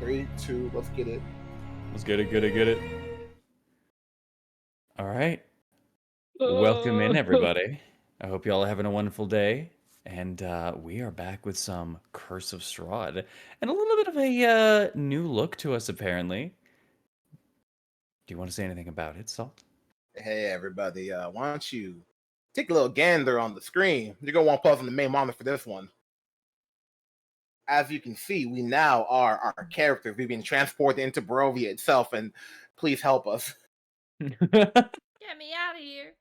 3, 2, let's get it. Let's get it. All right. Welcome in, everybody. I hope y'all are having a wonderful day. And we are back with some Curse of Strahd. And a little bit of a new look to us, apparently. Do you want to say anything about it, Salt? Hey, everybody. Why don't you take a little gander on the screen? You're going to want to pause on the main monitor for this one. As you can see, we now are our characters. We've been transported into Barovia itself, and please help us. Get me out of here.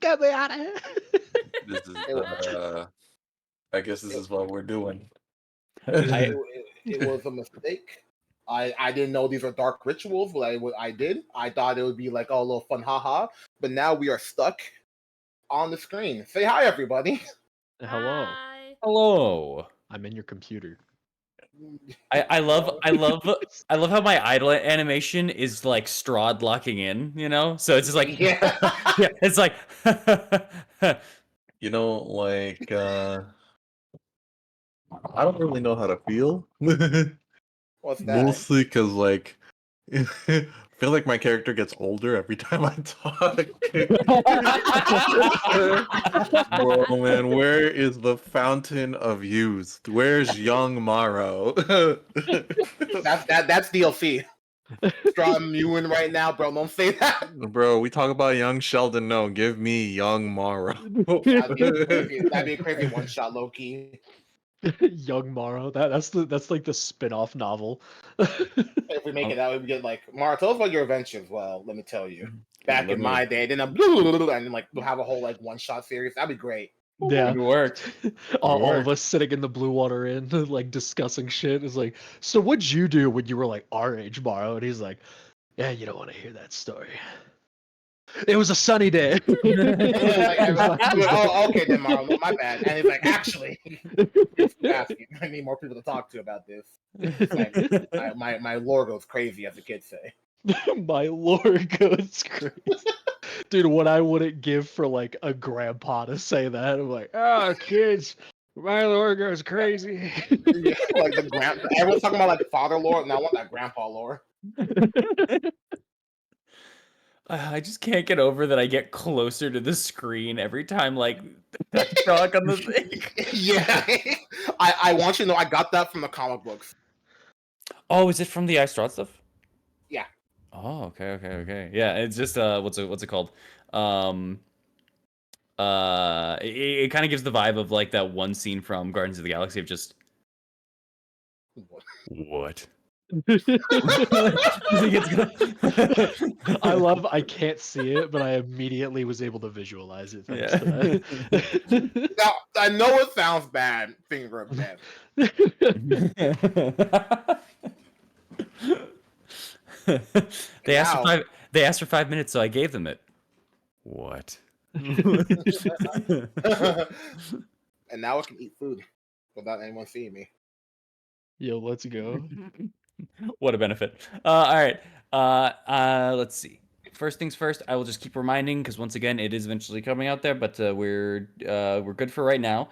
Get me out of here. This is I guess this is what we're doing. It was a mistake. I didn't know these are dark rituals, but I did. I thought it would be like, oh, a little fun, haha. But now we are stuck on the screen. Say hi, everybody. Hello. Hi. Hello. I'm in your computer. I love how my idle animation is like Strahd locking in, you know? So it's just like Yeah. yeah, it's like You know, like I don't really know how to feel. What's that? Mostly because like I feel like my character gets older every time I talk. Bro, man, where is the fountain of youth? Where's young Morrow? That's DLC. Strong Ewan right now, bro. Don't say that. Bro, we talk about young Sheldon. No, give me young Morrow. That'd be a crazy one shot, low key. Young Morrow. That's like the spin-off novel. If we make it that way, we get like Mara. Tell us about your adventures. Well, let me tell you. Back Let in me- my day, then and then like we'll have a whole like one shot series. That'd be great. Yeah. it worked. all of us sitting in the Blue Water Inn, like discussing shit. It's like, so what'd you do when you were like our age, Morrow? And he's like, yeah, you don't want to hear that story. It was a sunny day. Oh, okay, then Mara. My bad. And he's like, actually, I need more people to talk to about this. Like, my lore goes crazy, as the kids say. My lord goes crazy. Dude, what I wouldn't give for like a grandpa to say that. I'm like, oh, kids, my lord goes crazy. Yeah, like the everyone's talking about like father lore, and I want that grandpa lore. I just can't get over that I get closer to the screen every time like I talk on the thing. Yeah, I want you to know I got that from the comic books. Oh, is it from the Strahd stuff? Yeah. Oh, okay. Yeah, it's just what's it called? It kind of gives the vibe of like that one scene from Guardians of the Galaxy of just what? I can't see it, but I immediately was able to visualize it thanks to that. Now, I know it sounds bad, finger of death. They asked for 5 minutes, so I gave them it. What? And now I can eat food without anyone seeing me. Yo, let's go. What a benefit. All right. Let's see. First things first, I will just keep reminding because once again, it is eventually coming out there, but we're good for right now.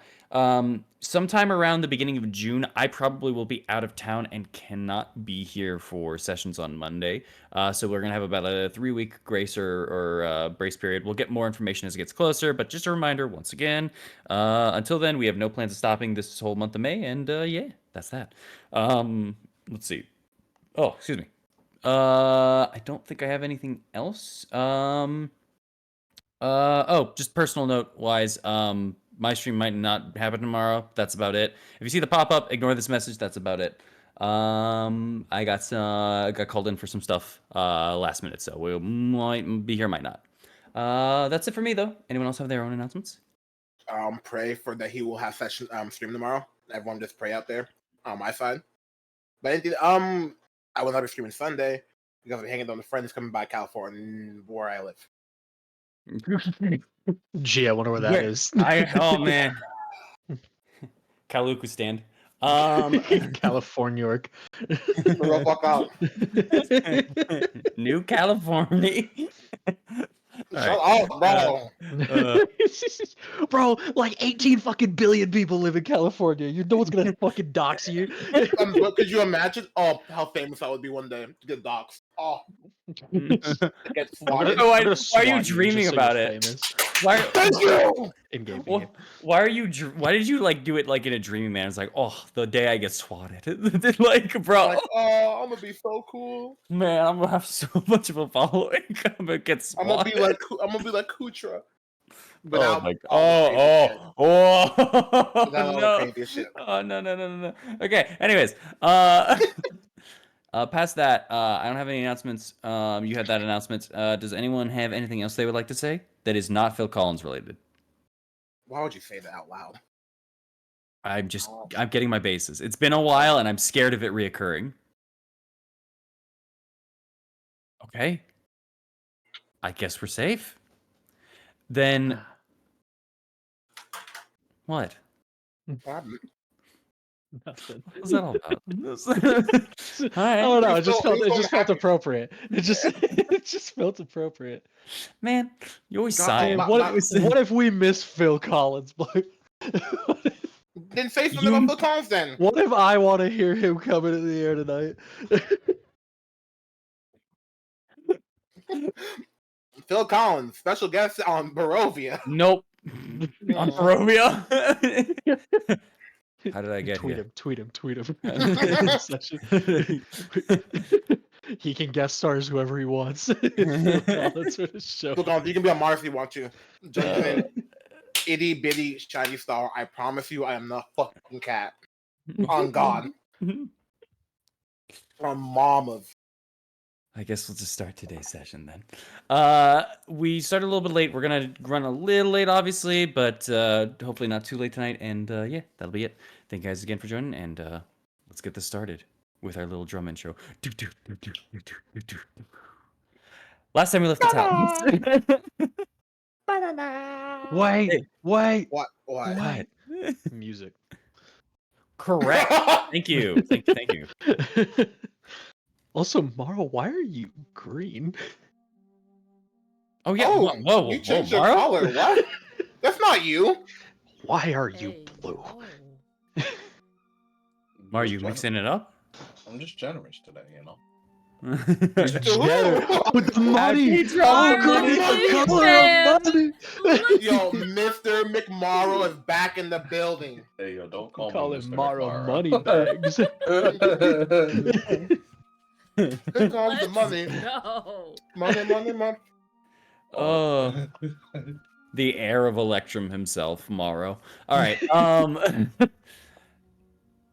Sometime around the beginning of June, I probably will be out of town and cannot be here for sessions on Monday. So we're gonna have about a 3-week grace or brace period. We'll get more information as it gets closer, but just a reminder once again. Until then, we have no plans of stopping this whole month of May, and yeah, that's that. Let's see. Oh, excuse me. I don't think I have anything else. Just personal note wise, my stream might not happen tomorrow. That's about it. If you see the pop up, ignore this message. That's about it. I got called in for some stuff last minute, so we might be here, might not. That's it for me though. Anyone else have their own announcements? Pray for that he will have session stream tomorrow. Everyone just pray out there on my side. But anything, I will not be streaming Sunday because I'm hanging out with friends coming by California where I live. Gee, I wonder where that is. Oh man. Kaluku stand. California, York. Fuck out. New California. Shut up, bro. Bro, like 18 fucking billion people live in California. You know what's gonna fucking dox you? But could you imagine? Oh, how famous I would be one day to get doxxed. Oh, to get swatted. Why- I'm gonna why are you swat dreaming just so about you're it? Famous. Why? Thank you. In-game. Why, why are you? Why did you like do it like in a dreaming manner? It's like, oh, the day I get swatted. Like, bro, Like, oh, I'm gonna be so cool. man, I'm gonna have so much of a following. I'm gonna get I'm gonna swatted. be like Kutra. Oh Without my god! all the crazy shit. Oh! Without all the No! crazy shit. Oh no! Okay. Anyways, past that, I don't have any announcements. You had that announcement. Does anyone have anything else they would like to say that is not Phil Collins related? Why would you say that out loud? I'm getting my bases. It's been a while, and I'm scared of it reoccurring. Okay. I guess we're safe. Then what? Nothing. What was that all about? I don't know. You It just felt- felt. you It felt just felt happy. appropriate. It just. It just felt appropriate. Man, you always God, sigh. my- What if we miss Phil Collins? Then say something about Phil Collins then. What if I want to hear him coming in the air tonight? Phil Collins, special guest on Barovia. Nope. On Barovia? How did I get Tweet here? him. Tweet him. Tweet him. He can guest stars whoever he wants. Phil Collins for the show. Phil Collins, you can be on Mars if you want to. Just an itty bitty shiny star. I promise you, I am not fucking cat. On God. On Mama's. I guess we'll just start today's session then. We started a little bit late. We're gonna run a little late, obviously, but hopefully not too late tonight. And yeah, that'll be it. Thank you guys again for joining, and let's get this started with our little drum intro. Last time we left the Talons. Wait. What? Music. Correct. Thank you. Thank you. Also, Maro, why are you green? Oh yeah. Oh, whoa, you changed your Maro? color. What? That's not you. Why are you Hey, blue? oh. Are you mixing it up? I'm just generous today, you know. Generous. Oh, the money! Happy trouble, Oh, money. the color of money! Yo, Mr. McMorrow is back in the building. Hey, yo, don't call Call me it Mr. Maro McMorrow. money bags. Here comes the Let's money. go. Money. Oh, the heir of Electrum himself, Morrow. All right.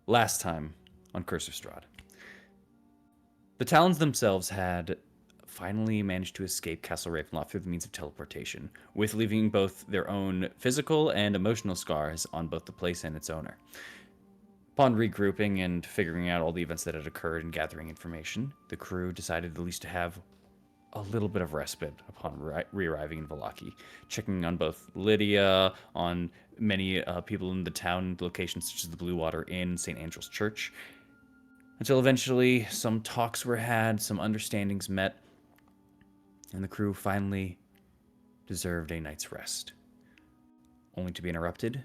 Last time on Curse of Strahd, the Talons themselves had finally managed to escape Castle Ravenloft through the means of teleportation, with leaving both their own physical and emotional scars on both the place and its owner. Upon regrouping and figuring out all the events that had occurred and gathering information, the crew decided at least to have a little bit of respite upon re-arriving in Vallaki, checking on both Lydia, on many people in the town locations such as the Blue Water Inn, St. Andrew's Church, until eventually some talks were had, some understandings met, and the crew finally deserved a night's rest, only to be interrupted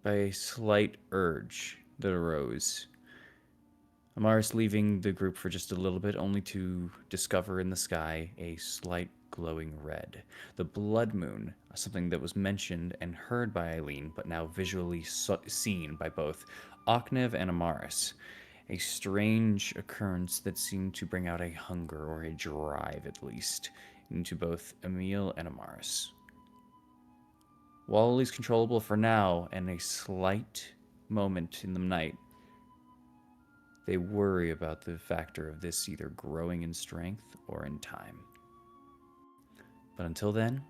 by a slight urge that arose. Amaris leaving the group for just a little bit, only to discover in the sky a slight glowing red. The blood moon, something that was mentioned and heard by Eileen, but now visually seen by both Oknev and Amaris. A strange occurrence that seemed to bring out a hunger, or a drive at least, into both Emil and Amaris. While at least controllable for now, and a slight moment in the night, they worry about the factor of this either growing in strength or in time. But until then,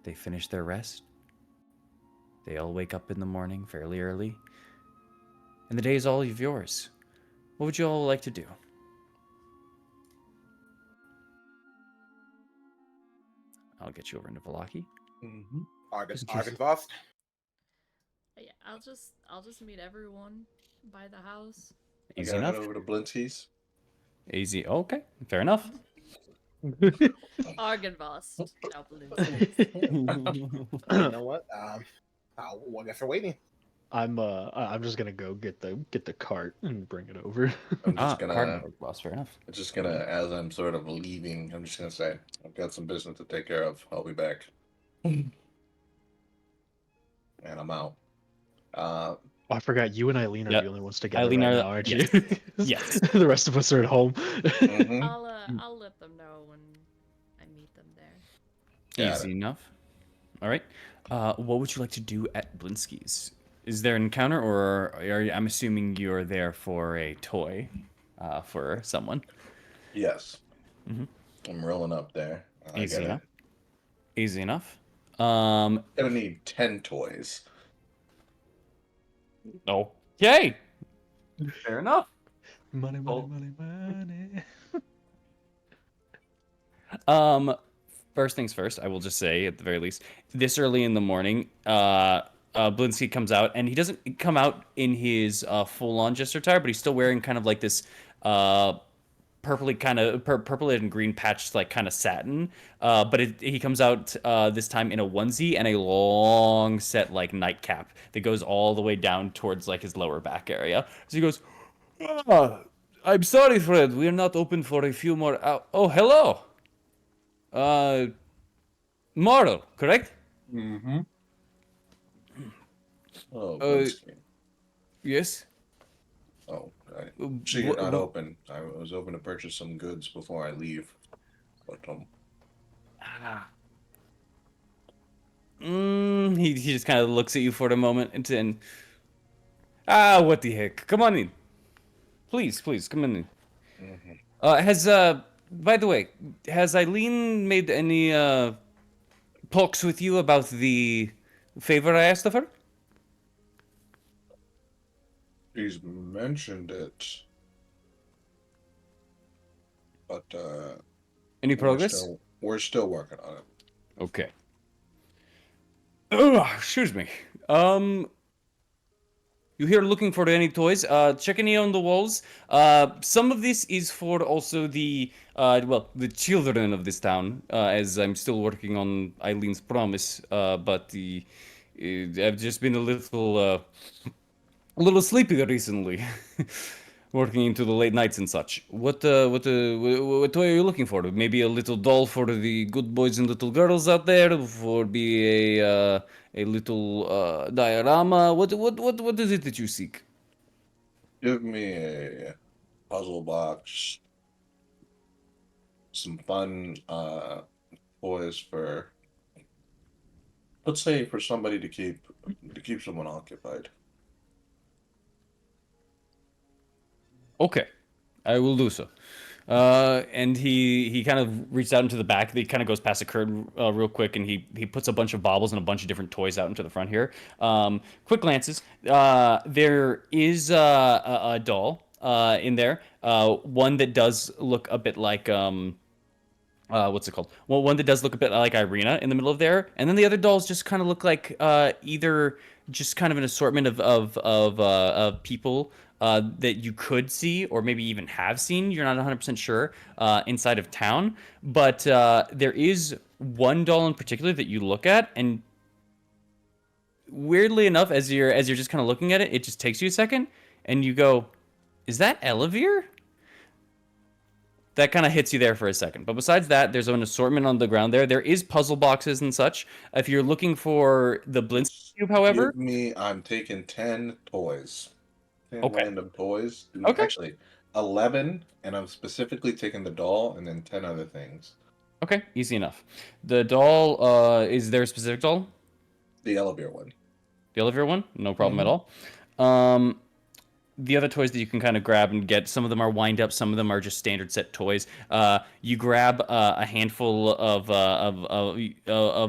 they finish their rest. They all wake up in the morning fairly early, and the day is all of yours. What would you all like to do? I'll get you over into Vallaki. Mhm. Arkansas. Yeah, I'll just meet everyone by the house. I Easy gotta enough. head over to Blinski's. Easy. Okay, fair enough. Argenvost. Now Blinsky's. You know what? I guess we're waiting. I'm just gonna go get the cart and bring it over. I'm just card gonna, boss. Fair enough. as I'm sort of leaving, I'm just gonna say, I've got some business to take care of. I'll be back. And I'm out. Oh, I forgot you and Eileen are Yep. the only ones together Eileen right are- now, aren't yes. you? Yes. The rest of us are at home. Mhm. I'll let them know when I meet them there. Got Easy enough. All right. What would you like to do at Blinsky's? Is there an encounter, or I'm assuming you're there for a toy, for someone? Yes. Mhm. I'm rolling up there. I Easy gotta, enough. Easy enough. gonna need 10 toys. Okay. Fair enough. Money, money, Oh. money, money. First things first, I will just say at the very least, this early in the morning, Blinsky comes out, and he doesn't come out in his full-on jester attire, but he's still wearing kind of like this purpley kind of purple and green patched like kind of satin. But he comes out this time in a onesie and a long set like nightcap that goes all the way down towards like his lower back area. So he goes, I'm sorry, Fred, we're not open for a few more hours. Oh, hello. Mortal, correct? Mm-hmm. Oh, Uh, Blinsky. Yes. Oh, see you're not open. I was open to purchase some goods before I leave. But He just kind of looks at you for a moment and then, what the heck? Come on in. Please, come on in. By the way, has Eileen made any talks with you about the favor I asked of her? she's mentioned it. But Any progress? we're still working on it. Okay. Oh, excuse me. You here looking for any toys? Check any on the walls. Some of this is for also the the children of this town, as I'm still working on Eileen's promise. But I've just been a little sleepy recently, working into the late nights and such. What toy are you looking for? Maybe a little doll for the good boys and little girls out there, or be a little diorama. What is it that you seek? Give me a puzzle box, some fun toys for, let's say, for somebody to keep someone occupied. Okay, I will do so. And he kind of reached out into the back. He kind of goes past the curtain real quick, and he puts a bunch of baubles and a bunch of different toys out into the front here. Quick glances. There is a doll in there. One that does look a bit like what's it called? Well, one that does look a bit like Irina in the middle of there, and then the other dolls just kind of look like either just kind of an assortment of people that you could see or maybe even have seen. You're not 100% sure inside of town, but there is one doll in particular that you look at, and weirdly enough, as you're just kind of looking at it, it just takes you a second, and you go, "Is that Elevere?" That kind of hits you there for a second. But besides that, there's an assortment on the ground there. There is puzzle boxes and such. If you're looking for the Blinsky Cube, however... I'm taking 10 toys. 10 Okay. random toys. Okay. Actually, 11, and I'm specifically taking the doll and then 10 other things. Okay, easy enough. The doll, is there a specific doll? The Elevere one. The Elevere one? No problem at all. The other toys that you can kind of grab and get, some of them are wind up, some of them are just standard set toys. You grab a handful of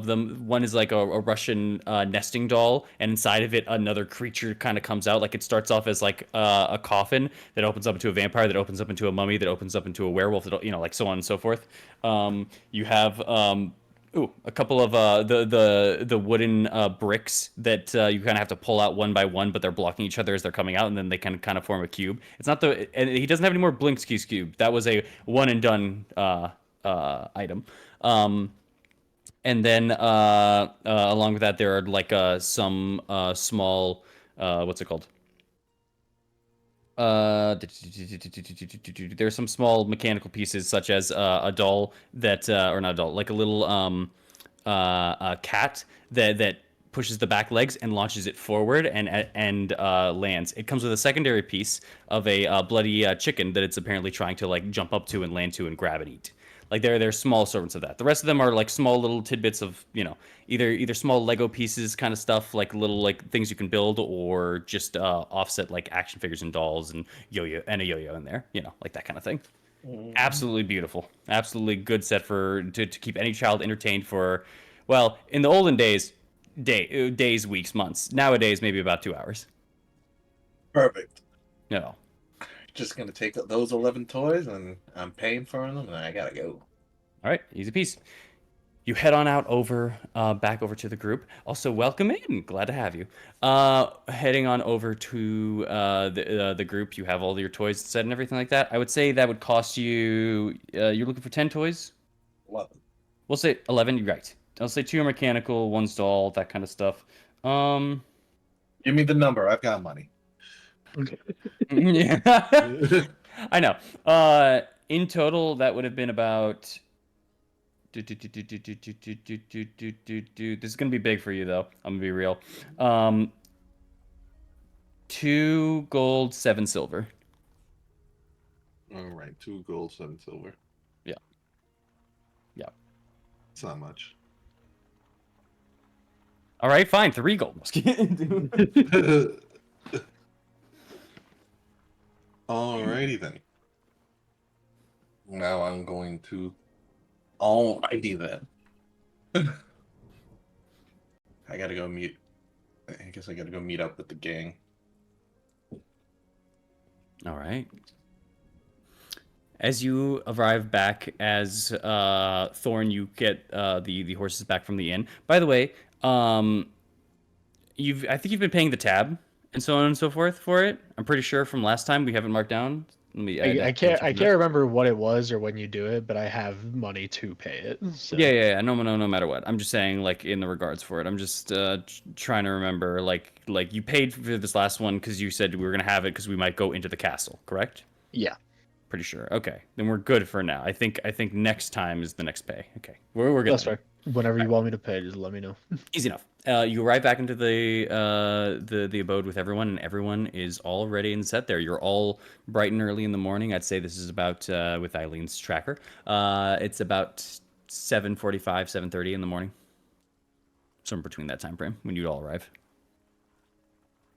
them. One is like a Russian nesting doll, and inside of it, another creature kind of comes out. Like it starts off as like a coffin that opens up into a vampire, that opens up into a mummy, that opens up into a werewolf, that, like so on and so forth. You have a couple of the wooden bricks that you kind of have to pull out one by one, but they're blocking each other as they're coming out, and then they can kind of form a cube. It's not and he doesn't have any more Blinsky's cube. That was a one and done item. And then along with that, there are like some small what's it called? There's some small mechanical pieces such as a doll that or not a doll, like a little a cat that pushes the back legs and launches it forward and lands. It comes with a secondary piece of a bloody chicken that it's apparently trying to like jump up to and land to and grab and eat. Like they're small servants of that. The rest of them are like small little tidbits of, you know, either small Lego pieces kind of stuff, like little like things you can build, or just offset like action figures and dolls and a yo-yo in there, you know, like that kind of thing. Absolutely beautiful. Absolutely good set for to keep any child entertained for, well, in the olden days, days, weeks, months. Nowadays, maybe about 2 hours. Perfect. No. Just gonna take those 11 toys, and I'm paying for them, and I gotta go. All right, easy piece. You head on out over, back over to the group. Also, welcome in. Glad to have you. Heading on over to the group. You have all your toys set and everything like that. I would say that would cost you. You're looking for 10 toys. 11. We'll say 11. You're right. I'll say 2 are mechanical, 1's doll, that kind of stuff. Give me the number. I've got money. Yeah. I know. In total, that would have been about. This is gonna be big for you, though. I'm gonna be real. 2 gold, 7 silver. All right, 2 gold, 7 silver. Yeah. Yeah. It's not much. All right, fine. 3 gold. Alrighty then. Now I'm going to. Alrighty then. I gotta go meet. I guess I gotta go meet up with the gang. All right. As you arrive back as Thorn, you get the horses back from the inn. By the way, I think you've been paying the tab and so on and so forth for it. I'm pretty sure from last time we haven't marked down. I can't remember what it was or when you do it, but I have money to pay it. So. Yeah. No matter what. I'm just saying, like, in the regards for it. I'm just trying to remember, like you paid for this last one because you said we were gonna have it because we might go into the castle, correct? Yeah. Pretty sure. Okay, then we're good for now. I think next time is the next pay. Okay, we're good. That's fair. Whenever you want me to pay, just let me know. Easy enough. You arrive back into the abode with everyone, and everyone is all ready and set there. You're all bright and early in the morning. I'd say this is about with Eileen's tracker. It's about 7:45, 7:30 in the morning. Somewhere between that time frame when you'd all arrive.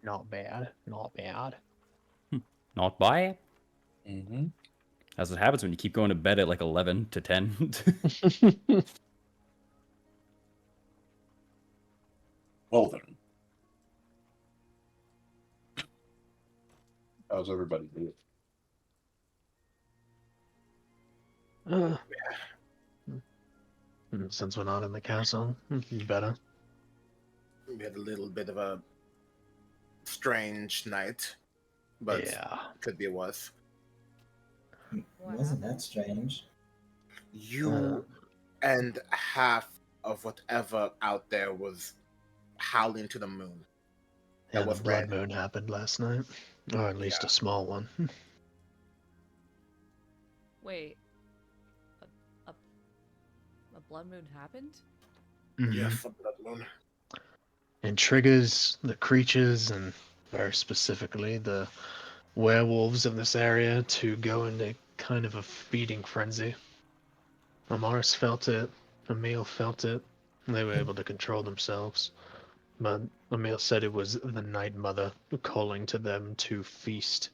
Not bad. Not bad. Not bad. Mm-hmm. That's what happens when you keep going to bed at like 11 to 10. Well then. How's everybody doing? Since we're not in the castle, you better. We had a little bit of a strange night, but Yeah. could be worse. Wasn't that strange? You and half of whatever out there was howling to the moon. Yeah, That was the blood red. moon happened last night, or at least Yeah. a small one. Wait. A blood moon happened? Mhm. Yes, a blood moon. And triggers the creatures, and very specifically the werewolves of this area, to go into kind of a feeding frenzy. Amaris felt it, Emil felt it, and they were able to control themselves. But Emil said it was the Night Mother calling to them to feast.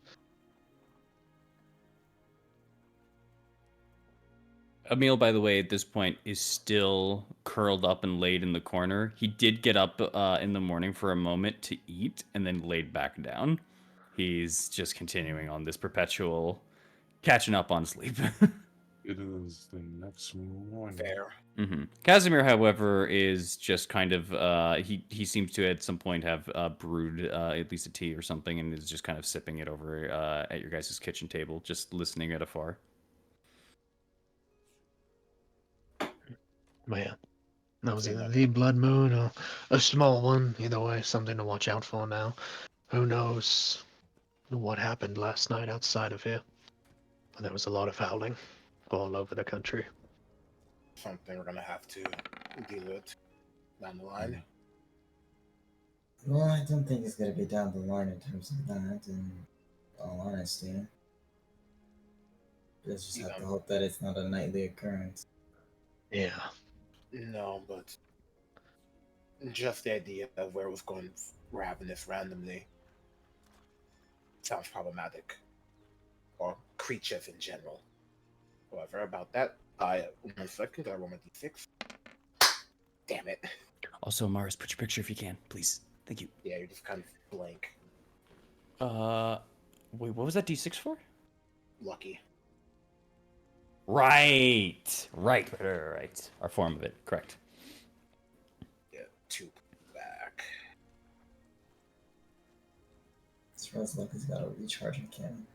Emil, by the way, at this point is still curled up and laid in the corner. He did get up in the morning for a moment to eat and then laid back down. He's just continuing on this perpetual catching up on sleep. It is the next morning. Fair. Casimir, however, is just kind of he seems to at some point have brewed at least a tea or something, and is just kind of sipping it over at your guys' kitchen table, just listening at afar. Man, that was See either that. the blood moon or a small one. Either way, something to watch out for now. Who knows what happened last night outside of here? But there was a lot of howling all over the country. Something we're gonna have to deal with down the line. Well, I don't think it's gonna be down the line in terms of that, in all honesty. Just have to hope that it's not a nightly occurrence. Yeah. No, but just the idea of where it was going, we're having this randomly, sounds problematic. Or creatures in general. However, about that, 1 second, I roll my d6. Damn it. Also, Mars, put your picture if you can, please. Thank you. Yeah, you're just kind of blank. Wait, what was that D6 for? Lucky. Right. Our form of it, correct. Yeah, 2 back. Strahd luck has got a recharging cannon.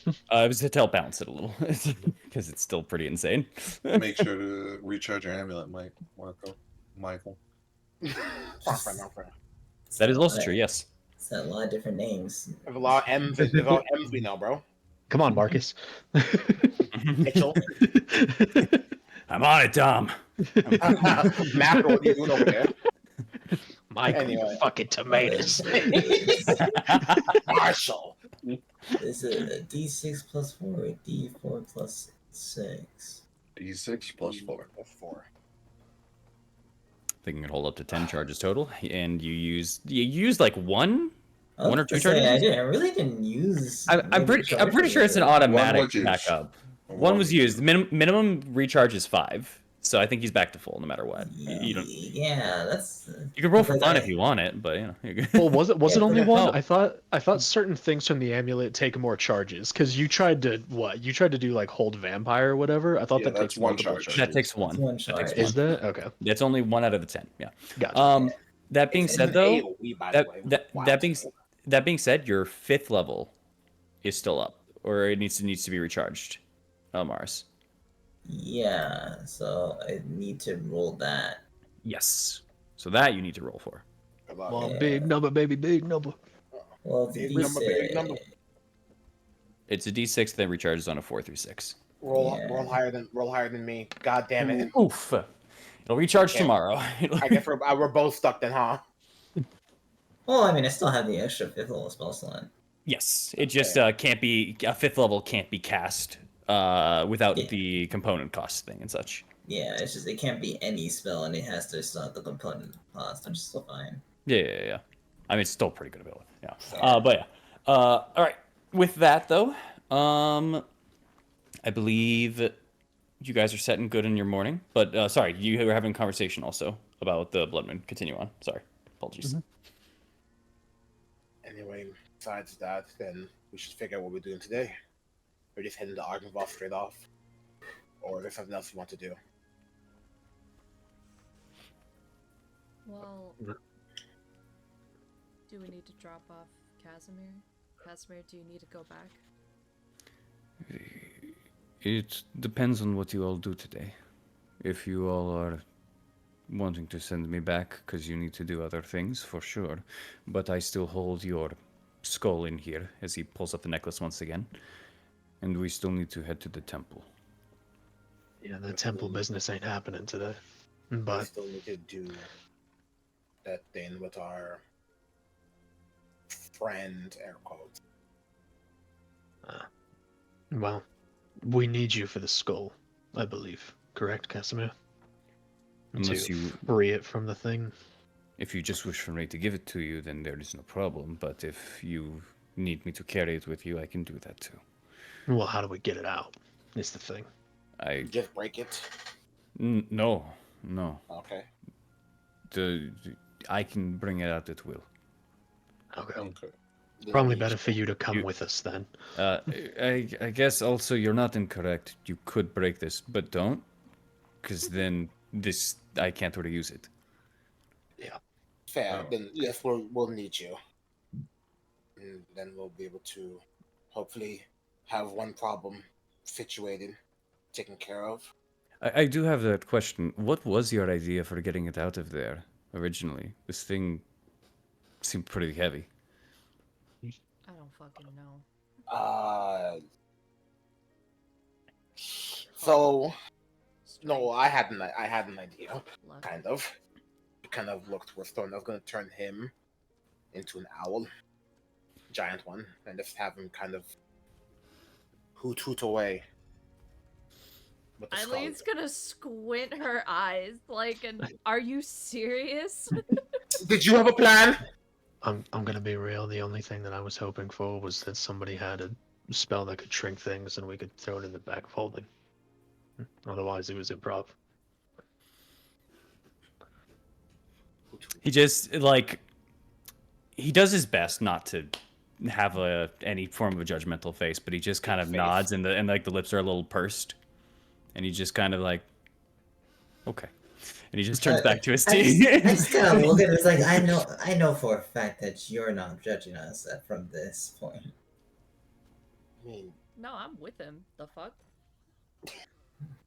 It was to help balance it a little, because it's still pretty insane. Make sure to recharge your amulet, Michael. That is also true, yes. It's got a lot of different names. There's a lot of M's. There's a lot of M's we know, bro. Come on, Marcus. Mitchell. I'm on it, Dom. Macro, what are you doing over there? Michael, Anyway. you fucking tomatoes. Marshall. Is it a D6 plus 4 or a D4 plus 6? D6 plus 4. Plus 4. I think it can hold up to 10 charges total, and you used like one I or was two to say, charges. I really didn't use. I'm many pretty sure it's an charges. automatic was used. backup. One One was was used. Minimum recharge is 5, so I think he's back to full no matter what. You don't. Yeah, that's. You can roll for because fun I- if you want it, but you know. You're good. Well, was it Yeah, only but- one? Oh. I thought certain things from the amulet take more charges because you tried to what? You tried to do like hold vampire or whatever. I thought Yeah, that that's takes one multiple charge. charges. That takes one. It's one That takes charge. Is that okay? That's only 1 out of the 10. Yeah. Gotcha. That being It's said, an though, AoE, by the way. Wow. that being said, your 5th level is still up, or it needs to be recharged. Mars. Yeah, so I need to roll that. Yes. So that you need to roll for. Good luck. Well, Yeah. big number, baby, big number. Well, it's a Big number, big D6. number. It's a D6 that recharges on a 4 through 6. Roll Yeah. higher than me. God damn it. Oof. It'll recharge Yeah. tomorrow. I guess we're both stuck then, huh? Well, I mean, I still have the extra 5th level spell slot. Yes, it just can't be a 5th level can't be cast without Yeah. the component cost thing and such. Yeah, it's just it can't be any spell, and it has to still have the component cost, which is still fine. Yeah. I mean, it's still pretty good ability. Yeah. But yeah. All right. With that though, I believe you guys are set and good in your morning. But sorry, you were having a conversation also about the blood moon. Continue on. Sorry. Apologies. Anyway, besides that, then we should figure out what we're doing today. We're just heading to Argynvost straight off. Or is there something else you want to do? Well, do we need to drop off Casimir? Casimir, do you need to go back? It depends on what you all do today. If you all are wanting to send me back because you need to do other things, for sure. But I still hold your skull in here as he pulls up the necklace once again. And we still need to head to the temple. Yeah, the temple business ain't happening today. We But still need to do that thing with our friend, air quotes. well, we need you for the skull, I believe. Correct, Casimir? Unless To you, free it from the thing. if you just wish for me to give it to you, then there is no problem. But if you need me to carry it with you, I can do that too. Well, how do we get it out? Is the thing. Just break it. No. Okay. I can bring it out at will. Okay. Okay. Probably better for you to come with us then. I guess also you're not incorrect. You could break this, but don't, because then I can't really use it. Fair. Oh. Then yes, we'll need you. And then we'll be able to hopefully have one problem situated, taken care of. I do have that question. What was your idea for getting it out of there originally? This thing seemed pretty heavy. I don't fucking know. So no, Strength, I had an idea, luck. kind of. Kind of looked towards Thorn. I was gonna turn him into an owl, giant one, and just have him kind of hoot away with the skull. Eileen's gonna squint her eyes like, are you serious? Did you have a plan? I'm gonna be real. The only thing that I was hoping for was that somebody had a spell that could shrink things and we could throw it in the back folding. Otherwise, it was improv. He just like he does his best not to have any form of a judgmental face, but he just kind of Face. nods and the lips are a little pursed, and he just kind of like, okay, and he just turns back to his I team. just kind of look at it. It's like I know for a fact that you're not judging us from this point. I mean, No, I'm with him. The fuck?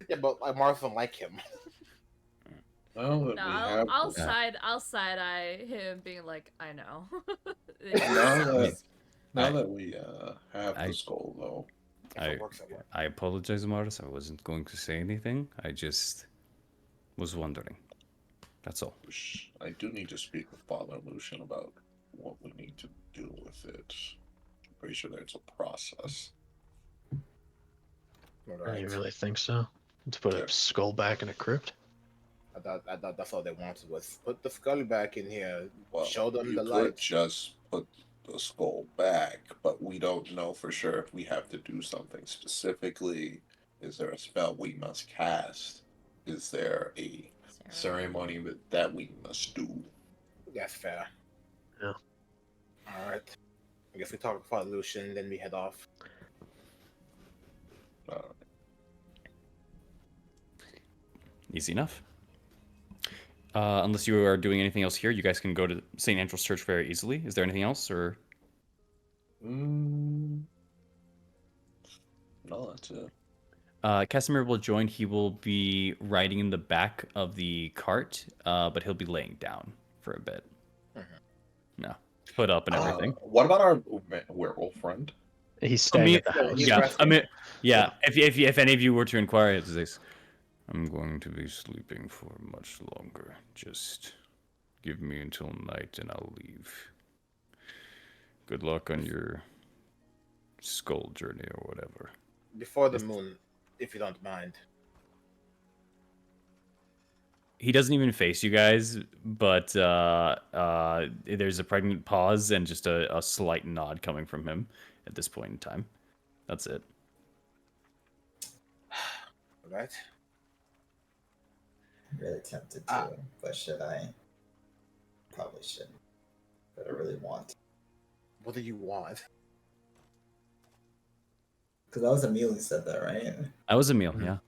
yeah, but like Mars don't like him. Now that No, we I'll, have I'll the- side I'll side eye him, being like, I know. now that we have I- the skull, though, If it works, it works. I apologize, Mars. I wasn't going to say anything. I just was wondering. That's all. I do need to speak with Father Lucian about what we need to do with it. I'm pretty sure there's a process. Right. You really think so? To put a skull back in a crypt? I thought that's all they wanted was put the skull back in here, Well, show them you the could light. just put the skull back, but we don't know for sure if we have to do something specifically. Is there a spell we must cast? Is there a ceremony that we must do? That's fair. Yeah. All right. I guess we talk with Father Lucian, then we head off. Easy enough. Unless you are doing anything else here, you guys can go to St. Andrew's Church very easily. Is there anything else, or? No, that's it. Casimir will join. He will be riding in the back of the cart, but he'll be laying down for a bit. No, put up and everything. What about our werewolf friend? He's staying at the so house. he's Yeah, resting. I mean, yeah. If any of you were to inquire, it's this. I'm going to be sleeping for much longer. Just give me until night and I'll leave. Good luck on your skull journey or whatever. Before the moon, if you don't mind. He doesn't even face you guys, but there's a pregnant pause and just a slight nod coming from him at this point in time. That's it. All right. I'm really tempted to, but should I? Probably shouldn't. But I really want. What do you want? Because that was Emil who said that, right? That was a meal, yeah.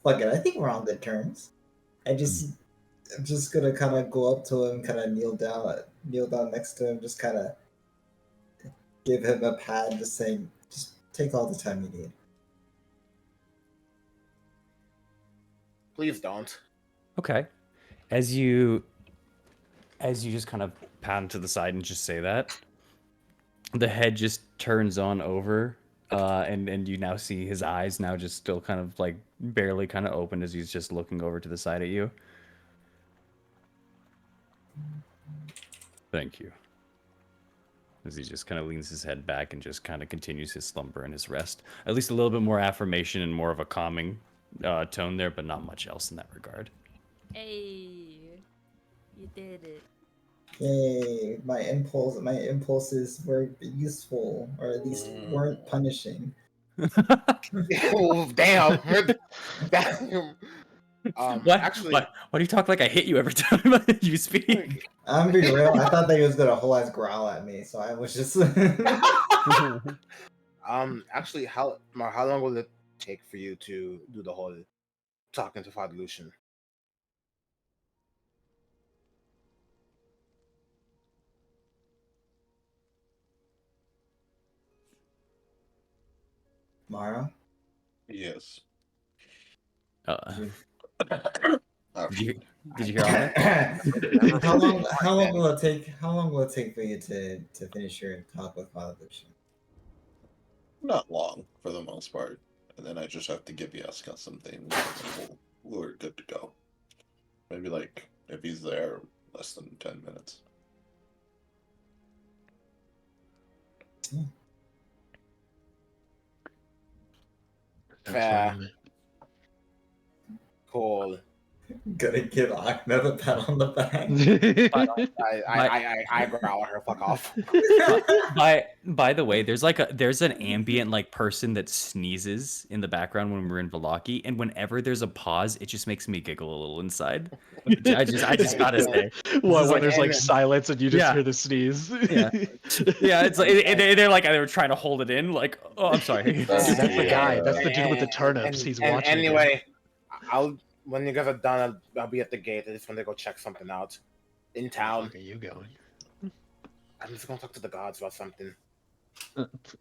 Fuck it, I think we're on good terms. I'm just gonna kind of go up to him, kind of kneel down next to him, just kind of give him a pad, just saying, just take all the time you need. Please don't. Okay. As you just kind of pat him to the side and just say that, the head just turns on over, and you now see his eyes now just still kind of like barely kind of open as he's just looking over to the side at you. Thank you. As he just kind of leans his head back and just kind of continues his slumber and his rest. At least a little bit more affirmation and more of a calming tone there, but not much else in that regard. Hey, you did it. Yay! My impulses were useful, or at least weren't punishing. Oh, damn. Damn. What? Actually, Why do you talk like I hit you every time you speak? I'm being real. I thought that he was gonna whole ass growl at me, so I was just. actually, how long will it take for you to do the whole talking to Father Lucian? Mara, Yes. you- Our Did you food. did you hear all that? how long? How long will it take? How long will it take for you to finish your talk with Father Lucian? Not long for the most part. And then I just have to give Yaska some things, and then we're good to go. Maybe like if he's there, less than 10 minutes. That's Fair. fine with me. Cool. Gonna give Ahmed a pat on the back. I growl her fuck off. By the way, there's an ambient like person that sneezes in the background when we're in Velaki, and whenever there's a pause, it just makes me giggle a little inside. I just gotta say, What, is when like- there's like and- silence and you just Yeah. hear the sneeze? Yeah. yeah, it's like they're like they were trying to hold it in, like, oh, I'm sorry. That's That's the guy. That's the dude with the And- turnips. He's and watching. you. anyway, I'll when you guys are done, I'll be at the gate. I just want to go check something out in Where the town. fuck are you going? I'm just gonna talk to the gods about something.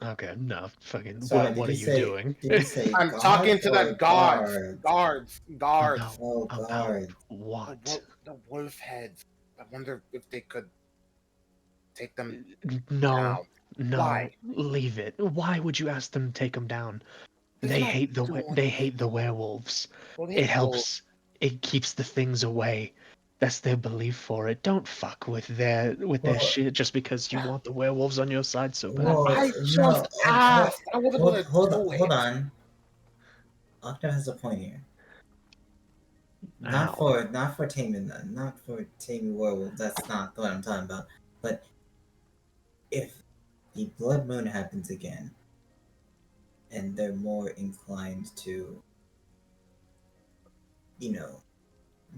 Okay, no, fucking. Sorry, what are did you say, doing? Did you say I'm God talking to or the guards. guard? Guards. Oh, About guard. what? The wolf heads. I wonder if they could take them No, down. no, Why? leave it. Why would you ask them to take them down? There's They not hate the doing they hate anything. the werewolves. Well, they It hate wolves. helps. It keeps the things away. That's their belief for it. Don't fuck with their Well- shit just because you want the werewolves on your side so bad. Well, I no, just asked. I wasn't gonna hold do hold it. on. Ahmed has a point here. Ow. Not for taming werewolves. That's not what I'm talking about. But if the blood moon happens again, and they're more inclined to,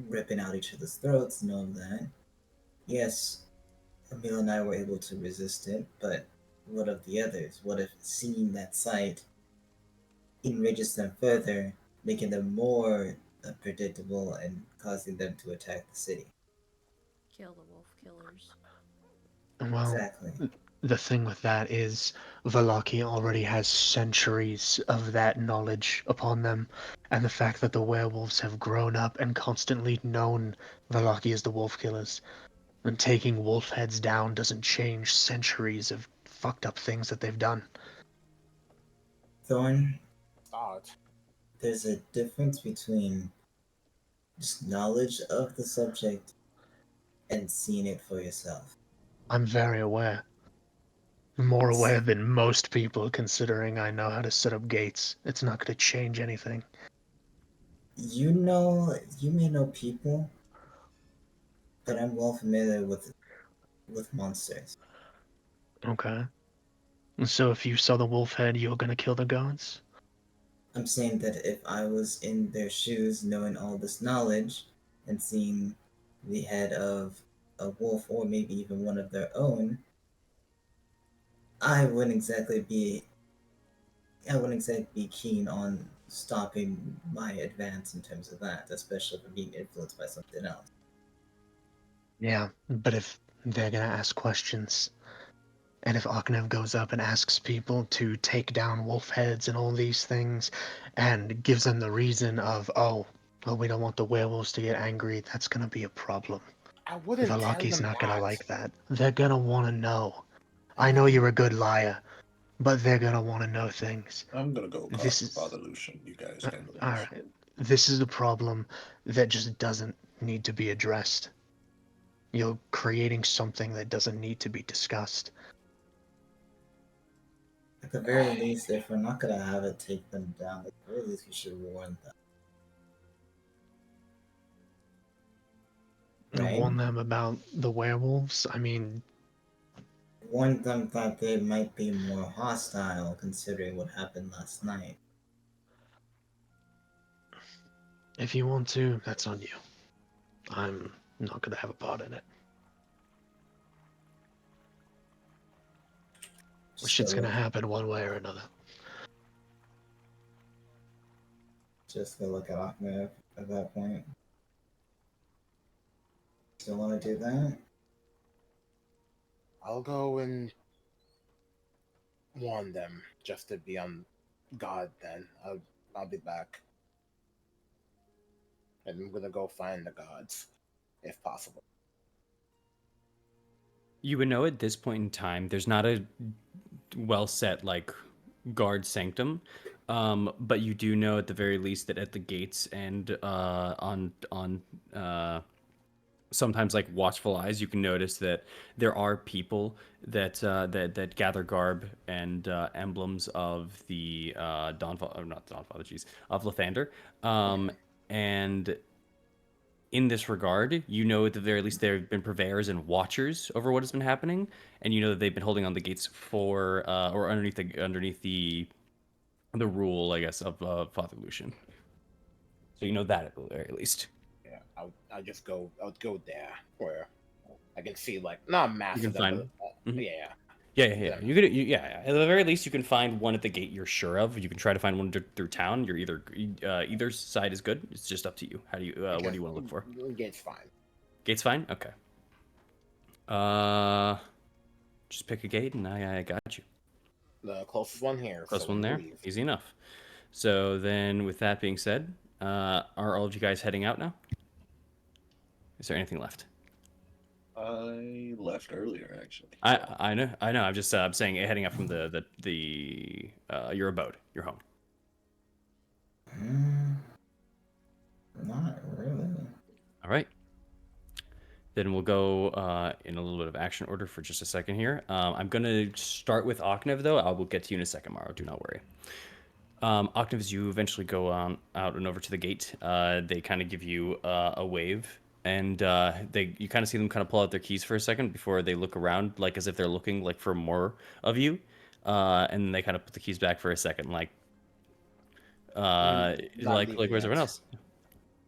ripping out each other's throats and all that. Yes, Emil and I were able to resist it, but what of the others? What if seeing that sight enrages them further, making them more unpredictable and causing them to attack the city? Kill the wolf killers. Well, Exactly. the thing with that is Valaki already has centuries of that knowledge upon them, and the fact that the werewolves have grown up and constantly known Valaki as the wolf killers, and taking wolf heads down doesn't change centuries of fucked up things that they've done. Thorn, God. there's a difference between just knowledge of the subject and seeing it for yourself. I'm very aware. More aware than most people, considering I know how to set up gates. It's not going to change anything. You may know people, but I'm well familiar with monsters. Okay. So if you saw the wolf head, you're going to kill the gods? I'm saying that if I was in their shoes, knowing all this knowledge, and seeing the head of a wolf or maybe even one of their own, I wouldn't exactly be keen on stopping my advance in terms of that, especially if I'm being influenced by something else. Yeah, but if they're going to ask questions, and if Aknev goes up and asks people to take down wolf heads and all these things, and gives them the reason of, oh, well, we don't want the werewolves to get angry, that's going to be a problem. I wouldn't tell Valaki's them not going to that. like that. They're going to want to know. I know you're a good liar, but they're going to want to know things. I'm gonna go This talk to is- Father Lucian. You guys handle this. Alright, this is a problem that just doesn't need to be addressed. You're creating something that doesn't need to be discussed. At the very least, if we're not gonna have it take them down, at the very least we should warn them. Right? Warn them about the werewolves. I mean, Warn them that they might be more hostile considering what happened last night. if you want to, that's on you. I'm not gonna have a part in it. Shit's gonna happen one way or another. Just go look at Ahmed at that point. Still want to do that? I'll go and warn them just to be on God, then I'll be back, and I'm gonna go find the gods, if possible. You would know at this point in time, there's not a well set like guard sanctum, but you do know at the very least that at the gates and on sometimes like watchful eyes, you can notice that there are people that gather garb and emblems of the Dawnfather, not Dawnfather, jeez, of Lathander, Okay. and in this regard, you know at the very least there have been purveyors and watchers over what has been happening, and you know that they've been holding on the gates for or underneath the rule, I guess, of Father Lucian. So you know that at the very least. Yeah, I'll go there where I can see like not You mass can of them, find. but Mhm. yeah, Yeah. them. You could, yeah. At the very least, you can find one at the gate you're sure of. You can try to find one through town. You're either side is good. It's just up to you. How do you what do Okay, you want to look for? gate's fine. Gate's fine. Okay. Uh, just pick a gate, and I got you. The closest one here, Close so we one there. believe. Easy enough. So then, with that being said, are all of you guys heading out now? Is there anything left? I left earlier, actually. I know. I'm saying heading out from the your abode, your home. Mm, not really. All right. Then we'll go in a little bit of action order for just a second here. I'm going to start with Oknev, though. I will get to you in a second, Maro. Do not worry. Oknev, as you eventually go on out and over to the gate, they kind of give you a wave, and you kind of see them kind of pull out their keys for a second before they look around, like as if they're looking like for more of you, and then they kind of put the keys back for a second, like Not where's leaving everyone yet. else?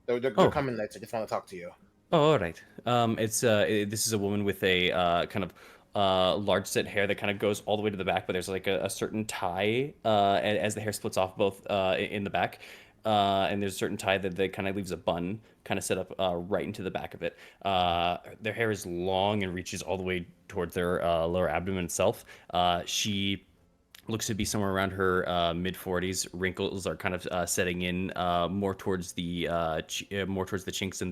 They're Oh. coming next. I just want to talk to you. Oh, all right. This is a woman with a kind of large set hair that kind of goes all the way to the back, but there's like a certain tie as the hair splits off both in the back, and there's a certain tie that kind of leaves a bun kind of set up right into the back of it. Their hair is long and reaches all the way towards their lower abdomen itself. She looks to be somewhere around her mid 40s. Wrinkles are kind of setting in more towards the chinks in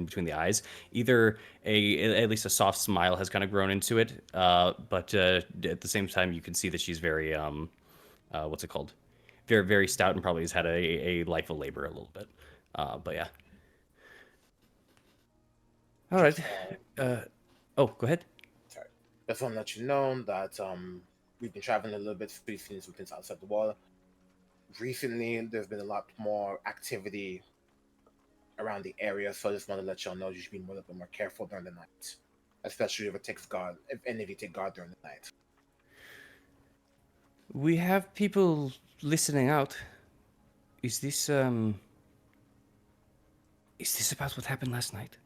between the eyes. Either at least a soft smile has kind of grown into it, but at the same time you can see that she's very what's it called? Very stout and probably has had a life of labor a little bit. But yeah. All right. Oh, go ahead. Sorry. Just want to let you know that we've been traveling a little bit since we've been outside the wall. Recently, there's been a lot more activity around the area, so I just want to let y'all know you should be a little bit more careful during the night, especially if any of you take guard during the night. We have people listening out. Is this about what happened last night?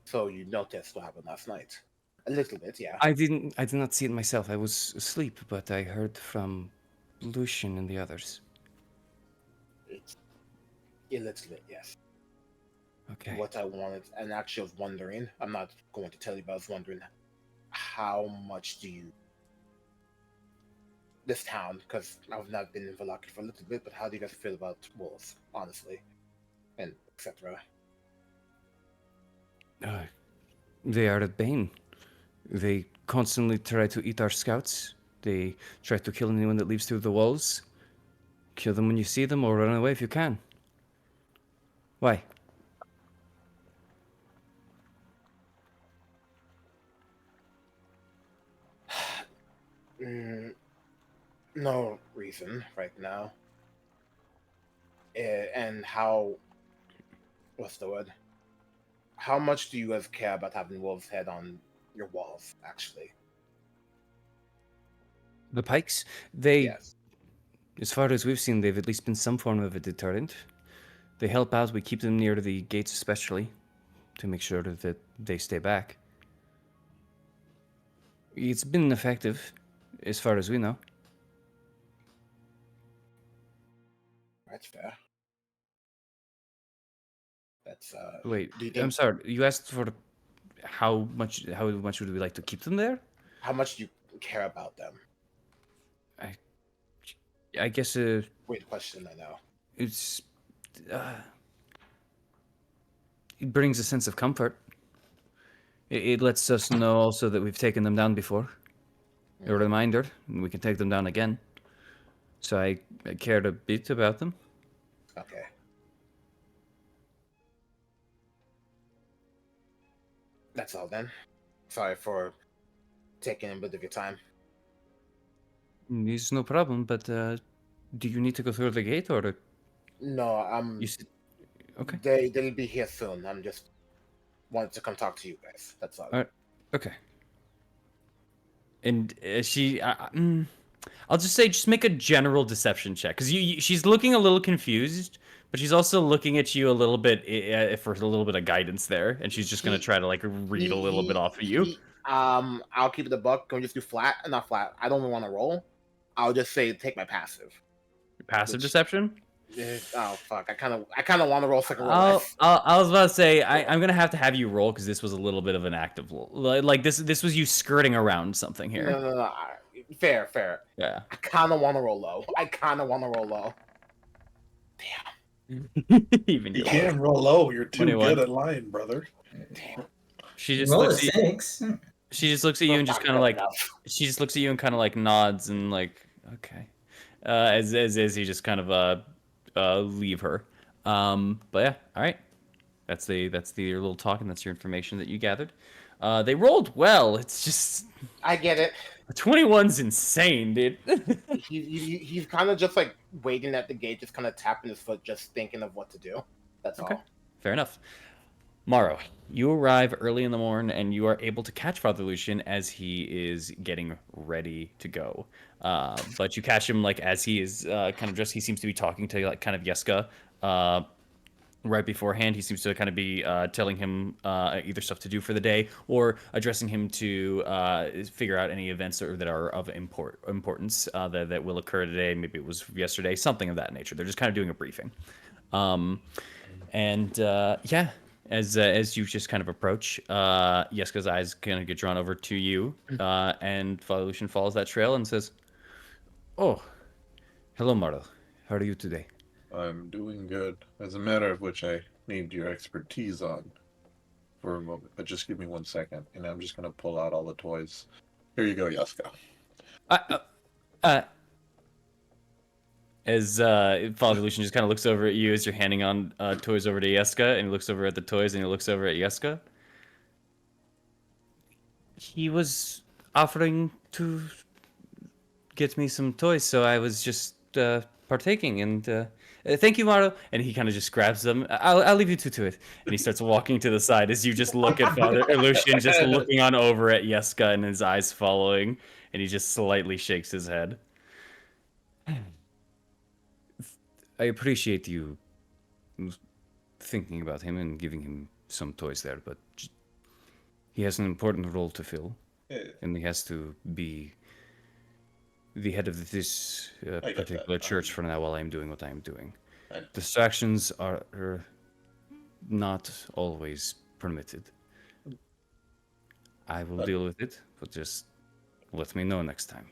So you noticed what happened last night, a little bit, yeah. I did not see it myself. I was asleep, but I heard from Lucian and the others. It's a little bit, yes. Okay. What I wanted, and actually I was wondering, I'm not going to tell you, but I was wondering how much do you this town, because I've not been in Valaki for a little bit, but how do you guys feel about wolves, honestly, and etc. They are a bane. They constantly try to eat our scouts. They try to kill anyone that leaves through the walls. Kill them when you see them, or run away if you can. Why? No reason right now. And how? What's the word? How much do you guys care about having wolves' head on your walls? Actually, The pikes? They, yes. as far as we've seen, they've at least been some form of a deterrent. They help out. We keep them near to the gates, especially, to make sure that they stay back. It's been effective, as far as we know. That's fair. That's Wait, do you I'm think sorry. You asked for how much would we like to keep them there? how much do you care about them? I guess Great question, I know. it's it brings a sense of comfort. It lets us know also that we've taken them down before. A reminder, and we can take them down again. So I cared a bit about them. Okay. That's all then. Sorry for taking a bit of your time. It's no problem, but do you need to go through the gate or No, you said okay? they'll be here soon. I'm just wanted to come talk to you guys. That's all. All right. Okay. And I'll just say, just make a general deception check because she's looking a little confused, but she's also looking at you a little bit for a little bit of guidance there, and she's just gonna try to like read a little bit off of you. I'll keep it a buck. Can we just do flat? Not flat. I don't want to roll. I'll just say take my passive. Passive deception. Oh fuck! I kind of want to roll second roll. I was about to say I'm gonna have to have you roll because this was a little bit of an active like this was you skirting around something here. No. Fair. Yeah. I kind of want to roll low. Damn. Even You you. can't roll low. You're too 21. good at lying, brother. Damn. She just Roll a looks at you, 6. she just looks at you and just kind of like she just looks at you and kind of like nods and like okay, as you just kind of leave her. But yeah, all right. That's your little talk, and that's your information that you gathered. They rolled well. It's just I get it. 21's insane, dude. He's kind of just like waiting at the gate, just kind of tapping his foot, just thinking of what to do. That's Okay. all. Fair enough. Morrow, you arrive early in the morning, and you are able to catch Father Lucian as he is getting ready to go. But you catch him like as he is kind of dressed. He seems to be talking to like kind of Yeska. Right beforehand, he seems to kind of be telling him either stuff to do for the day or addressing him to figure out any events that are of importance that will occur today. Maybe it was yesterday, something of that nature. They're just kind of doing a briefing. Yeah, as you just kind of approach, Yeska's eyes kind of get drawn over to you, and Father Lucian follows that trail and says, "Oh, hello, Marl. How are you today?" I'm doing good. As a matter of which, I need your expertise on for a moment. But just give me 1 second, and I'm just going to pull out all the toys. Here you go, Yaska. As Father Lucian just kind of looks over at you as you're handing on toys over to Yeska, and he looks over at the toys, and he looks over at Yeska. He was offering to get me some toys, so I was just partaking, and thank you, Maro. And he kind of just grabs them. I'll leave you two to it. And he starts walking to the side as you just look at Father Lucian, just looking on over at Yeska, and his eyes following, and he just slightly shakes his head. I appreciate you thinking about him and giving him some toys there, but he has an important role to fill, and he has to be the head of this particular church for now while I'm doing what I'm doing. Distractions are not always permitted. I will deal with it, but just let me know next time.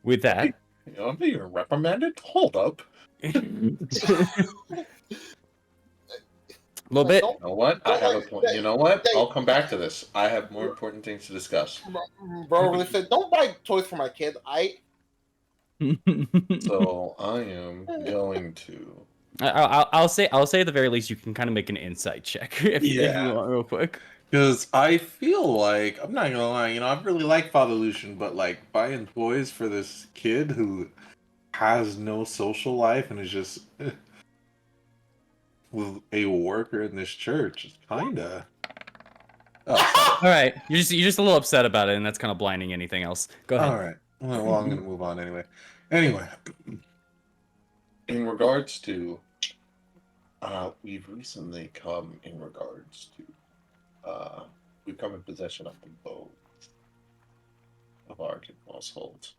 With that, I'm being reprimanded? Hold up. little bit. You know what? I have a point. You know what? I'll come back to this. I have more important things to discuss. Bro really said, "Don't buy toys for my kid." So I am going to. I'll say at the very least you can kind of make an insight check if you want real quick. Because I feel like, I'm not gonna lie, I really like Father Lucian, but like buying toys for this kid who has no social life and is just with a worker in this church is kinda. Oh, All right, you're just a little upset about it, and that's kind of blinding anything else. Go ahead. all right. Well, I'm gonna move on anyway. Anyway, In regards to, we've recently come in regards to, we've come in possession of the bow of our household.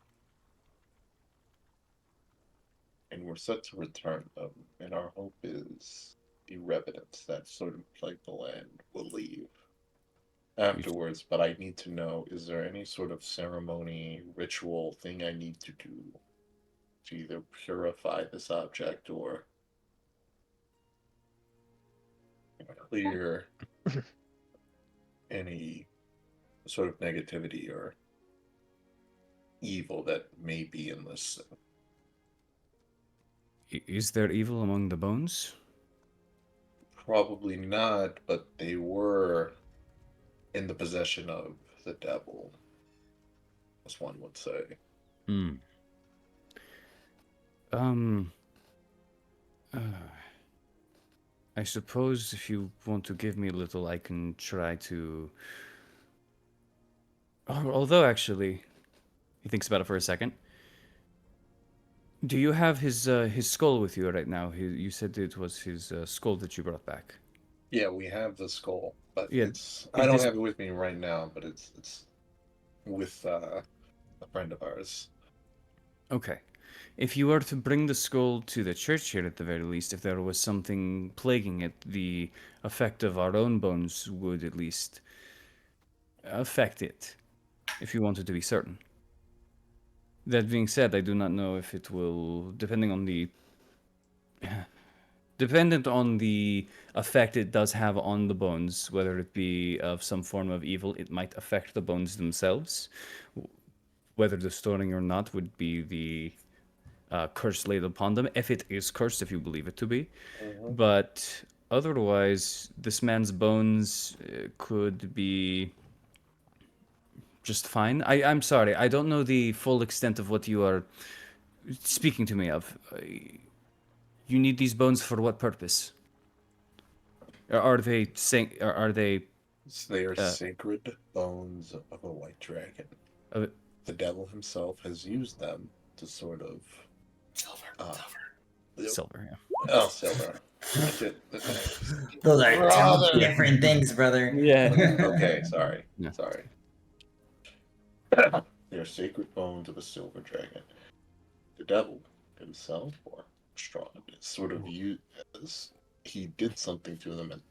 And we're set to return them, and our hope is the revenants that sort of plague the land will leave afterwards, but I need to know, is there any sort of ceremony, ritual thing I need to do to either purify this object or clear any sort of negativity or evil that may be in this thing? Is there evil among the bones? Probably not, but they were in the possession of the devil, as one would say. Hmm. Um. I suppose if you want to give me a little, I can try to. Although, actually, he thinks about it for a second. Do you have his skull with you right now? You said it was his skull that you brought back. Yeah, we have the skull, but Yeah, I don't this- have it with me right now, but it's with a friend of ours. Okay. If you were to bring the skull to the church here at the very least, if there was something plaguing it, the effect of our own bones would at least affect it, if you wanted to be certain. That being said, I do not know if it will, dependent on the effect it does have on the bones, whether it be of some form of evil, it might affect the bones themselves. Whether the stoning or not would be the curse laid upon them, if it is cursed, if you believe it to be. Mm-hmm. But otherwise, this man's bones could be just fine. I'm sorry, I don't know the full extent of what you are speaking to me of. You need these bones for what purpose? Are they Are they? They are sacred bones of a white dragon. The devil himself has used them to sort of Silver. Yeah. Oh, silver. Those are two Brother. different things, brother. Yeah. Okay, sorry. Yeah. Sorry. They are sacred bones of a silver dragon. The devil himself, or Strahd, is sort of used as he did something to them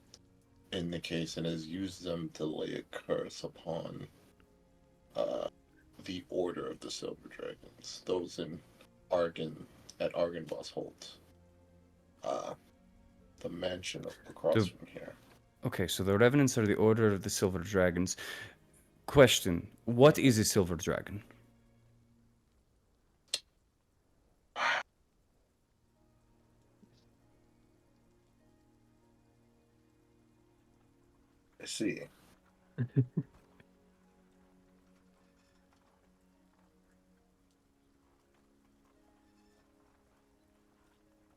in the case and has used them to lay a curse upon the Order of the Silver Dragons, those in at Argynvoss Holt, the mansion across from here. Okay, so the Revenants are the Order of the Silver Dragons. Question: what is a silver dragon? I see.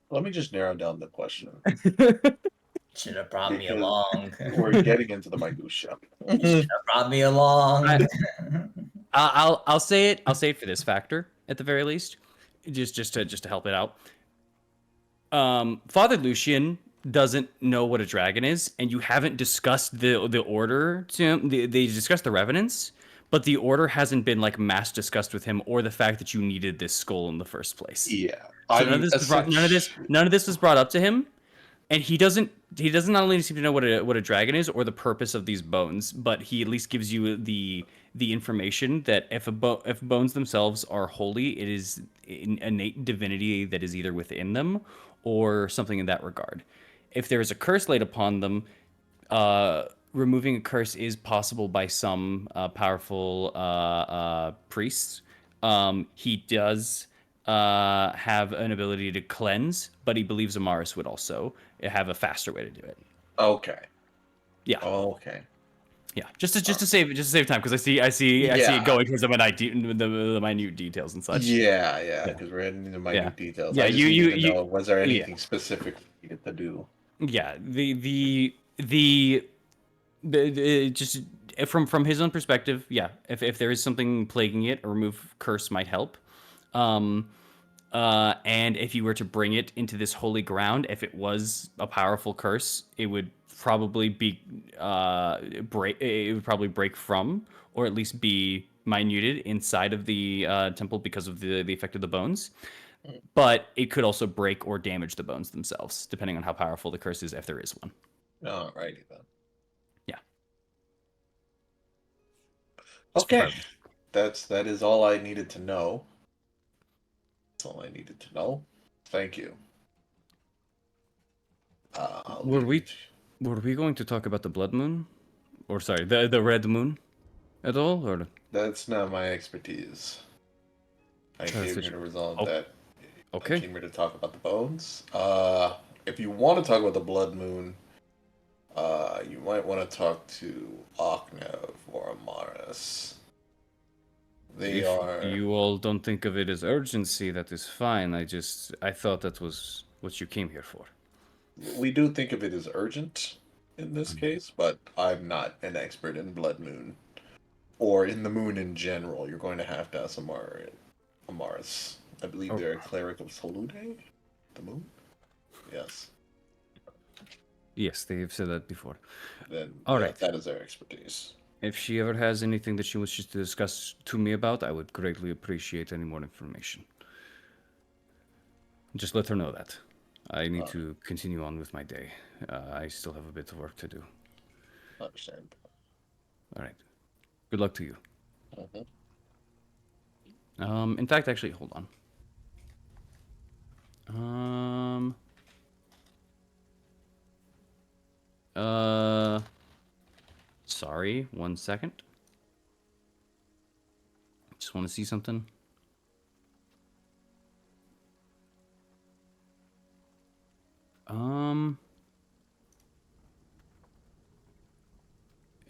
Let me just narrow down the question. Should have brought me Because along. We're getting into the minutia. Should have brought me along. I'll say it. I'll say it for this factor at the very least, just to help it out. Father Lucian doesn't know what a dragon is, and you haven't discussed the order to him. They discussed the revenants, but the order hasn't been like mass discussed with him, or the fact that you needed this skull in the first place. Yeah, So none of this was brought up to him, and he doesn't not only seem to know what a dragon is or the purpose of these bones, but he at least gives you the information that if bones themselves are holy, it is an innate divinity that is either within them or something in that regard. If there is a curse laid upon them, removing a curse is possible by some powerful priests. He does have an ability to cleanse, but he believes Amaris would also have a faster way to do it. Okay. Yeah. Okay. Yeah. Just to save time, because I see it going towards the minute details and such. Yeah, because we're in the minute details. Yeah, I just need to know, was there anything specific we needed to do? Yeah. Just from his own perspective, yeah. If there is something plaguing it, a remove curse might help. And if you were to bring it into this holy ground, if it was a powerful curse, it would probably be break from, or at least be minuted inside of the temple because of the effect of the bones. But it could also break or damage the bones themselves, depending on how powerful the curse is, if there is one. Alrighty then. Yeah. Okay. That is all I needed to know. That's all I needed to know. Thank you. I'll Were leave we you to- were we going to talk about the blood moon, or sorry, the red moon, at all, or? That's not my expertise. I came here to resolve Oh, that. I okay. came here to talk about the bones. If you want to talk about the blood moon, you might want to talk to Oknev or Amaris. They If are. you all don't think of it as urgency, that is fine. I thought that was what you came here for. We do think of it as urgent in this case, but I'm not an expert in blood moon or in the moon in general. You're going to have to ask Amaris. I believe they're a cleric of Salude, the moon. Yes. Yes, they've said that before. Then All yeah, right. that is their expertise. If she ever has anything that she wishes to discuss to me about, I would greatly appreciate any more information. Just let her know that. I need to continue on with my day. I still have a bit of work to do. Understand. All right. Good luck to you. Mm-hmm. In fact, actually, hold on. Sorry, 1 second. Just want to see something.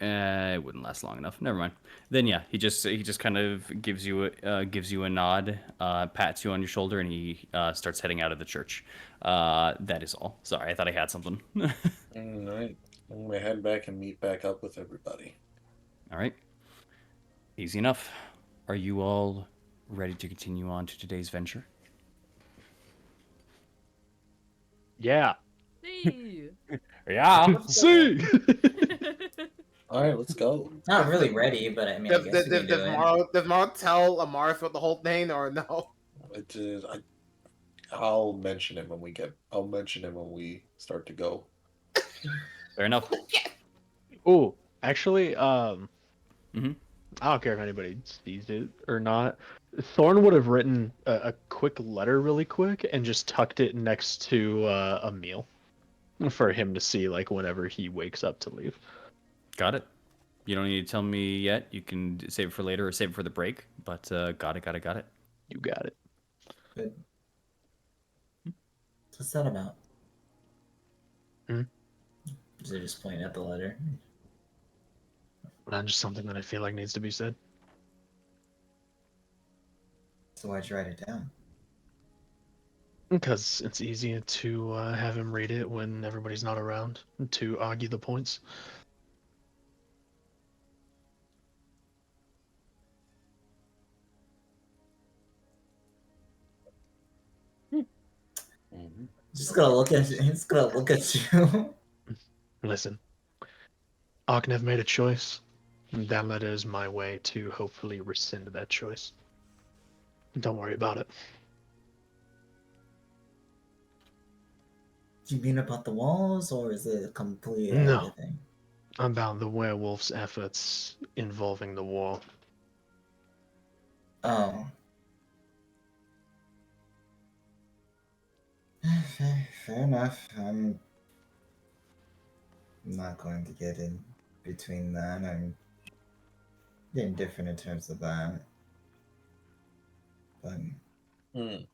It wouldn't last long enough. Never mind. Then yeah, he just kind of gives you a nod, pats you on your shoulder, and he starts heading out of the church. That is all. Sorry, I thought I had something. All right. I'm gonna head back and meet back up with everybody. All right. Easy enough. Are you all ready to continue on to today's venture? Yeah. See. Yeah. See. All right, let's go. Not really ready, but I mean, I guess we can do it. Does Mara tell Amaris about the whole thing or no? It is. I'll mention it when we get. I'll mention it when we start to go. Fair enough. Oh, actually, Mhm. I don't care if anybody sees it or not. Thorn would have written a quick letter really quick and just tucked it next to a meal for him to see like whenever he wakes up to leave. Got it. You don't need to tell me yet. You can save it for later or save it for the break. But got it. You got it. Good. What's that about? Hmm? Is it just pointing at the letter? Not just something that I feel like needs to be said. So why'd you write it down? Because it's easy to have him read it when everybody's not around to argue the points. Mm-hmm. Just gonna look at you. It's gonna look at you. Listen, Arknev made a choice. And that letter is my way to hopefully rescind that choice. Don't worry about it. Do you mean about the walls, or is it completely No. everything? About the werewolf's efforts involving the war. Oh. Fair enough. I'm not going to get in between that. I'm indifferent in terms of that. But, Mm.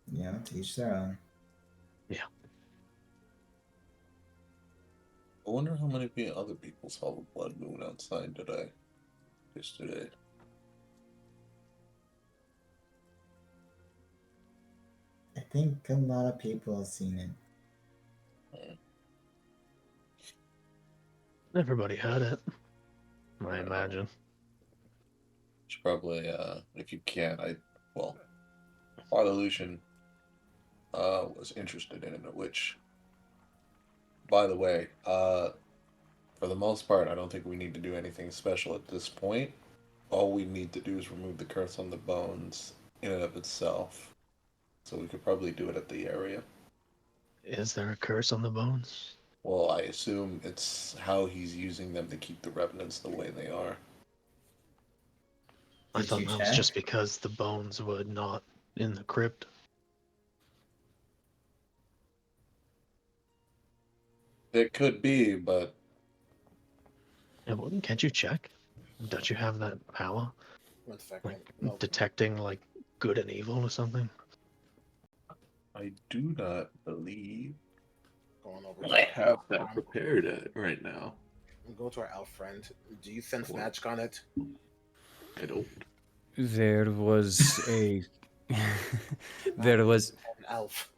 you know, to each their own. Yeah. I wonder how many other people saw the blood moon outside today. Yesterday. I think a lot of people have seen it. Everybody heard it. I imagine. Should probably, if you can, Father Lucian was interested in it, which, by the way, for the most part, I don't think we need to do anything special at this point. All we need to do is remove the curse on the bones in and of itself. So we could probably do it at the area. Is there a curse on the bones? Well, I assume it's how he's using them to keep the revenants the way they are. I Did thought you that was check? just because the bones were not in the crypt. It could be, but Yeah, well, can't you check? Don't you have that power? 1 second. Like No, detecting like good and evil or something? I do not believe going over. I have that prepared right now. Go to our elf friend. Do you sense Cool. magic on it? I don't. There was a there was An elf.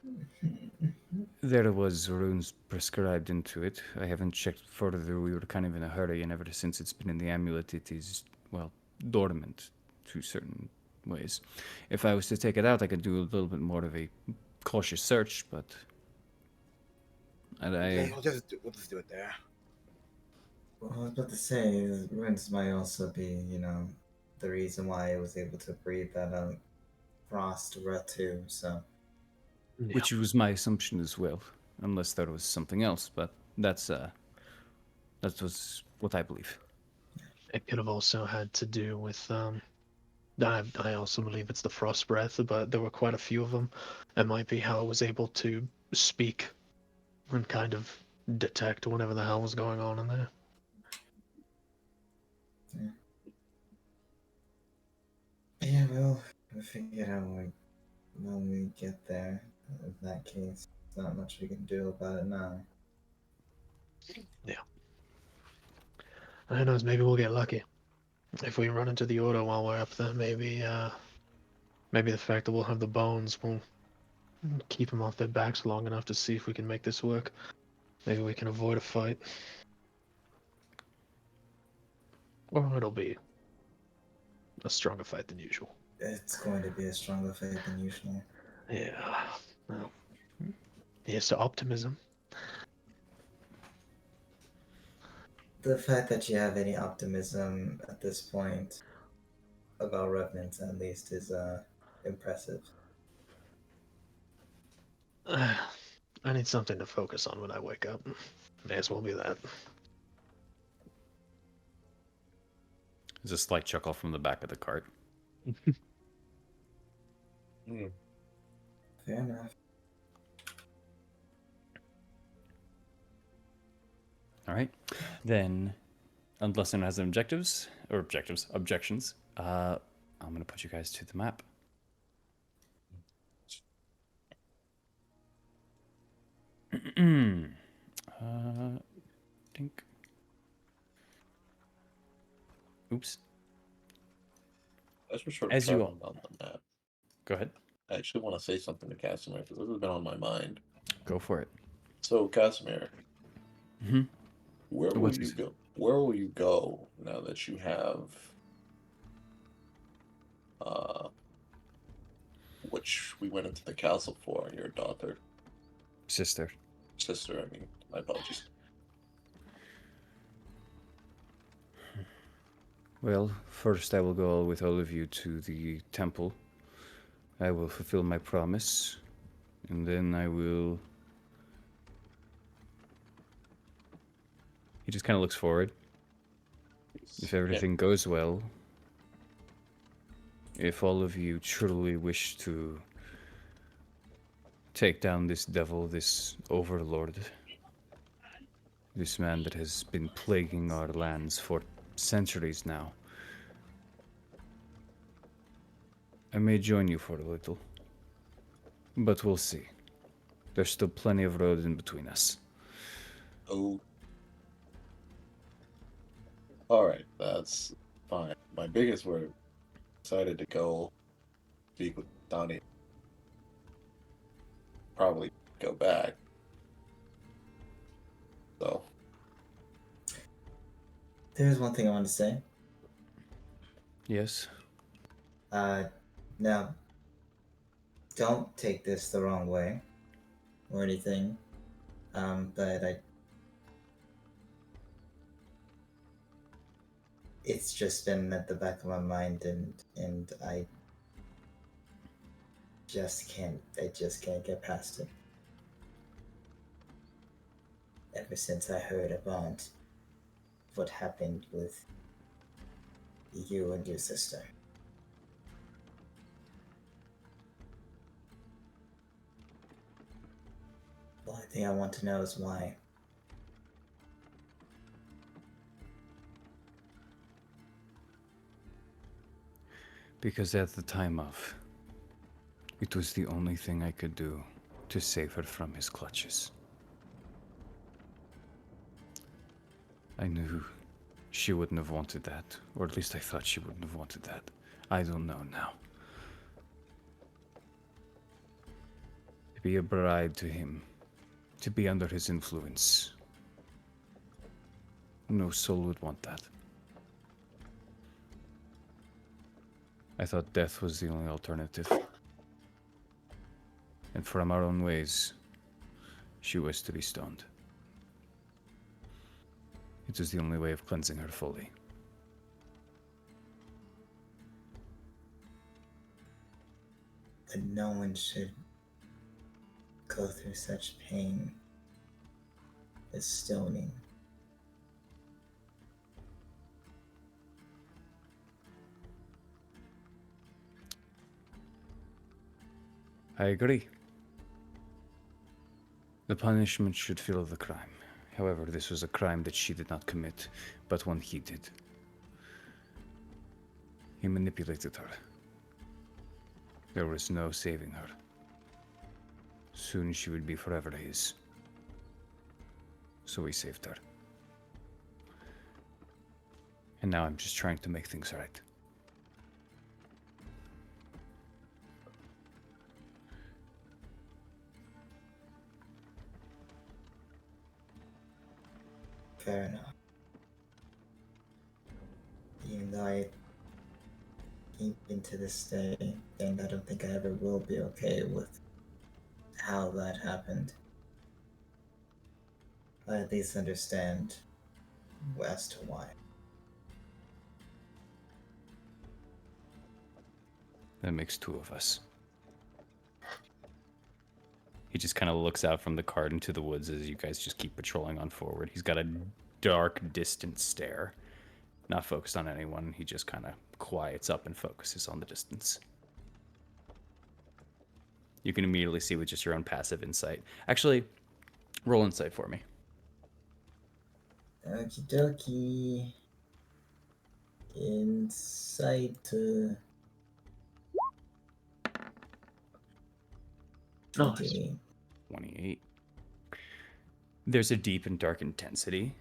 there was runes prescribed into it. I haven't checked further. We were kind of in a hurry, and ever since it's been in the amulet, it is, well, dormant to certain ways. If I was to take it out, I could do a little bit more of a cautious search, but Okay, we'll just do it there. Well, I was about to say, the ruins might also be, the reason why I was able to breathe that frost breath too. So Yeah. which was my assumption as well, unless there was something else. But that was what I believe. It could have also had to do with I also believe it's the frost breath, but there were quite a few of them. It might be how I was able to speak and kind of detect whatever the hell was going on in there. yeah, we'll figure it out when we get there. In that case, there's not much we can do about it now. Yeah. Who knows, maybe we'll get lucky. If we run into the order while we're up there, maybe the fact that we'll have the bones will keep them off their backs long enough to see if we can make this work. Maybe we can avoid a fight. Or it'll be a stronger fight than usual. It's going to be a stronger fight than usual. Yeah. Well, here's to optimism. The fact that you have any optimism at this point about revenants, at least, is impressive. I need something to focus on when I wake up. May as well be that. There's a slight chuckle from the back of the cart. Fair enough. All right, then, unless anyone has any objectives, objections, I'm gonna put you guys to the map. Dink. Oops. as we're sort of As you traveling on the map, Go ahead. I actually want to say something to Casimir because this has been on my mind. Go for it. So, Casimir, Mm-hmm. where will What's you this? go? Where will you go now that you have which we went into the castle for, your daughter, Sister. sister? I mean, my apologies. Well, first I will go with all of you to the temple. I will fulfill my promise, and then I will... He just kind of looks forward. If everything goes well, if all of you truly wish to take down this devil, this overlord, this man that has been plaguing our lands for centuries now, I may join you for a little, but we'll see. There's still plenty of road in between us. Oh. Alright, that's fine. My biggest word, excited to go speak with Donnie. Probably go back. So. There's one thing I want to say. Yes? Now, don't take this the wrong way or anything. But it's just been at the back of my mind, and I just can't get past it. Ever since I heard about what happened with you and your sister. The only thing I want to know is why. Because at the time of, it was the only thing I could do to save her from his clutches. I knew she wouldn't have wanted that, or at least I thought she wouldn't have wanted that. I don't know now. To be a bride to him, to be under his influence. No soul would want that. I thought death was the only alternative. And from our own ways, she was to be stoned. It was the only way of cleansing her fully. That no one should go through such pain as stoning. I agree. The punishment should fill the crime. However, this was a crime that she did not commit, but one he did. He manipulated her. There was no saving her. Soon she would be forever his. So we saved her. And now I'm just trying to make things right. Fair enough. Even though I came into this day, and I don't think I ever will be okay with how that happened. I at least understand as to why. That makes two of us. He just kind of looks out from the cart into the woods as you guys just keep patrolling on forward. He's got a dark, distant stare. Not focused on anyone. He just kind of quiets up and focuses on the distance. You can immediately see with just your own passive insight. Actually, roll insight for me. Okie dokie. Insight. Nice. 28. 28. There's a deep and dark intensity.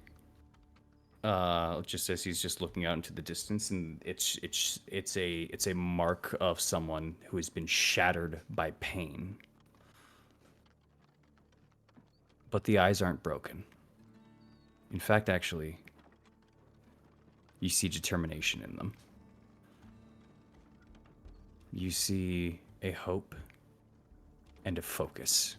Just as he's just looking out into the distance, and it's a mark of someone who has been shattered by pain. But the eyes aren't broken. In fact, actually, you see determination in them. You see a hope and a focus.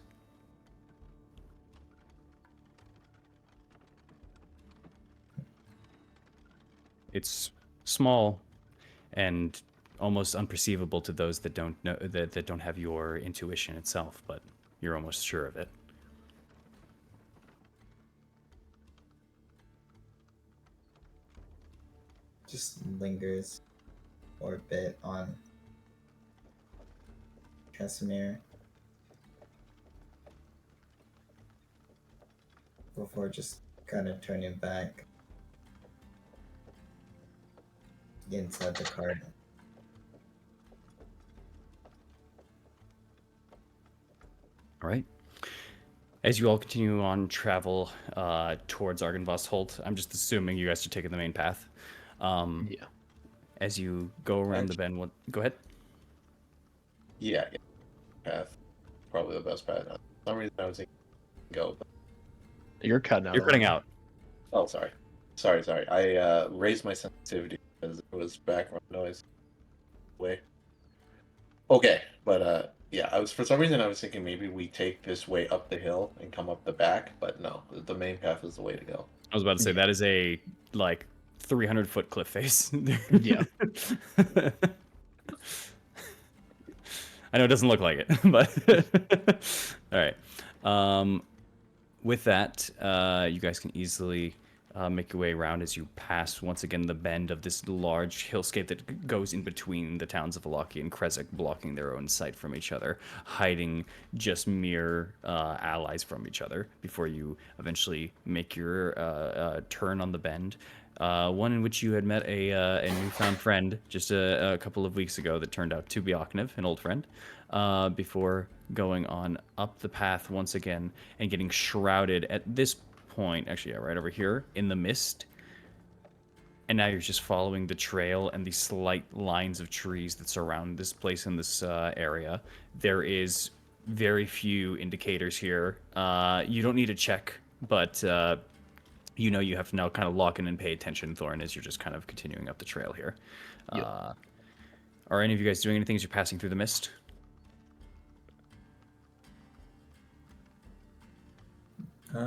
It's small and almost unperceivable to those that don't know that don't have your intuition itself, but you're almost sure of it. Just lingers for a bit on Casimir before just kind of turning back inside the cart. All right. As you all continue on travel towards Argynvost Holt, I'm just assuming you guys are taking the main path. Yeah. As you go around the bend, go ahead. Yeah, path. Probably the best path. For some reason I was thinking go. But... You're cutting out. You're cutting out. Oh, sorry. I raised my sensitivity because it was background noise. Way. Okay, but yeah, for some reason I was thinking maybe we take this way up the hill and come up the back, but no, the main path is the way to go. I was about to say that is a 300-foot cliff face. Yeah. I know it doesn't look like it, but all right. With that, you guys can easily make your way around as you pass once again the bend of this large hillscape that goes in between the towns of Valaki and Krezek, blocking their own sight from each other, hiding just mere allies from each other before you eventually make your turn on the bend. One in which you had met a newfound friend just a couple of weeks ago that turned out to be Oknev, an old friend, before going on up the path once again and getting shrouded at this point, actually, yeah, right over here, in the mist. And now you're just following the trail and the slight lines of trees that surround this place in this area. There is very few indicators here. You don't need to check, but you know you have to now kind of lock in and pay attention, Thorin, as you're just kind of continuing up the trail here. Yep. Are any of you guys doing anything as you're passing through the mist? No,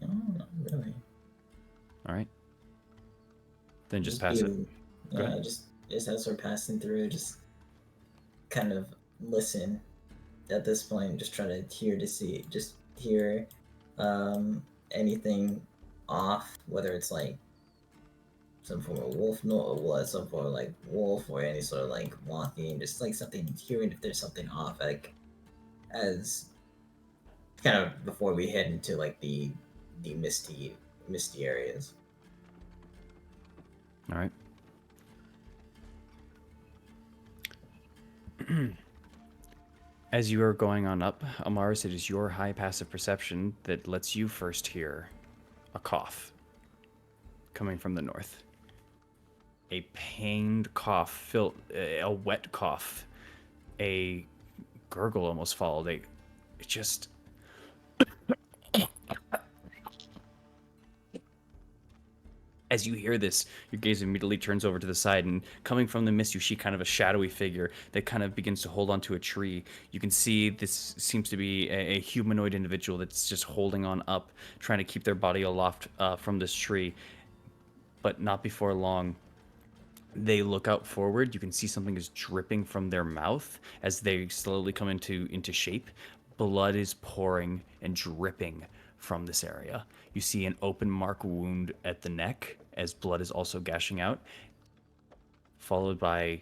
not really. All right. Then just Just pass it. be- Go Yeah, ahead. just as we're passing through, just kind of listen. At this point, just try to hear anything off, whether it's like some form of wolf some form of like wolf or any sort of like walking, just like something, hearing if there's something off, like as kind of before we head into like the misty areas. All right. As you are going on up, Amaris, it is your high passive perception that lets you first hear a cough coming from the north. A pained cough, a wet cough, a gurgle almost followed. It just... As you hear this, your gaze immediately turns over to the side, and coming from the mist, you see kind of a shadowy figure that kind of begins to hold onto a tree. You can see this seems to be a humanoid individual that's just holding on up, trying to keep their body aloft from this tree. But not before long, they look out forward. You can see something is dripping from their mouth as they slowly come into shape. Blood is pouring and dripping from this area. You see an open mark wound at the neck as blood is also gashing out, followed by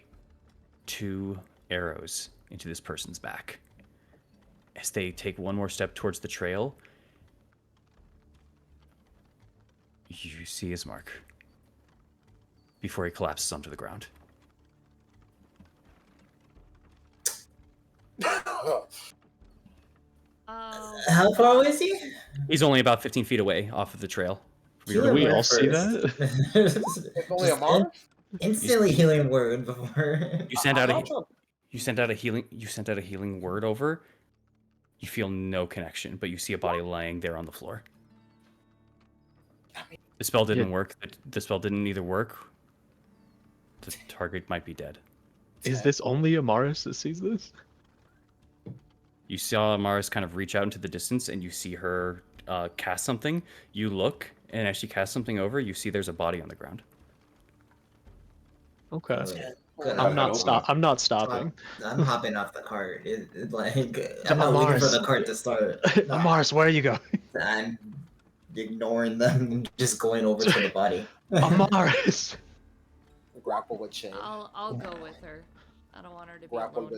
2 arrows into this person's back. As they take one more step towards the trail, you see his mark before he collapses onto the ground. How far away is he? He's only about 15 feet away off of the trail. Did we all see that? It's only a Mars? Instantly healing word before. You sent out a healing word over. You feel no connection, but you see a body laying there on the floor. The spell didn't work. The spell didn't either work. The target might be dead. Is this only Amaris that sees this? You saw Amaris kind of reach out into the distance, and you see her cast something. You look, and as she casts something over, you see there's a body on the ground. Okay. Good. I'm not stopping. I'm hopping off the cart. I'm not waiting for the cart to start. Amaris, where are you going? I'm ignoring them and just going over to the body. Amaris. Grapple with chain. I'll go with her. I don't want her to be Grapple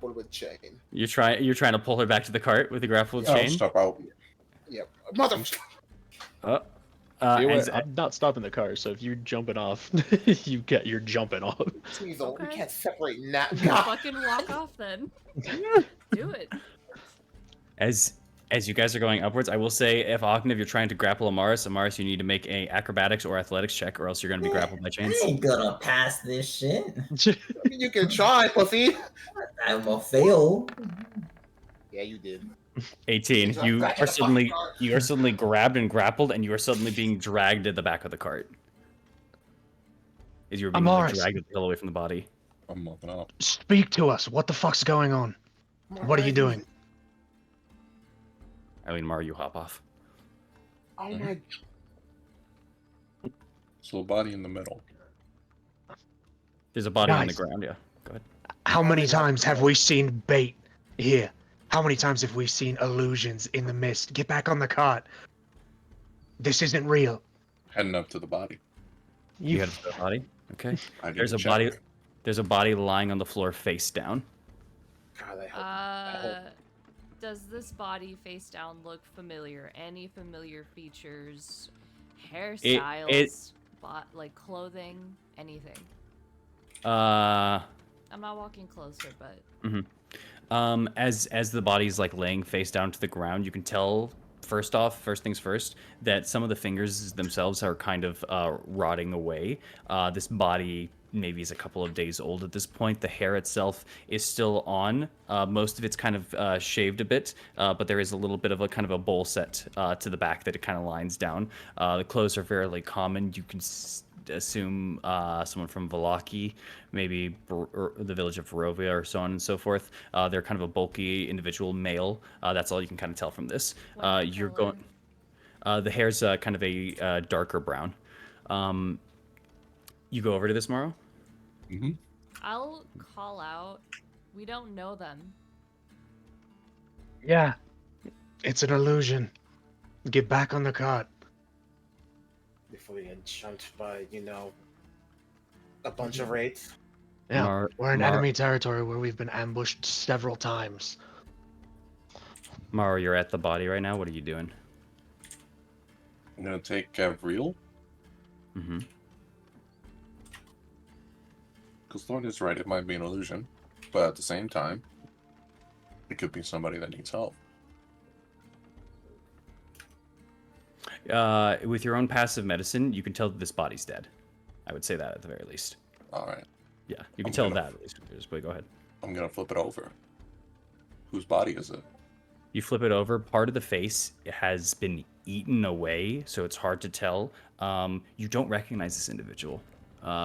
alone. with chain. You're trying to pull her back to the cart with the grapple I'll chain. step out. Yep. Mother. I'm not stopping the car, so if you're jumping off, you're jumping off. Weasel, we Okay. can't separate now. Fucking walk off then. Do it. As you guys are going upwards, I will say, if Oknev, you're trying to grapple Amaris, you need to make a acrobatics or athletics check, or else you're going to be grappled by chains. I ain't gonna pass this shit. You can try, pussy. I'm gonna fail. Yeah, you did. 18. You are suddenly grabbed and grappled, and you are suddenly being dragged to the back of the cart. As you are being Amaris. dragged the hell away from the body. I'm looking up. Speak to us. What the fuck's going on? What are you doing? Eileen, Mar, you hop off. Oh my. So a body in the middle. There's a body on the Guys. ground, yeah. Go ahead. How many times have we seen bait here? How many times have we seen illusions in the mist? Get back on the cart. This isn't real. Heading up to the body. You head to the body. Okay. I need There's to a check. body. There's a body lying on the floor face down. God, I hope. Does this body face down look familiar? Any familiar features, hairstyles, like clothing, anything? I'm not walking closer, but As the body's like laying face down to the ground, you can tell first things first, that some of the fingers themselves are kind of rotting away. This body maybe is a couple of days old at this point. The hair itself is still on. Most of it's kind of shaved a bit, but there is a little bit of a kind of a bowl set to the back that it kind of lines down. The clothes are fairly common. You can assume someone from Valaki, maybe the village of Barovia, or so on and so forth. They're kind of a bulky individual male. That's all you can kind of tell from this. You're going. The hair's kind of a darker brown. You go over to this, Morrow? Mm-hmm. I'll call out. We don't know them. Yeah, it's an illusion. Get back on the cart. Before we get chunked by, a bunch of raids. Yeah, we're in enemy territory where we've been ambushed several times. Morrow, you're at the body right now. What are you doing? I'm gonna take Gavril. Mm-hmm. Because Thorn is right, it might be an illusion. But at the same time, it could be somebody that needs help. With your own passive medicine, you can tell that this body's dead. I would say that at the very least. Alright. Yeah, you can tell that at least. But go ahead. I'm gonna flip it over. Whose body is it? You flip it over. Part of the face has been eaten away, so it's hard to tell. You don't recognize this individual.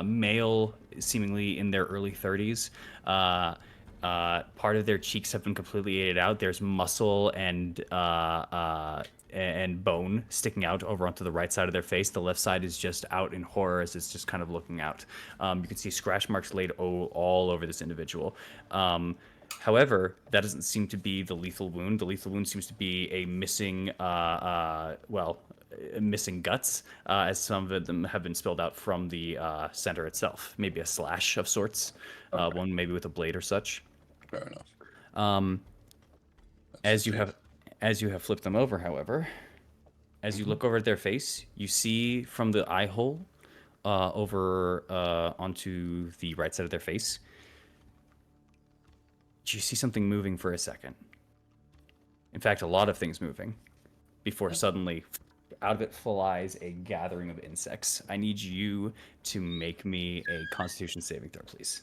Male, seemingly in their early 30s. Part of their cheeks have been completely ate out. There's muscle and bone sticking out over onto the right side of their face. The left side is just out in horror as it's just kind of looking out. You can see scratch marks laid all over this individual. However, that doesn't seem to be the lethal wound. The lethal wound seems to be a missing, missing guts, as some of them have been spilled out from the center itself. Maybe a slash of sorts, Okay. one maybe with a blade or such. Fair enough. As you have flipped them over, however, as you look over at their face, you see from the eye hole over onto the right side of their face, you see something moving for a second. In fact, a lot of things moving before suddenly out of it flies a gathering of insects. I need you to make me a Constitution saving throw, please.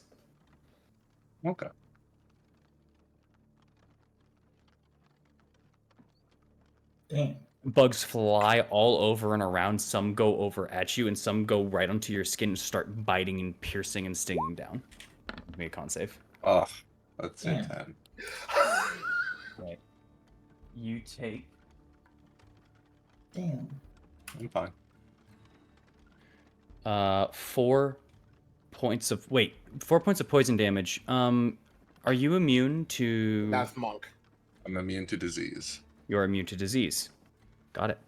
Okay. Dang. Bugs fly all over and around. Some go over at you, and some go right onto your skin and start biting and piercing and stinging down. Make a con save. Ugh. That's Yeah. 10. Right. You take Damn. I'm fine. 4 points of 4 points of poison damage. Are you immune to? That's Monk. I'm immune to disease. You're immune to disease. Got it.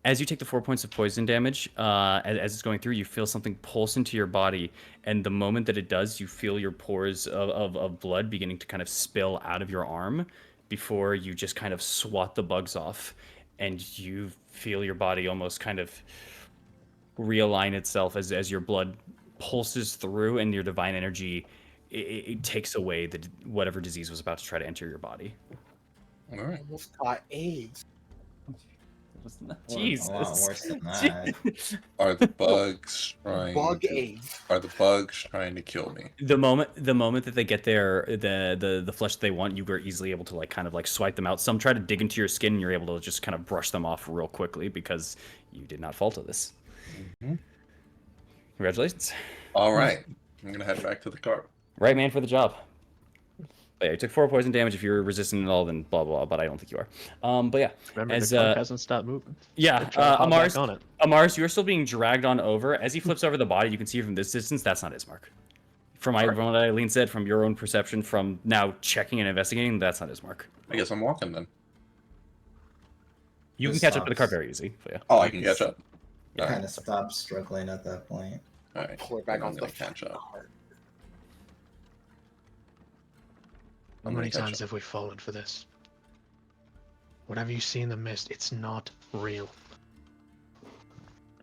As you take the 4 points of poison damage, as it's going through, you feel something pulse into your body, and the moment that it does, you feel your pores of blood beginning to kind of spill out of your arm before you just kind of swat the bugs off, and you feel your body almost kind of realign itself as your blood pulses through, and your divine energy it takes away whatever disease was about to try to enter your body. All right. Almost got AIDS. Jesus. A lot worse than that. Are the bugs trying? Bug AIDS. Are the bugs trying to kill me? The moment that they get the flesh they want, you are easily able to kind of swipe them out. Some try to dig into your skin, and you're able to just kind of brush them off real quickly because you did not fall to this. Mhm. Congratulations. All right. I'm gonna head back to the car. Right man for the job. But yeah, you took 4 poison damage. If you're resistant at all, then blah blah. But I don't think you are. But yeah, Remember, as the cart hasn't stopped moving. yeah, Try to hop back Amars, on it. Amars, you're still being dragged on over. As he flips over the body, you can see from this distance that's not his mark. From what Eileen said, from your own perception, from now checking and investigating, that's not his mark. I guess I'm walking then. You can Just catch up to the cart stops. very easy. But yeah. Oh, I can catch up. All Kind right. of stops struggling at that point. All right. We're back Then I'm onto gonna the catch up. cart. How I'm many gonna catch times up. have we fallen for this? Whatever you see in the mist, it's not real.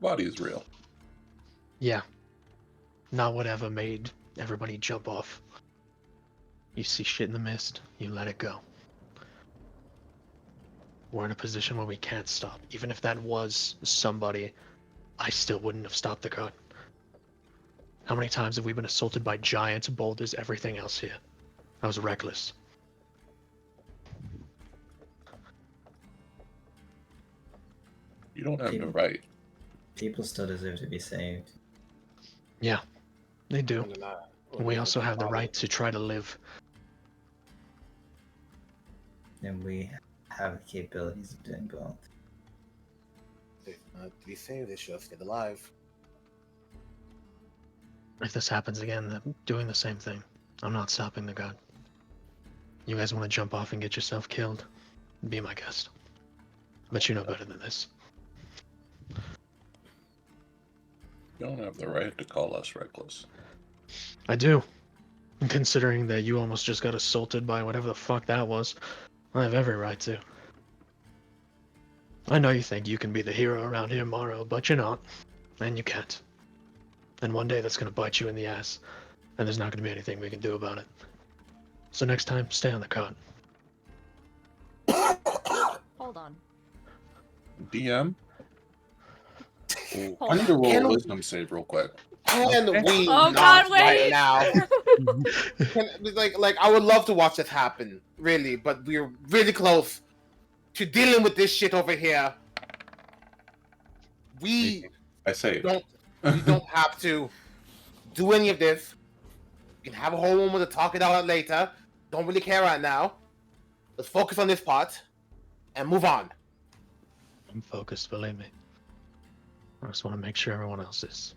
Body is real. Yeah. Not whatever made everybody jump off. You see shit in the mist, you let it go. We're in a position where we can't stop. Even if that was somebody, I still wouldn't have stopped the cart. How many times have we been assaulted by giants, boulders, everything else here? I was reckless. You don't have the People- right. People still deserve to be saved. Yeah, they do. When they're not- when And we they're also not have the bothered. right to try to live. And we have the capabilities of doing both. They're not to be saved, they should have stayed alive. If this happens again, I'm doing the same thing. I'm not stopping the god. You guys want to jump off and get yourself killed? Be my guest. But you know better than this. You don't have the right to call us reckless. I do. Considering that you almost just got assaulted by whatever the fuck that was, I have every right to. I know you think you can be the hero around here, Morrow, but you're not. And you can't. And one day that's gonna bite you in the ass, and there's not gonna be anything we can do about it. So next time, stay on the cart. Hold on. DM? Hold I need to on. roll Can a we- wisdom save real quick. Can we Oh, not God, right wait! now? Like I would love to watch this happen, really, but we're really close to dealing with this shit over here. We I saved. don't have to do any of this. We can have a whole moment to talk it out later. Don't really care right now. Let's focus on this part and move on. I'm focused, believe me. I just want to make sure everyone else is.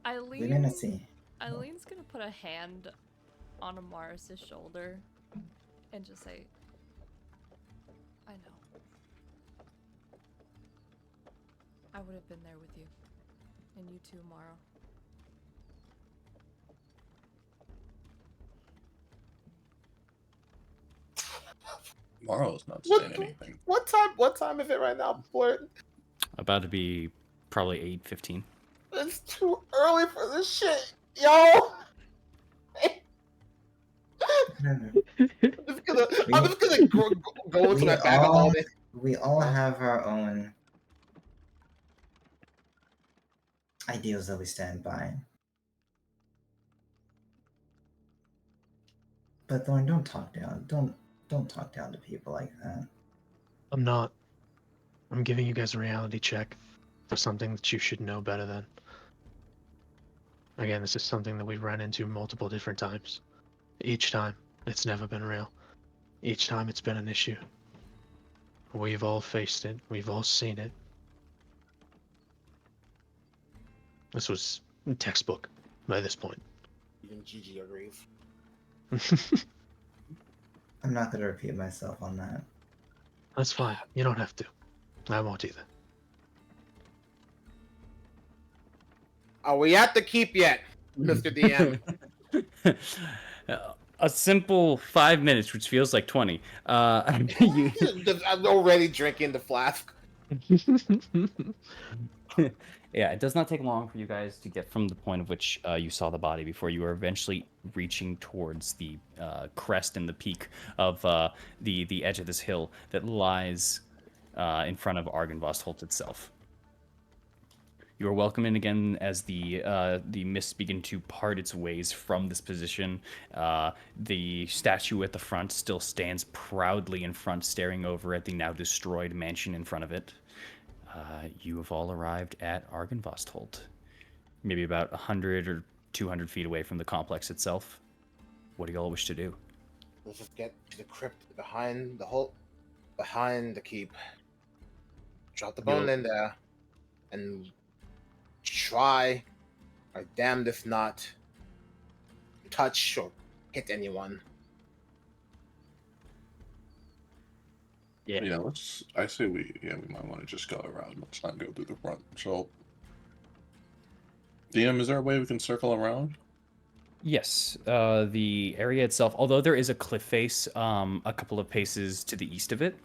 We're gonna see. Eileen's gonna put a hand on Amaris' shoulder and just say, I know. I would have been there with you. And you too, Morrow. Morrow's not What saying the- anything. What time is it right now, Blurt? About to be probably 8:15. It's too early for this shit, yo. I'm just gonna go into We my bag of all- holding. We all have our own ideals that we stand by. But Thorn, don't talk down. Don't talk down to people like that. I'm not. I'm giving you guys a reality check for something that you should know better than. Again, this is something that we've run into multiple different times. Each time, it's never been real. Each time, it's been an issue. We've all faced it. We've all seen it. This was textbook by this point. Even Gigi agrees. I'm not gonna repeat myself on that. That's fine. You don't have to. I won't either. Are we at the keep yet, Mr. DM? A simple 5 minutes, which feels like 20. You, I'm already drinking the flask. yeah, it does not take long for you guys to get from the point of which you saw the body before you are eventually reaching towards the crest and the peak of the edge of this hill that lies in front of Argynvost itself. You are welcome in again as the mists begin to part its ways from this position. The statue at the front still stands proudly in front, staring over at the now destroyed mansion in front of it. You have all arrived at Argynvost, maybe about 100 or 200 feet away from the complex itself. What do you all wish to do? Let's just get to the crypt behind the keep. Drop the bone in there, and try our damnedest not touch or hit anyone. Yeah. Yeah, let's. I say we might want to just go around. Let's not go through the front. So, DM, is there a way we can circle around? Yes, the area itself, although there is a cliff face a couple of paces to the east of it,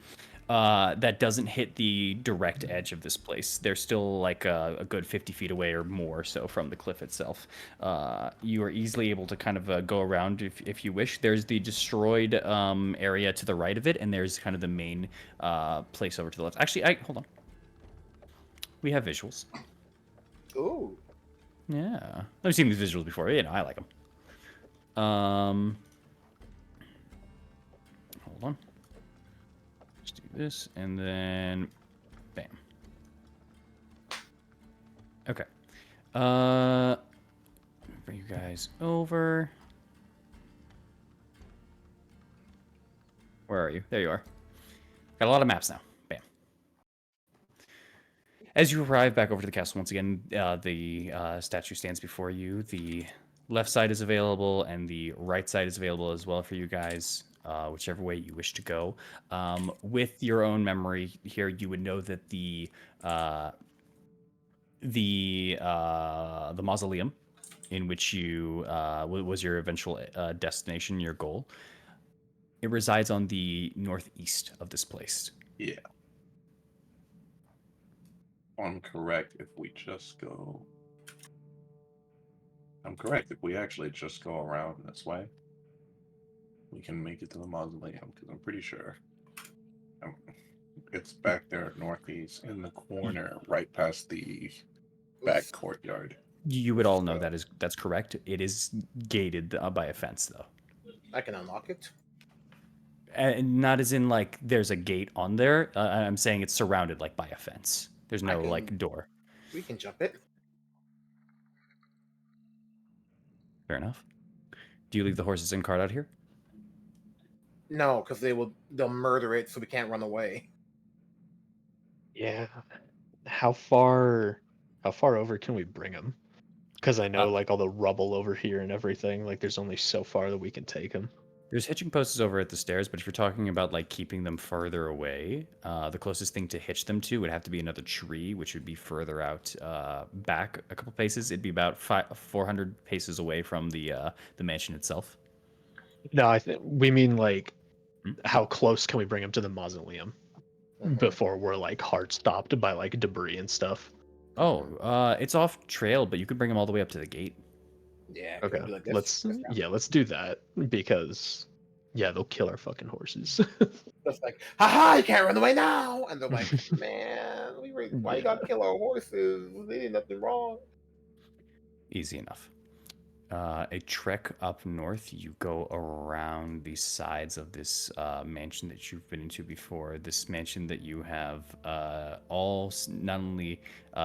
that doesn't hit the direct edge of this place. They're still like a good 50 feet away or more so from the cliff itself. You are easily able to kind of go around if you wish. There's the destroyed area to the right of it, and there's kind of the main place over to the left. Actually, hold on. We have visuals. Ooh. Yeah. I've seen these visuals before. You know, I like them. Hold on. Let's do this, and then, bam. Okay. Bring you guys over. Where are you? There you are. Got a lot of maps now. Bam. As you arrive back over to the castle once again, the statue stands before you. The left side is available, and the right side is available as well for you guys, whichever way you wish to go. With your own memory here, you would know that the mausoleum, in which you was your eventual destination, your goal, it resides on the northeast of this place. Yeah. I'm correct if we just go. I'm correct if we actually just go around this way. We can make it to the mausoleum because I'm pretty sure it's back there northeast in the corner, right past the back courtyard. You would all know that's correct. It is gated by a fence, though. I can unlock it. And not as in like there's a gate on there. I'm saying it's surrounded like by a fence. There's no like door. We can jump it. Fair enough. Do you leave the horses and cart out here? No, because they'll murder it, so we can't run away. Yeah. How far over can we bring them? Because I know like all the rubble over here and everything. Like there's only so far that we can take them. There's hitching posts over at the stairs, but if you're talking about like keeping them farther away, the closest thing to hitch them to would have to be another tree, which would be further out back a couple paces. It'd be about 400 paces away from the mansion itself. No, I think we mean like how close can we bring them to the mausoleum before we're like hard stopped by like debris and stuff. Oh, it's off trail, but you could bring them all the way up to the gate. Yeah. Okay. Be like this. Let's do that because they'll kill our fucking horses. Just like, haha, you can't run away now. And they're like, man, why you gotta kill our horses? They did nothing wrong. Easy enough. A trek up north, you go around the sides of this mansion that you've been into before. This mansion that you have all not only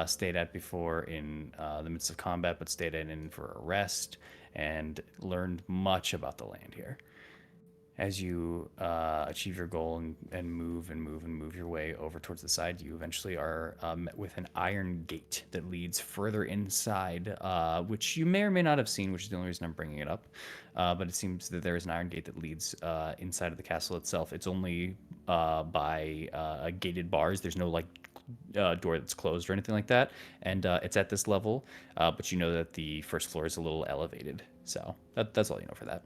stayed at before in the midst of combat, but stayed in for a rest and learned much about the land here. As you achieve your goal and move your way over towards the side, you eventually are met with an iron gate that leads further inside, which you may or may not have seen, which is the only reason I'm bringing it up. But it seems that there is an iron gate that leads inside of the castle itself. It's only by gated bars. There's no like door that's closed or anything like that. And it's at this level, but you know that the first floor is a little elevated. So that's all you know for that.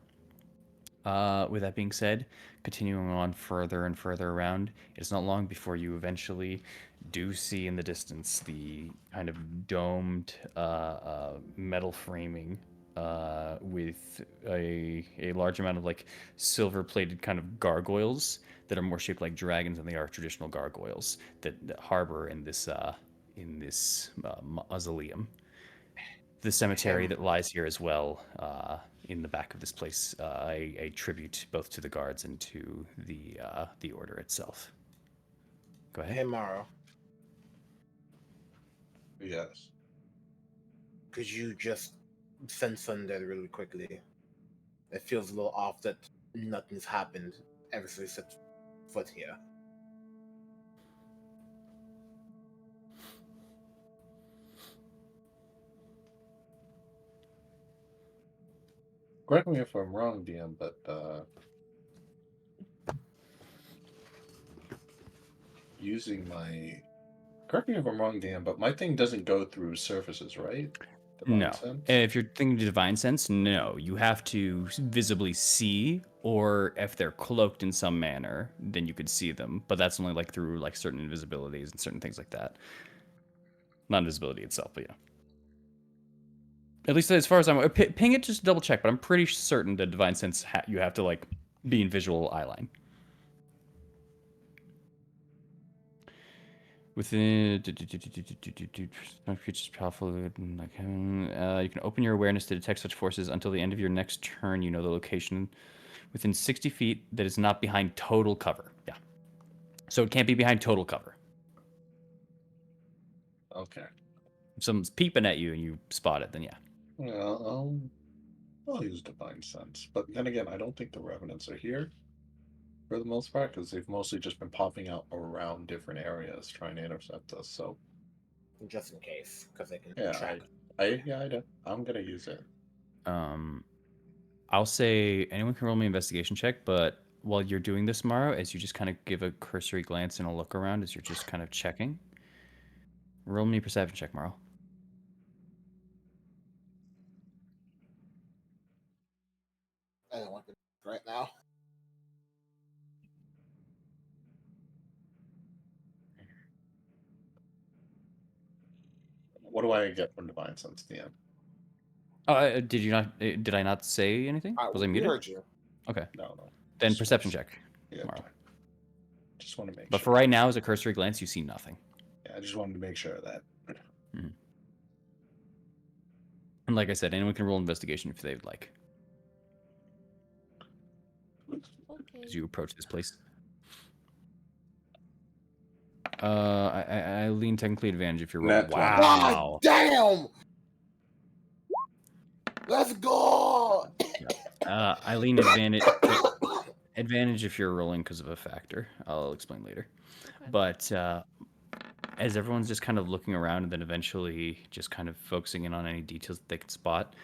With that being said, continuing on further and further around, it's not long before you eventually do see in the distance the kind of domed metal framing with a large amount of like silver-plated kind of gargoyles that are more shaped like dragons than they are traditional gargoyles that harbor in this mausoleum. The cemetery that lies here as well, in the back of this place, a tribute both to the guards and to the order itself. Go ahead. Hey, Morrow, Yes. could you just send Sundead really quickly? It feels a little off that nothing's happened ever since he set foot here. Correct me if I'm wrong, DM, but using my. Correct me if I'm wrong, Dan, but my thing doesn't go through surfaces, right? Divine No. sense? If you're thinking divine sense, no. You have to visibly see, or if they're cloaked in some manner, then you could see them. But that's only like through like certain invisibilities and certain things like that. Not invisibility itself, but yeah. At least as far as I'm ping it just to double check, but I'm pretty certain that divine sense you have to like be in visual eye line. Within creatures powerful like you can open your awareness to detect such forces until the end of your next turn. You know the location within 60 feet that is not behind total cover. Yeah. So it can't be behind total cover. Okay. If someone's peeping at you and you spot it, then yeah. Well, I'll use divine sense, but then again, I don't think the revenants are here for the most part because they've mostly just been popping out around different areas trying to intercept us. So Just in case, because they can yeah, track. I do. I'm gonna use it. I'll say anyone can roll me an investigation check, but while you're doing this, Maro, as you just kind of give a cursory glance and a look around as you're just kind of checking, roll me a perception check, Maro. I don't want to right now. What do I get from divine sense, Dan? Did you not? Did I not say anything? Was I We muted? heard you. Okay. No. Then Just perception wanna- check. Yeah. Tomorrow. Just want to make But sure. for right now, as a cursory glance, you see nothing. Yeah, I just wanted to make sure of that. Mhm. And like I said, anyone can roll investigation if they would like, Okay. as you approach this place. I lean technically advantage if you're rolling. Nat 20. Wow. God damn! Let's go! I lean advantage if you're rolling because of a factor. I'll explain later. Okay. But as everyone's just kind of looking around and then eventually just kind of focusing in on any details that they can spot,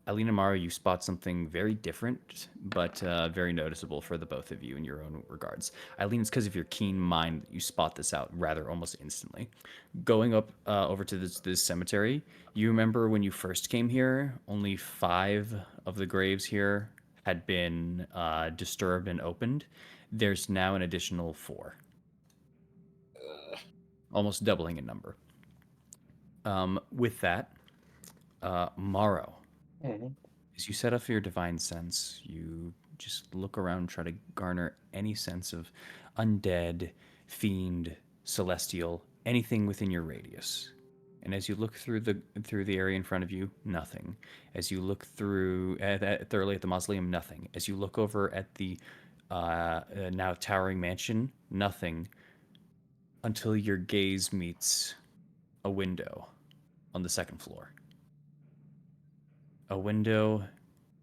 Eileen and Mara, you spot something very different, but very noticeable for the both of you in your own regards. Eileen, it's because of your keen mind that you spot this out rather almost instantly. Going up over to this cemetery, you remember when you first came here, only 5 of the graves here had been disturbed and opened. There's now an additional 4. Almost doubling in number. With that, Morrow, as you set up your divine sense, you just look around, try to garner any sense of undead, fiend, celestial, anything within your radius. And as you look through the area in front of you, nothing. As you look through thoroughly at the mausoleum, nothing. As you look over at the now towering mansion, nothing. Until your gaze meets a window on the second floor. A window,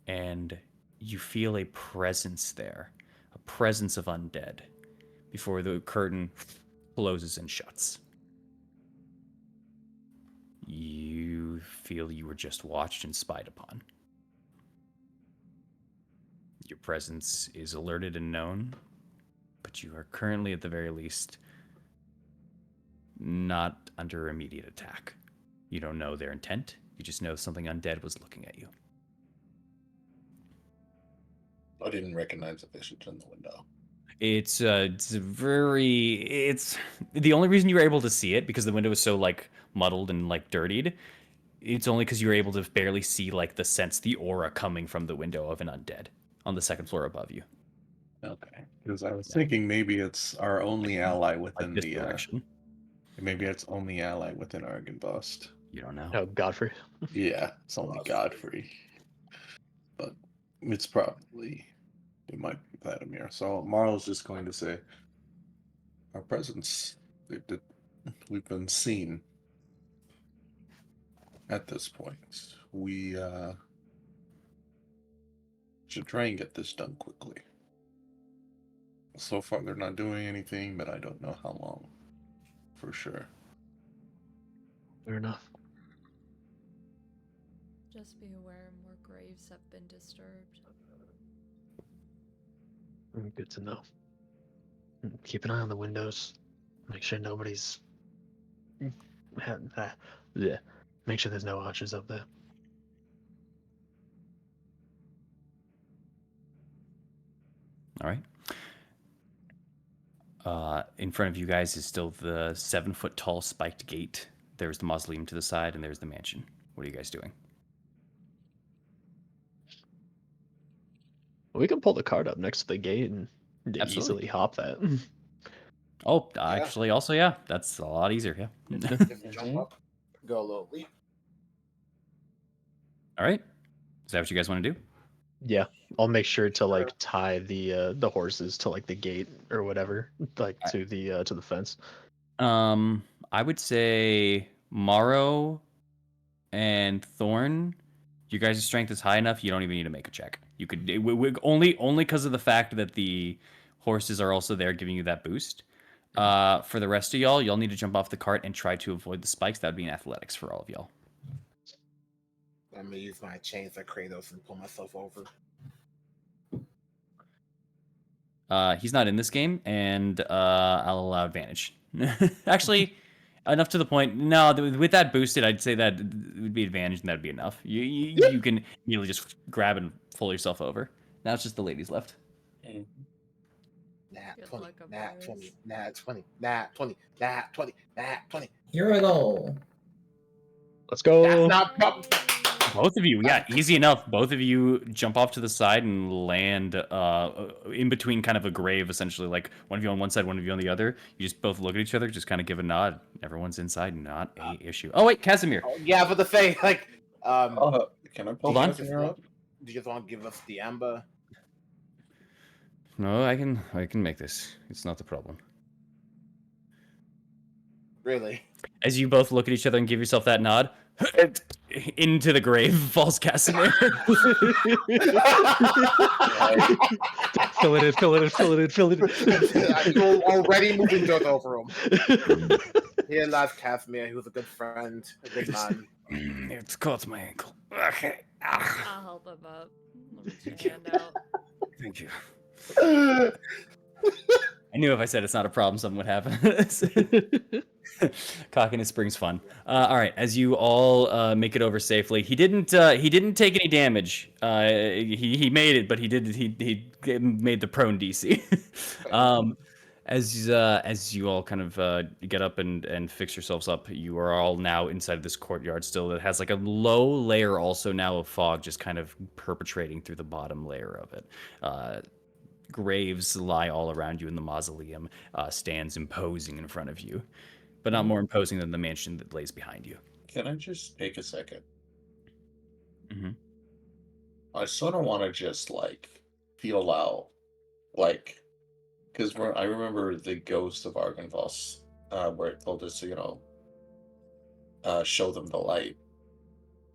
and you feel a presence there, a presence of undead, before the curtain closes and shuts. You feel you were just watched and spied upon. Your presence is alerted and known, but you are currently, at the very least, not under immediate attack. You don't know their intent. You just know something undead was looking at you. I didn't recognize the visage in the window. It's the only reason you were able to see it because the window was so like muddled and like dirtied. It's only because you were able to barely see like the aura coming from the window of an undead on the second floor above you. Okay. Because I was thinking maybe it's our only ally within This the direction. maybe it's only ally within Argynvost. You don't know. Oh, Godfrey. Yeah, it's only Godfrey. But it's probably it might be Vladimir. So Marl's just going to say our presence we've been seen at this point. We should try and get this done quickly. So far they're not doing anything, but I don't know how long for sure. Fair enough. Just be aware more graves have been disturbed. Good to know. Keep an eye on the windows. Make sure nobody's. Yeah. Make sure there's no archers up there. All right. In front of you guys is still the 7-foot tall spiked gate. There's the mausoleum to the side, and there's the mansion. What are you guys doing? We can pull the cart up next to the gate and Absolutely. easily hop that. Oh, Yeah. actually, also, yeah, that's a lot easier. Yeah. Just jump up, go a little leap. All right. Is that what you guys want to do? Yeah, I'll make sure to like Sure. tie the horses to like the gate or whatever, like to the fence. I would say Morrow and Thorn. You guys' strength is high enough. You don't even need to make a check. You could only because of the fact that the horses are also there, giving you that boost. For the rest of y'all need to jump off the cart and try to avoid the spikes. That would be an athletics for all of y'all. I'm gonna use my chains like Kratos and pull myself over. He's not in this game, and I'll allow advantage. Actually, enough to the point. No, with that boosted, I'd say that it would be advantage, and that'd be enough. You can immediately just grab and pull yourself over. Now it's just the ladies left. Nat Good 20, luck, nat Amaris. 20, nat 20, nat 20, nat 20, nat 20. Here I go. Let's go. That's not proper. Both of you, yeah, easy enough. Both of you jump off to the side and land in between kind of a grave, essentially. Like one of you on one side, one of you on the other. You just both look at each other, just kind of give a nod. Everyone's inside, not a issue. Oh, wait, Casimir. Yeah, but the thing, like, Can I Hold pull on. Casimir up? do you just want to give us the amber? No, I can make this. It's not the problem. Really? As you both look at each other and give yourself that nod, into the grave falls Casimir. Fill it in, fill it in, fill it in, fill it in. I'm already moving dirt over him. Here lies Casimir, who's a good friend, a good man. It's caught my ankle. Okay. Ah, I'll help him up. Let me put your hand out. thank you. I knew if I said it's not a problem, something would happen. Cockiness brings fun. All right, as you all make it over safely, he didn't take any damage. He made it, but he made the prone DC. As you all kind of get up and fix yourselves up, you are all now inside this courtyard still that has like a low layer also now of fog just kind of perpetrating through the bottom layer of it. Graves lie all around you, and the mausoleum stands imposing in front of you, but not more imposing than the mansion that lays behind you. Can I just take a second? Mm-hmm. I sort of want to just like feel out, like, because I remember the Ghost of Argynvost, where it told us to, show them the light.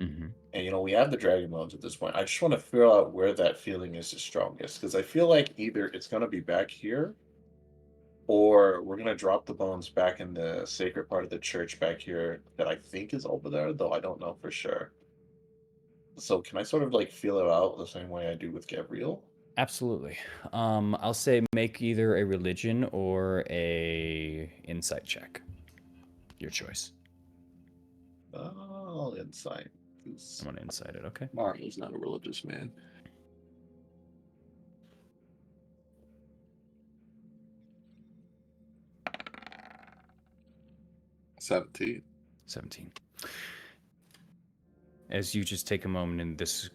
Mm-hmm. And we have the dragon bones at this point. I just want to figure out where that feeling is the strongest, because I feel like either it's going to be back here, or we're going to drop the bones back in the sacred part of the church back here that I think is over there, though I don't know for sure. So can I sort of like feel it out the same way I do with Gabriel? Absolutely. I'll say make either a religion or a insight check. Your choice. Oh, insight. I'm gonna insight it. Okay. Mario's not a religious man. $17. 17. As you just take a moment in this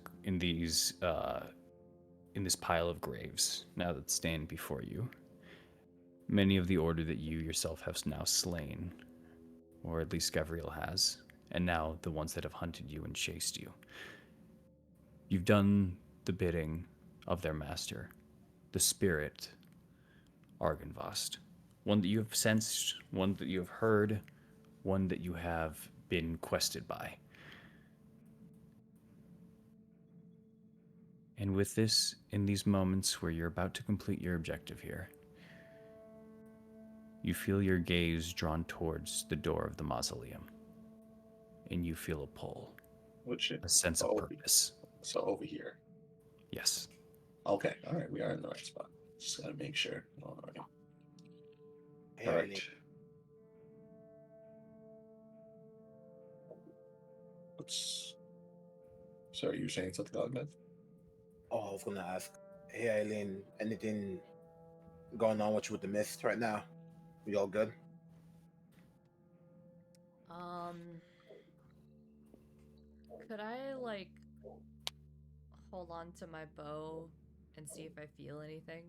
pile of graves now that stand before you, many of the order that you yourself have now slain, or at least Gabriel has, and now the ones that have hunted you and chased you. You've done the bidding of their master, the spirit, Argynvost. One that you have sensed, one that you have heard, one that you have been quested by. And with this, in these moments where you're about to complete your objective here, you feel your gaze drawn towards the door of the mausoleum. And you feel a pull, a sense of purpose. So over here. Yes. Okay, all right, we are in the right spot. Just gotta make sure. All right. Hey, All right. Sorry, you're saying something, Agnes? Oh, I was gonna ask. Hey, Eileen, anything going on with you with the mist right now? We all good? Could I like hold on to my bow and see if I feel anything?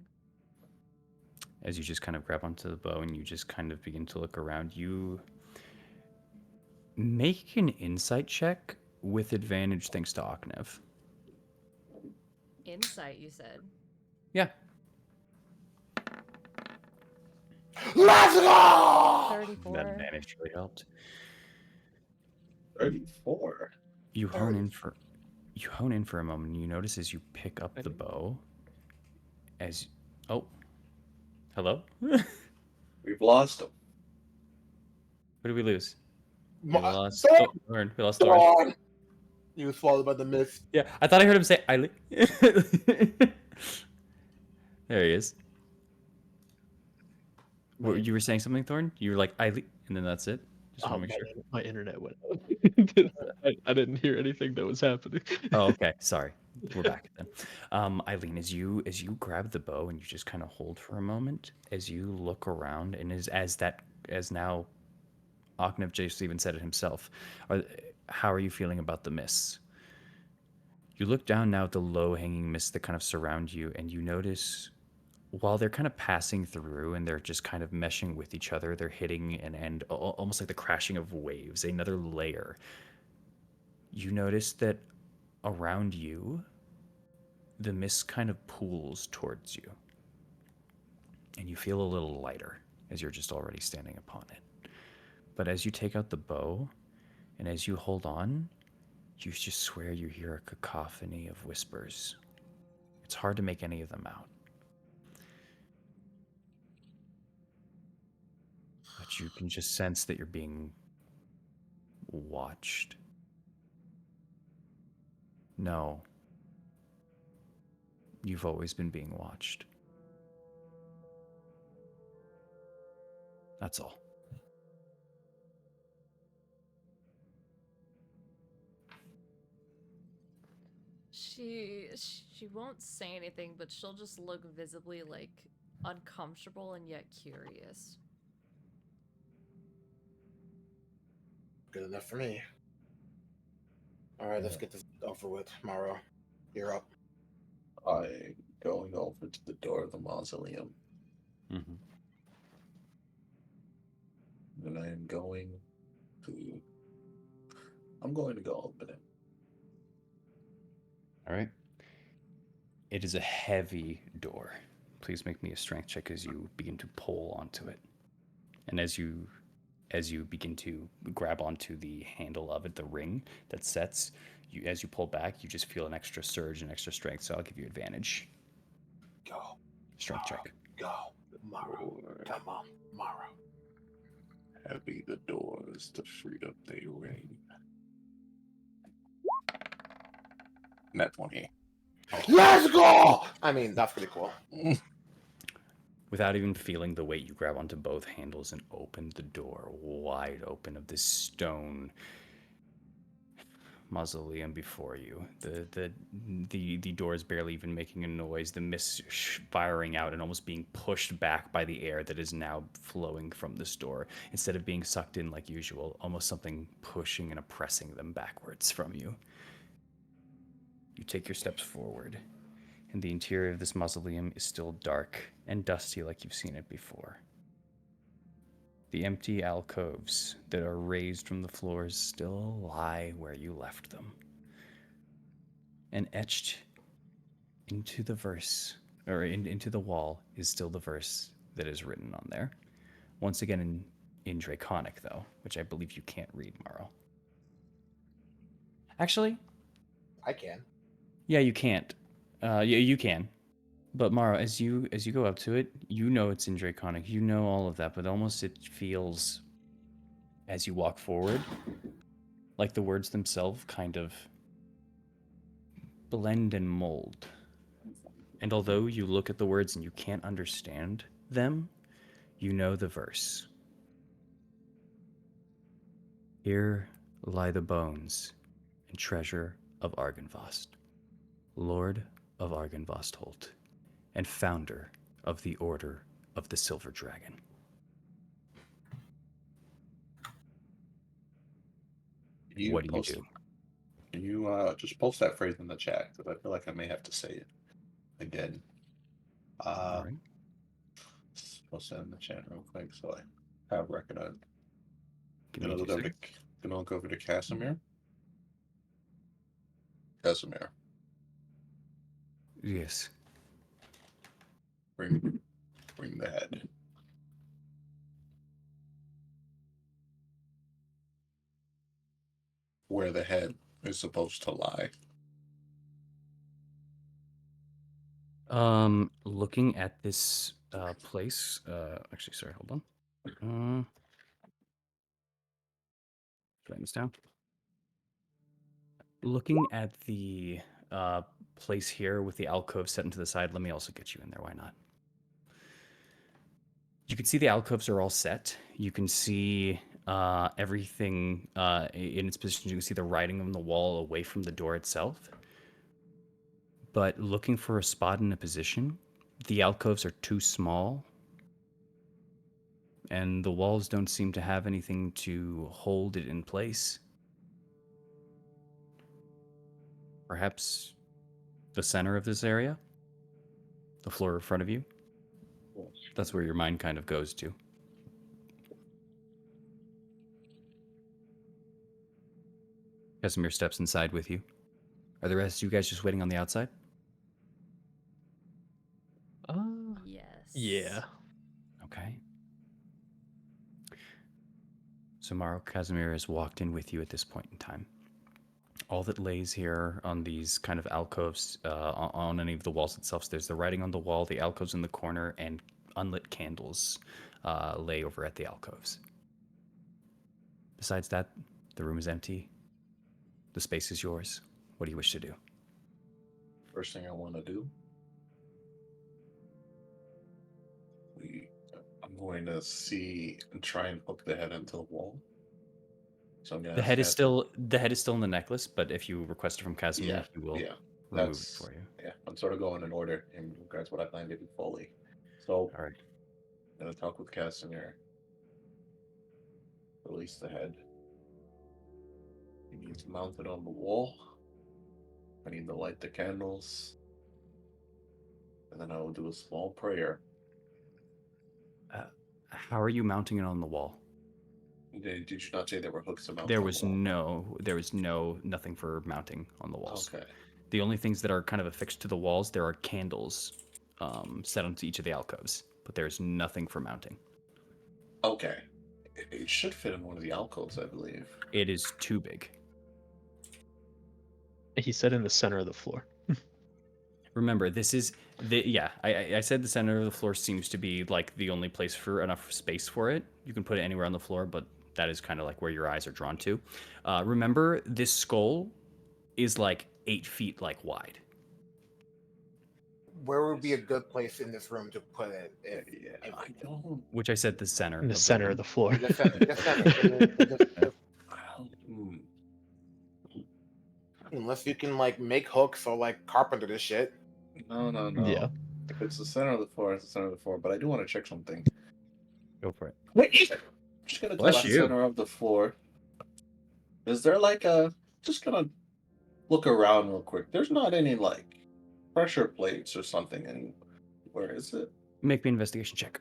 As you just kind of grab onto the bow and you just kind of begin to look around, you make an insight check with advantage thanks to Aknev. Insight, you said. Yeah. Let's go! 34. That advantage really helped. 34. You hone in for a moment and you notice as you pick up the bow hello? We've lost him. What did we lose? Ma- We lost Thorn! Thorn. We lost Thorn. Thorn! He was swallowed by the mist. Yeah, I thought I heard him say Eileen. There he is. You were saying something, Thorn? You were like Eileen, and then that's it. Just want to make sure. My internet went out. I didn't hear anything that was happening. Oh, okay. Sorry. We're back then. Eileen, as you grab the bow and you just kind of hold for a moment, as you look around, and as now, Aknev just even said it himself. How are you feeling about the mists? You look down now at the low-hanging mists that kind of surround you, and you notice while they're kind of passing through and they're just kind of meshing with each other, they're hitting an end, almost like the crashing of waves, another layer. You notice that around you, the mist kind of pools towards you. And you feel a little lighter as you're just already standing upon it. But as you take out the bow and as you hold on, you just swear you hear a cacophony of whispers. It's hard to make any of them out. But you can just sense that you're being watched. No. You've always been being watched. That's all. She won't say anything, but she'll just look visibly like uncomfortable and yet curious. Good enough for me. Alright, let's get this over with. Morrow, you're up. I'm going over to the door of the mausoleum. Mm-hmm. And I'm going to go open it. All right. It is a heavy door. Please make me a strength check as you begin to pull onto it. And as you begin to grab onto the handle of it, the ring that sets, as you pull back, you just feel an extra surge and extra strength, so I'll give you advantage. Go. Strength check. Go. Morrow. Come on. Morrow. Heavy the doors to freedom they ring. Net 20. Let's go! I mean, that's pretty cool. Without even feeling the weight, you grab onto both handles and open the door wide open of this stone mausoleum before you. The door is barely even making a noise. The mist firing out and almost being pushed back by the air that is now flowing from this door. Instead of being sucked in like usual, almost something pushing and oppressing them backwards from you. You take your steps forward, and the interior of this mausoleum is still dark and dusty like you've seen it before. The empty alcoves that are raised from the floors still lie where you left them. And etched into the verse, or into the wall, is still the verse that is written on there. Once again in Draconic, though, which I believe you can't read, Morrow. Actually, I can. yeah, you can't. Yeah, you can. But Mara, as you go up to it, you know it's in Draconic. You know all of that, but almost it feels, as you walk forward, like the words themselves kind of blend and mold. And although you look at the words and you can't understand them, you know the verse. Here lie the bones and treasure of Argynvost, Lord of Argynvostholt, and founder of the Order of the Silver Dragon. What do you do? Can you just post that phrase in the chat? Because I feel like I may have to say it again. All right. Post that in the chat real quick so I have record on. Give me 2 Gonna seconds. go over to Casimir. Casimir, Yes. bring the head. Where the head is supposed to lie. Looking at this place. Actually, sorry, hold on. Write this down. Looking at the place here with the alcove set into the side, let me also get you in there. Why not? You can see the alcoves are all set. You can see everything in its position. You can see the writing on the wall away from the door itself. But looking for a spot in a position, the alcoves are too small, and the walls don't seem to have anything to hold it in place. Perhaps the center of this area? The floor in front of you? That's where your mind kind of goes to. Casimir steps inside with you. Are the rest of you guys just waiting on the outside? Yes. Yeah. Okay. So Maro Casimir has walked in with you at this point in time. All that lays here on these kind of alcoves, on any of the walls itself, so there's the writing on the wall, the alcoves in the corner, and unlit candles lay over at the alcoves. Besides that, the room is empty. The space is yours. What do you wish to do? First thing I want to do, I'm going to see and try and hook the head into the wall. So I'm gonna The ask head is Casimir. still in the necklace, but if you request it from Casimir, he will remove it for you. Yeah, I'm sort of going in order in regards to what I plan to do fully. So All right. I'm gonna talk with Casimir. Release the head. He needs mounted on the wall. I need to light the candles. And then I will do a small prayer. How are you mounting it on the wall? Did you not say there were hooks to mount There on was the wall? nothing for mounting on the walls. Okay. The only things that are kind of affixed to the walls, there are candles set onto each of the alcoves, but there's nothing for mounting. Okay. It should fit in one of the alcoves, I believe. It is too big. He said in the center of the floor. Remember, this is I said the center of the floor seems to be like the only place for enough space for it. You can put it anywhere on the floor, but that is kind of like where your eyes are drawn to. Remember, this skull is like 8 feet wide. Where would be a good place in this room to put it? I don't. Which I said the center. In the center of the floor. The center. Unless you can make hooks or carpenter this shit. No. Yeah. If it's the center of the floor, it's the center of the floor. But I do want to check something. Go for it. Wait. I'm just gonna Bless touch the you. center of the floor. Is there just gonna look around real quick. There's not any pressure plates or something anywhere, is it? Make me an investigation check.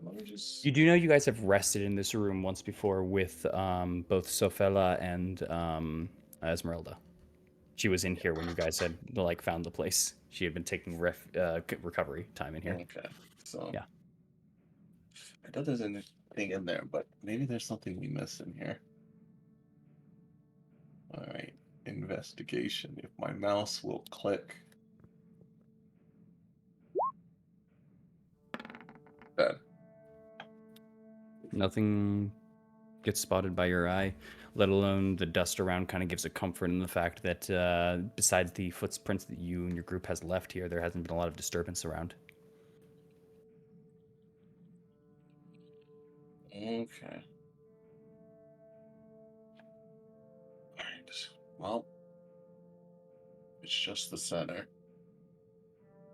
Let me just. You do know you guys have rested in this room once before with both Sofella and Esmeralda. She was in here when you guys had found the place. She had been taking recovery time in here. Okay. So. Yeah. I thought there's anything in there, but maybe there's something we missed in here. All right. Investigation. If my mouse will click. Then. Nothing gets spotted by your eye, let alone the dust around kind of gives a comfort in the fact that besides the footprints that you and your group has left here, there hasn't been a lot of disturbance around. Okay. All right. Well, It's just the center.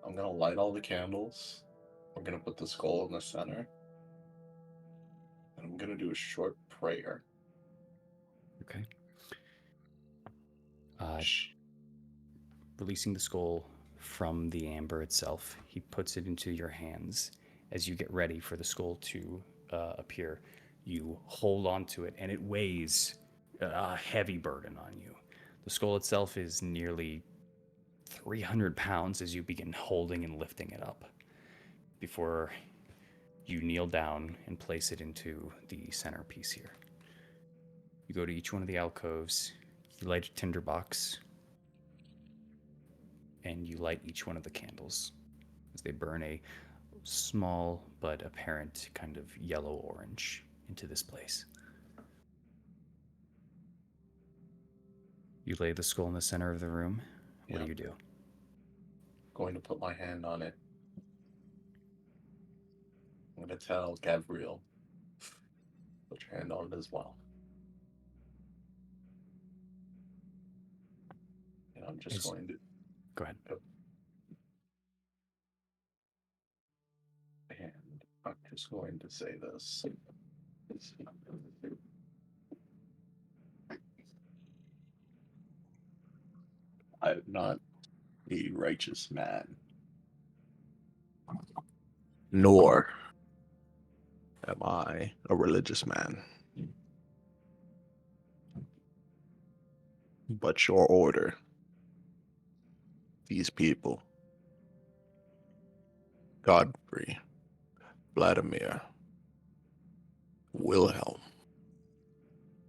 I'm gonna light all the candles. We're gonna put the skull in the center. And I'm gonna do a short prayer. Okay. Releasing the skull from the amber itself, he puts it into your hands. As you get ready for the skull to appear, you hold on to it, and it weighs a heavy burden on you. The skull itself is nearly 300 pounds as you begin holding and lifting it up before you kneel down and place it into the centerpiece here. You go to each one of the alcoves, you light a tinderbox, and you light each one of the candles as they burn a small but apparent kind of yellow-orange into this place. You lay the skull in the center of the room. What do you do? Going to put my hand on it. I'm going to tell Gabriel, put your hand on it as well. And I'm just going to... Go ahead. And I'm just going to say this. I am not a righteous man. Nor am I a religious man. But your order, these people, Godfrey, Vladimir, Wilhelm,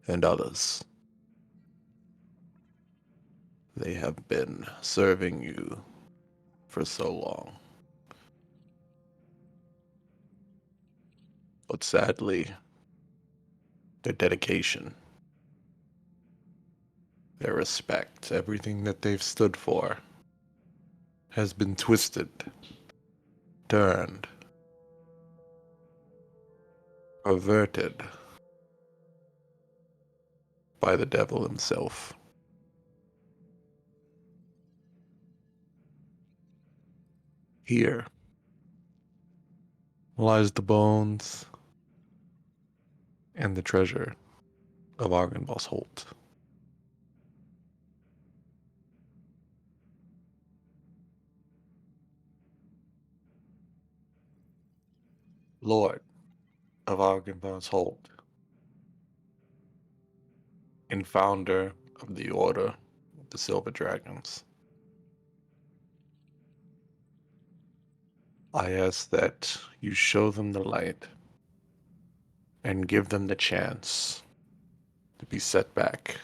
and others, they have been serving you for so long. But sadly, their dedication, their respect, everything that they've stood for, has been twisted, turned, perverted by the devil himself. Here lies the bones and the treasure of Argynvost Holt. Lord of Argynvost Holt, and founder of the Order of the Silver Dragons, I ask that you show them the light and give them the chance to be set back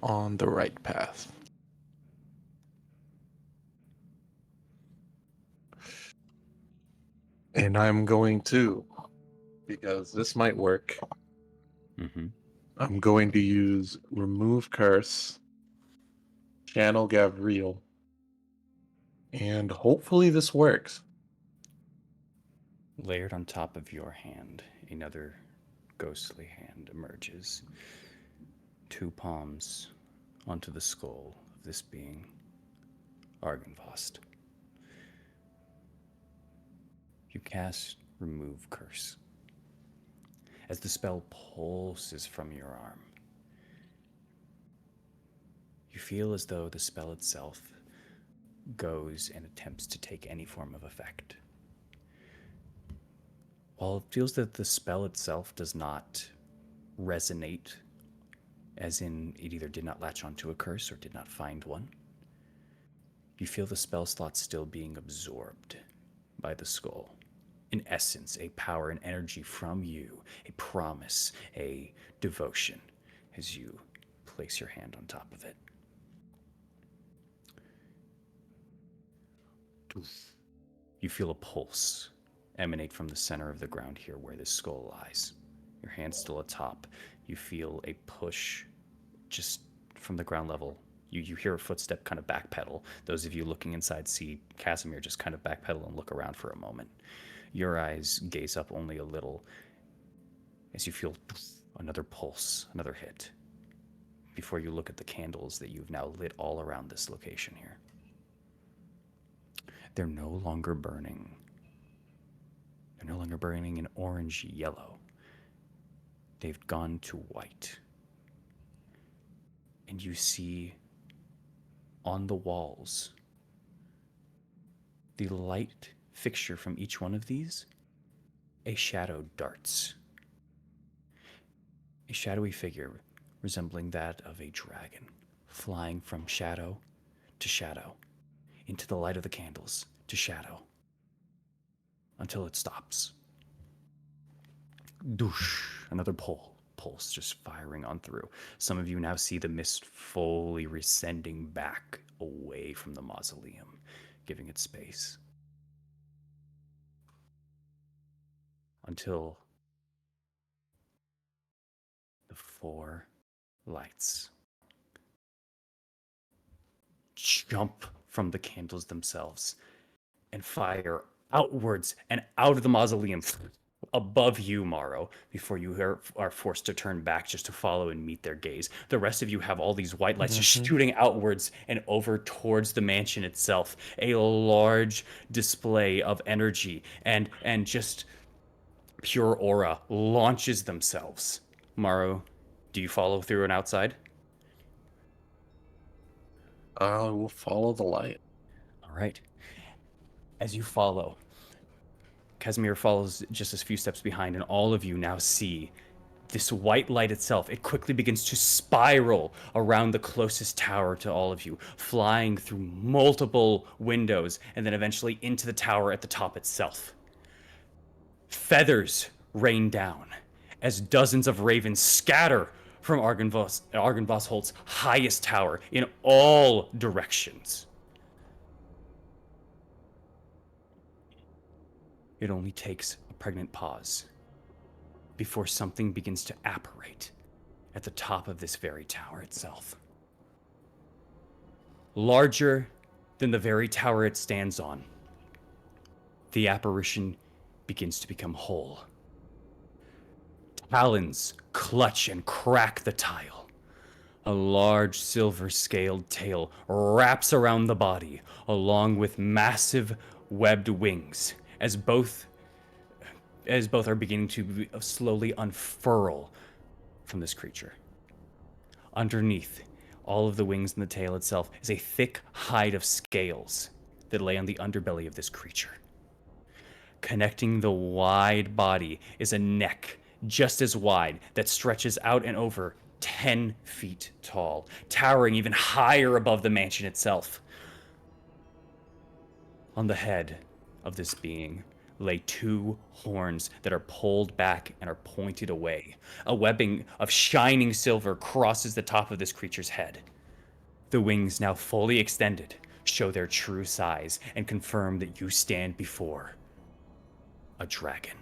on the right path. And I'm going to, because this might work, I'm going to use Remove Curse, Channel Gabriel, and hopefully this works. Layered on top of your hand, another ghostly hand emerges. 2 palms onto the skull of this being, Argynvost. You cast Remove Curse. As the spell pulses from your arm, you feel as though the spell itself goes and attempts to take any form of effect. While it feels that the spell itself does not resonate, as in it either did not latch onto a curse or did not find one, you feel the spell slot still being absorbed by the skull. In essence, a power and energy from you, a promise, a devotion, as you place your hand on top of it. You feel a pulse emanate from the center of the ground here where this skull lies. Your hand's still atop. You feel a push just from the ground level. You hear a footstep kind of backpedal. Those of you looking inside see Casimir just kind of backpedal and look around for a moment. Your eyes gaze up only a little as you feel another pulse, another hit. before you look at the candles that you've now lit all around this location here. They're no longer burning. They're no longer burning in orange yellow. They've gone to white. And you see on the walls the light fixture from each one of these, a shadow darts. A shadowy figure resembling that of a dragon, flying from shadow to shadow, into the light of the candles to shadow, until it stops. Doosh, another pulse just firing on through. Some of you now see the mist fully rescending back away from the mausoleum, giving it space. Until the 4 lights jump from the candles themselves and fire outwards and out of the mausoleum above you, Morrow, before you are forced to turn back just to follow and meet their gaze. The rest of you have all these white lights just shooting outwards and over towards the mansion itself. A large display of energy and just pure aura launches themselves. Morrow, do you follow through and outside? I will follow the light. All right. As you follow, Casimir follows just a few steps behind, and all of you now see this white light itself. It quickly begins to spiral around the closest tower to all of you, flying through multiple windows, and then eventually into the tower at the top itself. Feathers rain down as dozens of ravens scatter from Argynvostholt's highest tower in all directions. It only takes a pregnant pause before something begins to apparate at the top of this very tower itself. Larger than the very tower it stands on, the apparition begins to become whole. Talons clutch and crack the tile. A large silver-scaled tail wraps around the body, along with massive webbed wings, as both are beginning to slowly unfurl from this creature. Underneath all of the wings and the tail itself is a thick hide of scales that lay on the underbelly of this creature. Connecting the wide body is a neck just as wide that stretches out and over 10 feet tall, towering even higher above the mansion itself. On the head of this being lay 2 horns that are pulled back and are pointed away. A webbing of shining silver crosses the top of this creature's head. The wings, now fully extended, show their true size and confirm that you stand before a dragon.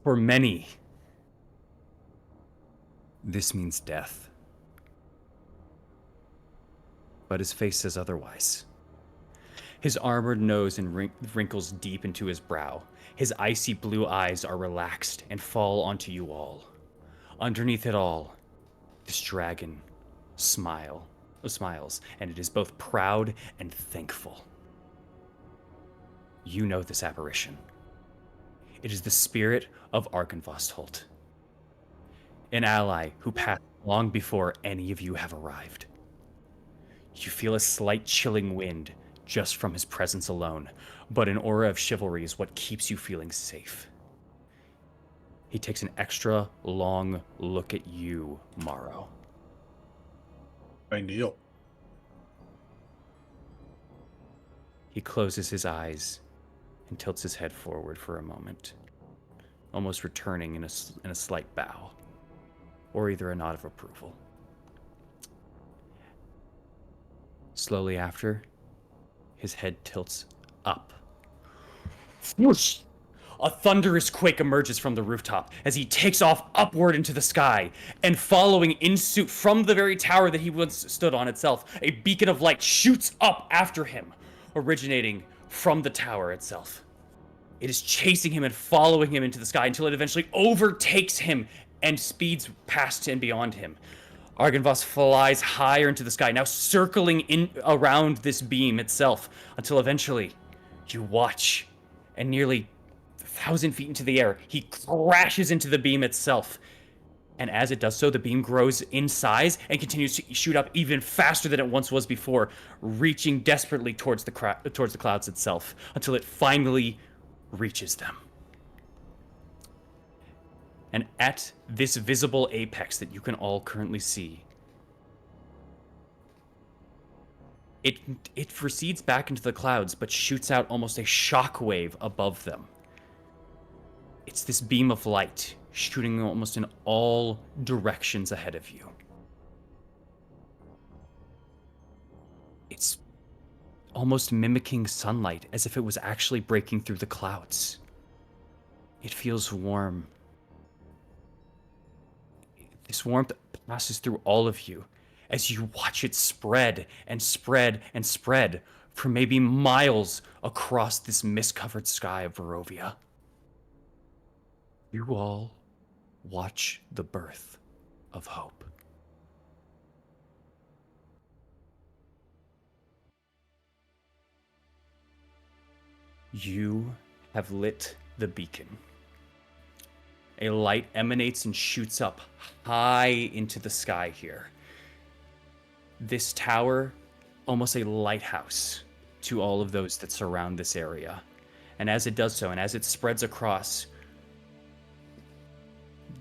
For many, this means death. But his face says otherwise. His armored nose and wrinkles deep into his brow. His icy blue eyes are relaxed and fall onto you all. Underneath it all, this dragon smiles, and it is both proud and thankful. You know this apparition. It is the spirit of Argynvostholt, an ally who passed long before any of you have arrived. You feel a slight chilling wind just from his presence alone, but an aura of chivalry is what keeps you feeling safe. He takes an extra long look at you, Morrow. I kneel. He closes his eyes and tilts his head forward for a moment, almost returning in a slight bow, or either a nod of approval. Slowly after, his head tilts up. Whoosh! A thunderous quake emerges from the rooftop as he takes off upward into the sky, and following in suit from the very tower that he once stood on itself, a beacon of light shoots up after him, originating from the tower itself. It is chasing him and following him into the sky until it eventually overtakes him and speeds past and beyond him. Argynvost flies higher into the sky, now circling in around this beam itself, until eventually you watch, and nearly 1,000 feet into the air, he crashes into the beam itself. And as it does so, the beam grows in size and continues to shoot up even faster than it once was before, reaching desperately towards the clouds itself, until it finally reaches them. And at this visible apex that you can all currently see, it proceeds back into the clouds, but shoots out almost a shockwave above them. It's this beam of light shooting almost in all directions ahead of you. It's almost mimicking sunlight, as if it was actually breaking through the clouds. It feels warm. This warmth passes through all of you as you watch it spread and spread and spread for maybe miles across this mist-covered sky of Barovia. You all watch the birth of hope. You have lit the beacon. A light emanates and shoots up high into the sky here. This tower, almost a lighthouse to all of those that surround this area. And as it does so, and as it spreads across,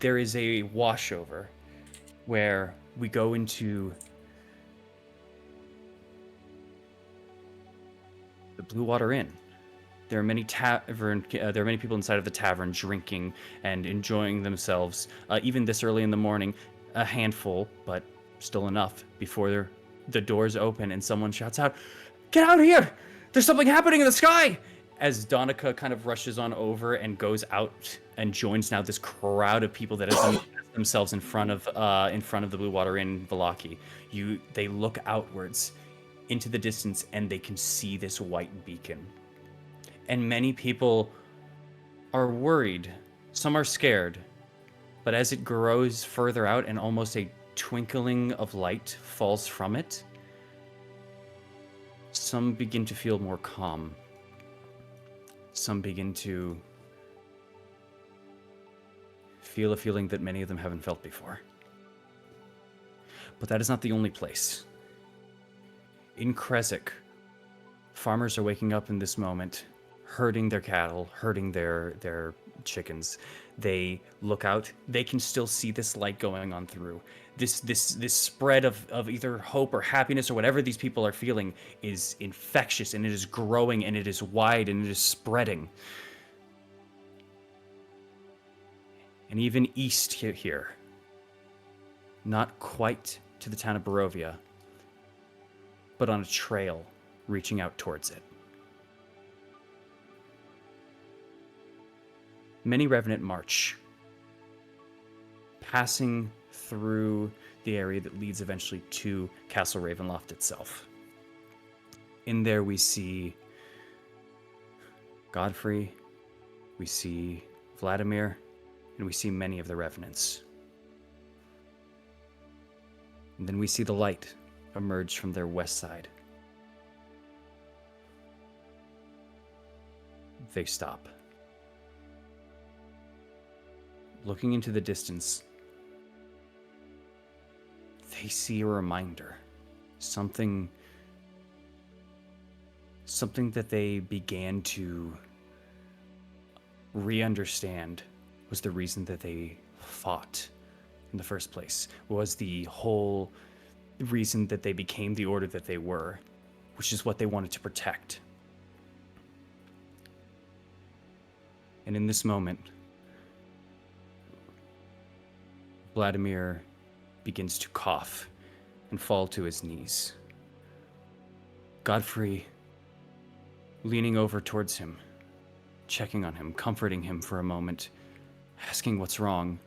there is a washover where we go into the Blue Water Inn. There are many people inside of the tavern drinking and enjoying themselves. Even this early in the morning, a handful, but still enough, before the doors open and someone shouts out, "Get out here! There's something happening in the sky!" As Donica kind of rushes on over and goes out and joins now this crowd of people that have themselves in front of the Blue Water Inn, Vallaki. They look outwards into the distance and they can see this white beacon. And many people are worried. Some are scared. But as it grows further out and almost a twinkling of light falls from it, some begin to feel more calm. Some begin to feel a feeling that many of them haven't felt before. But that is not the only place. In Kresik, farmers are waking up in this moment, herding their cattle, herding their chickens. They look out, they can still see this light going on through. This spread of either hope or happiness or whatever these people are feeling is infectious, and it is growing, and it is wide, and it is spreading. And even east here, not quite to the town of Barovia, but on a trail reaching out towards it. Many Revenant march, passing through the area that leads eventually to Castle Ravenloft itself. In there we see Godfrey, we see Vladimir, and we see many of the Revenants. And then we see the light emerge from their west side. They stop. Looking into the distance, they see a reminder. Something that they began to re-understand was the reason that they fought in the first place, was the whole reason that they became the order that they were, which is what they wanted to protect. And in this moment, Vladimir begins to cough and fall to his knees. Godfrey, leaning over towards him, checking on him, comforting him for a moment, asking what's wrong.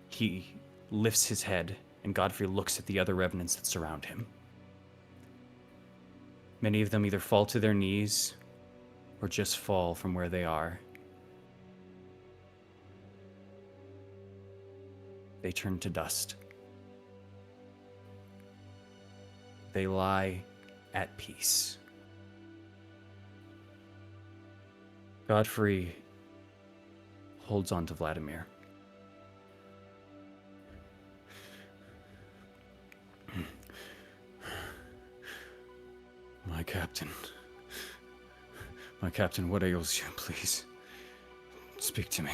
He lifts his head, and Godfrey looks at the other revenants that surround him. Many of them either fall to their knees or just fall from where they are. they turn to dust. They lie at peace. Godfrey holds on to Vladimir. My captain, what ails you, please? Speak to me.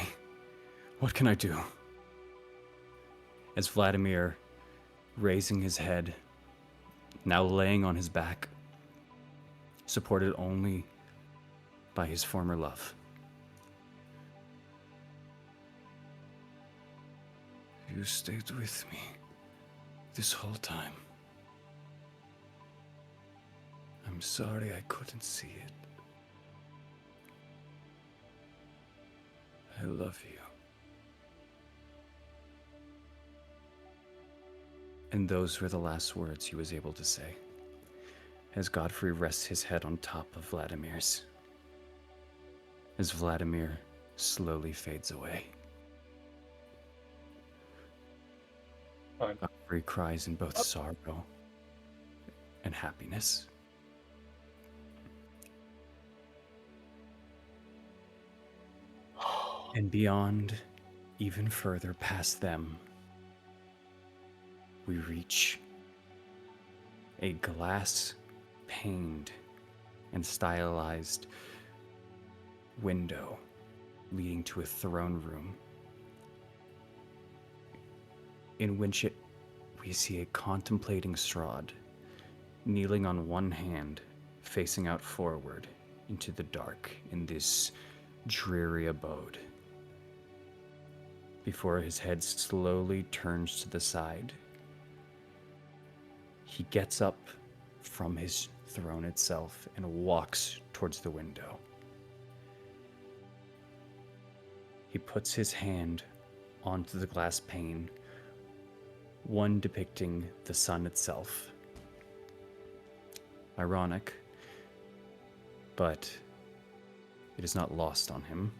What can I do? As Vladimir, raising his head, now laying on his back, supported only by his former love. You stayed with me this whole time. I'm sorry I couldn't see it. I love you. And those were the last words he was able to say, as Godfrey rests his head on top of Vladimir's, as Vladimir slowly fades away. Fine. Godfrey cries in both sorrow and happiness. And beyond, even further past them, we reach a glass-paned and stylized window leading to a throne room, in which we see a contemplating Strahd, kneeling on one hand, facing out forward into the dark in this dreary abode. Before his head slowly turns to the side, he gets up from his throne itself and walks towards the window. He puts his hand onto the glass pane, one depicting the sun itself. Ironic, but it is not lost on him.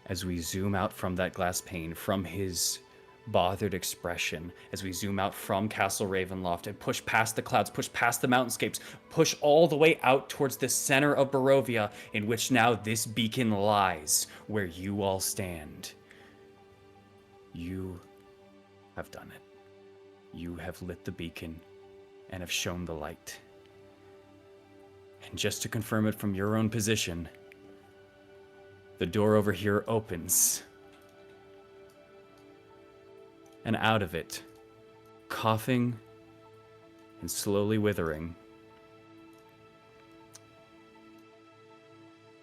As we zoom out from that glass pane, from his bothered expression, as we zoom out from Castle Ravenloft and push past the clouds, push past the mountainscapes, push all the way out towards the center of Barovia, in which now this beacon lies, where you all stand. You have done it. You have lit the beacon and have shown the light. And just to confirm it from your own position, the door over here opens. And out of it, coughing and slowly withering,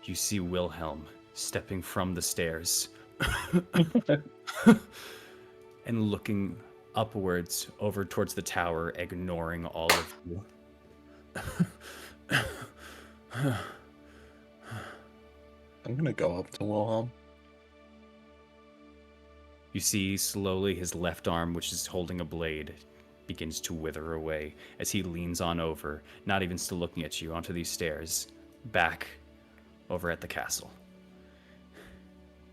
you see Wilhelm stepping from the stairs and looking upwards over towards the tower, ignoring all of you. I'm gonna go up to Wilhelm. You see slowly his left arm, which is holding a blade, begins to wither away as he leans on over, not even still looking at you, onto these stairs, back over at the castle.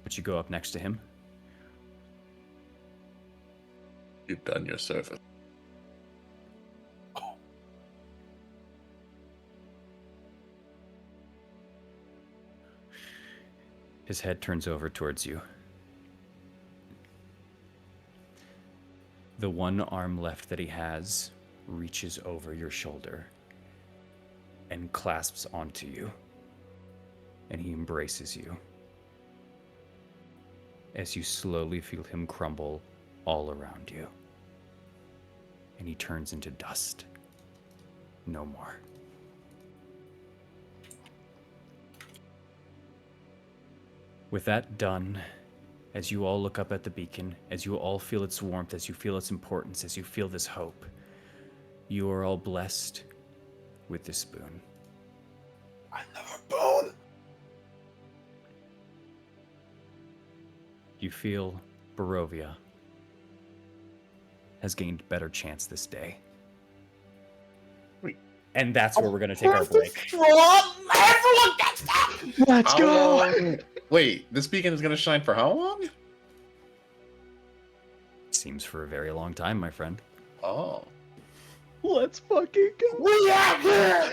But you go up next to him. You've done your service. His head turns over towards you. The one arm left that he has reaches over your shoulder and clasps onto you, and he embraces you as you slowly feel him crumble all around you, and he turns into dust. No more. With that done, as you all look up at the beacon, as you all feel its warmth, as you feel its importance, as you feel this hope, you are all blessed with this boon. Another boon! You feel Barovia has gained better chance this day. Wait. And that's where we're going to take our break. Everyone gets that! Let's How go! long? Wait, this beacon is gonna shine for how long? Seems for a very long time, my friend. Oh. Let's fucking go. We out here.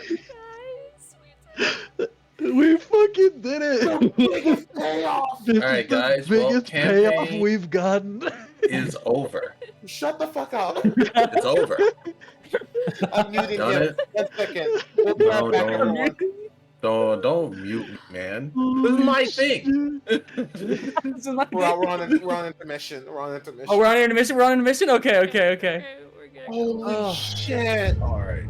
Guys, we did We fucking did it. Biggest payoff. This Alright, is the guys, well, biggest payoff campaign we've gotten. is over. Shut the fuck up. It's over. I'm muting Done him. it. 1 second. We'll be No, right back, don't. everyone. Don't mute me, man. This is my thing. This is my We're on intermission. We're on intermission. Oh, we're on intermission. We're on intermission. Okay. We're good. Holy Oh. shit. All right.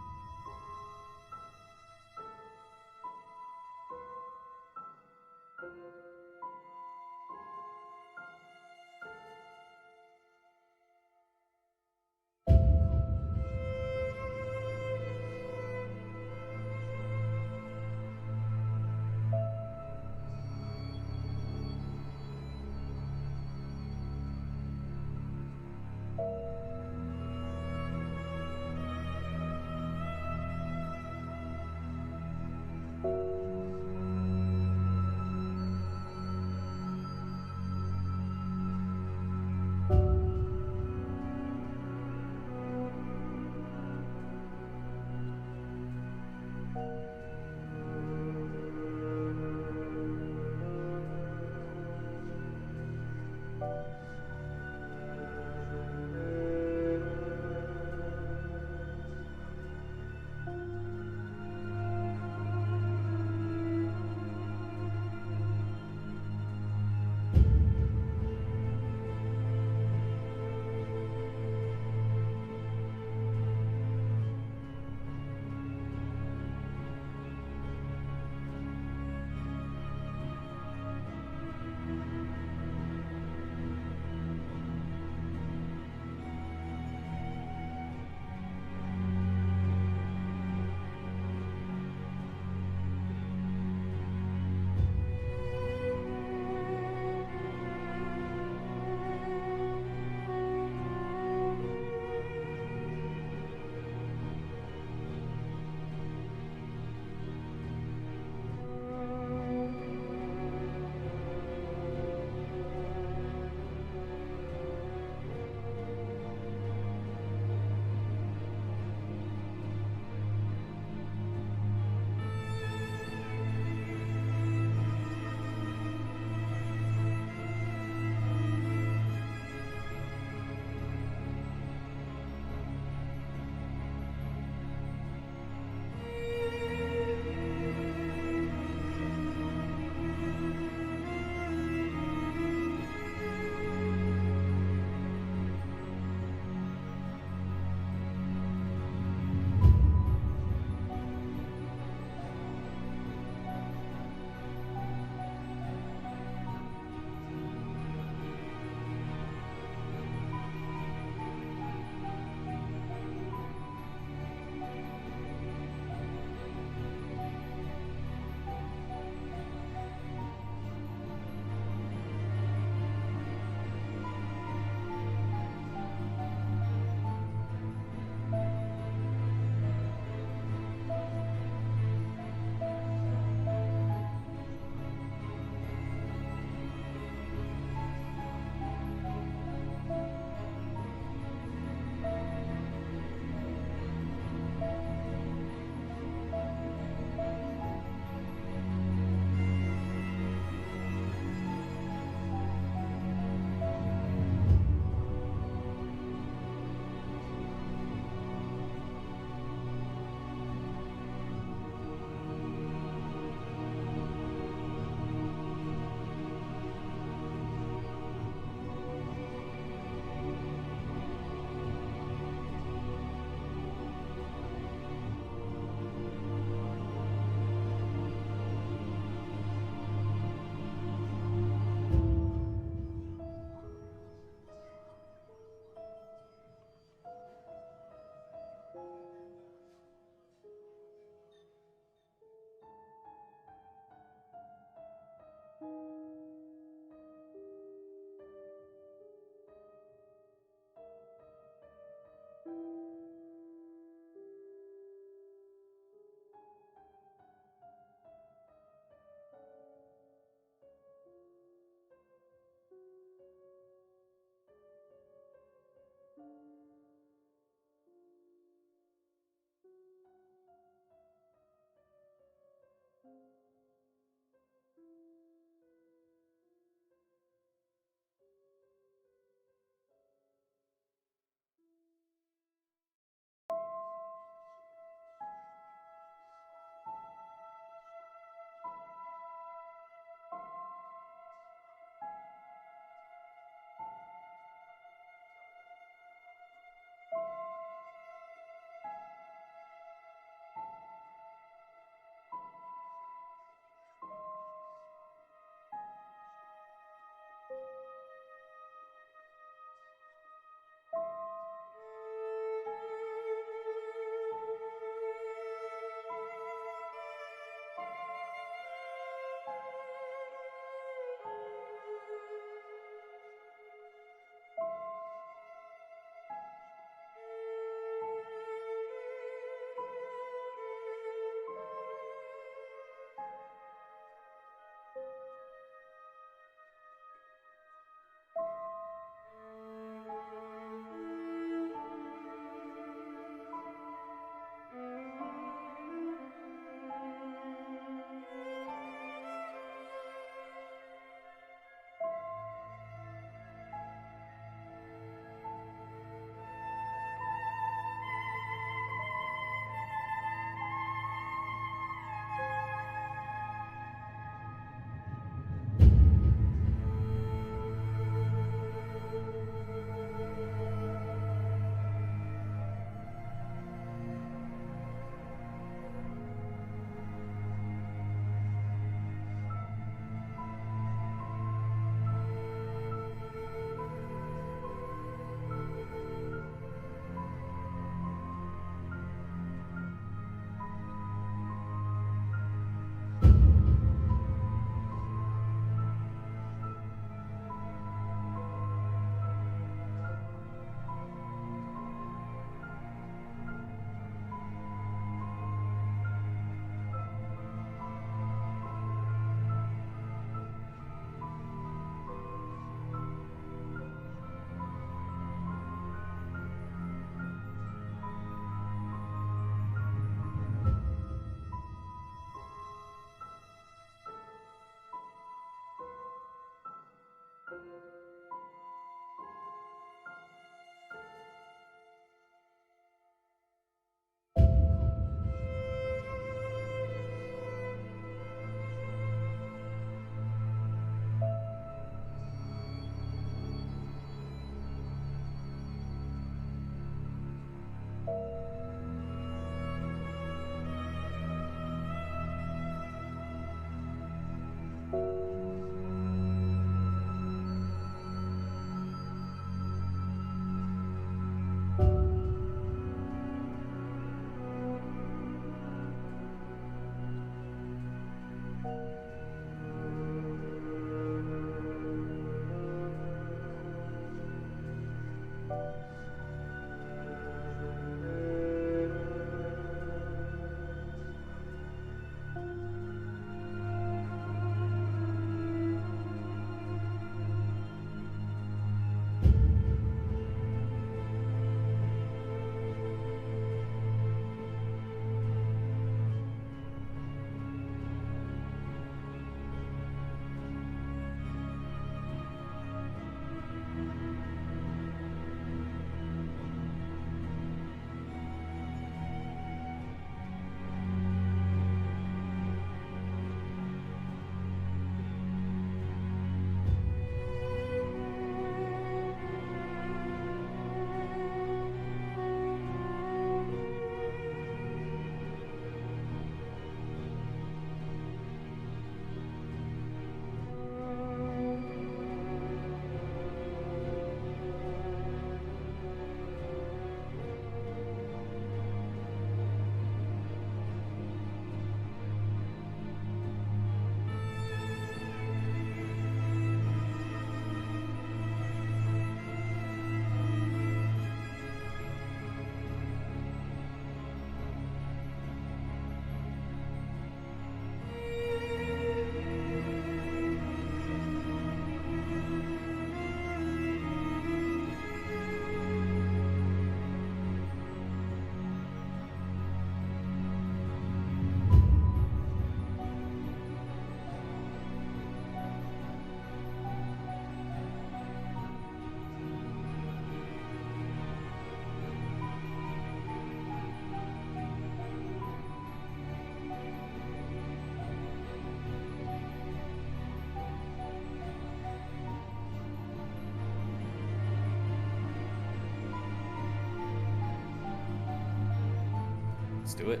Let's do it.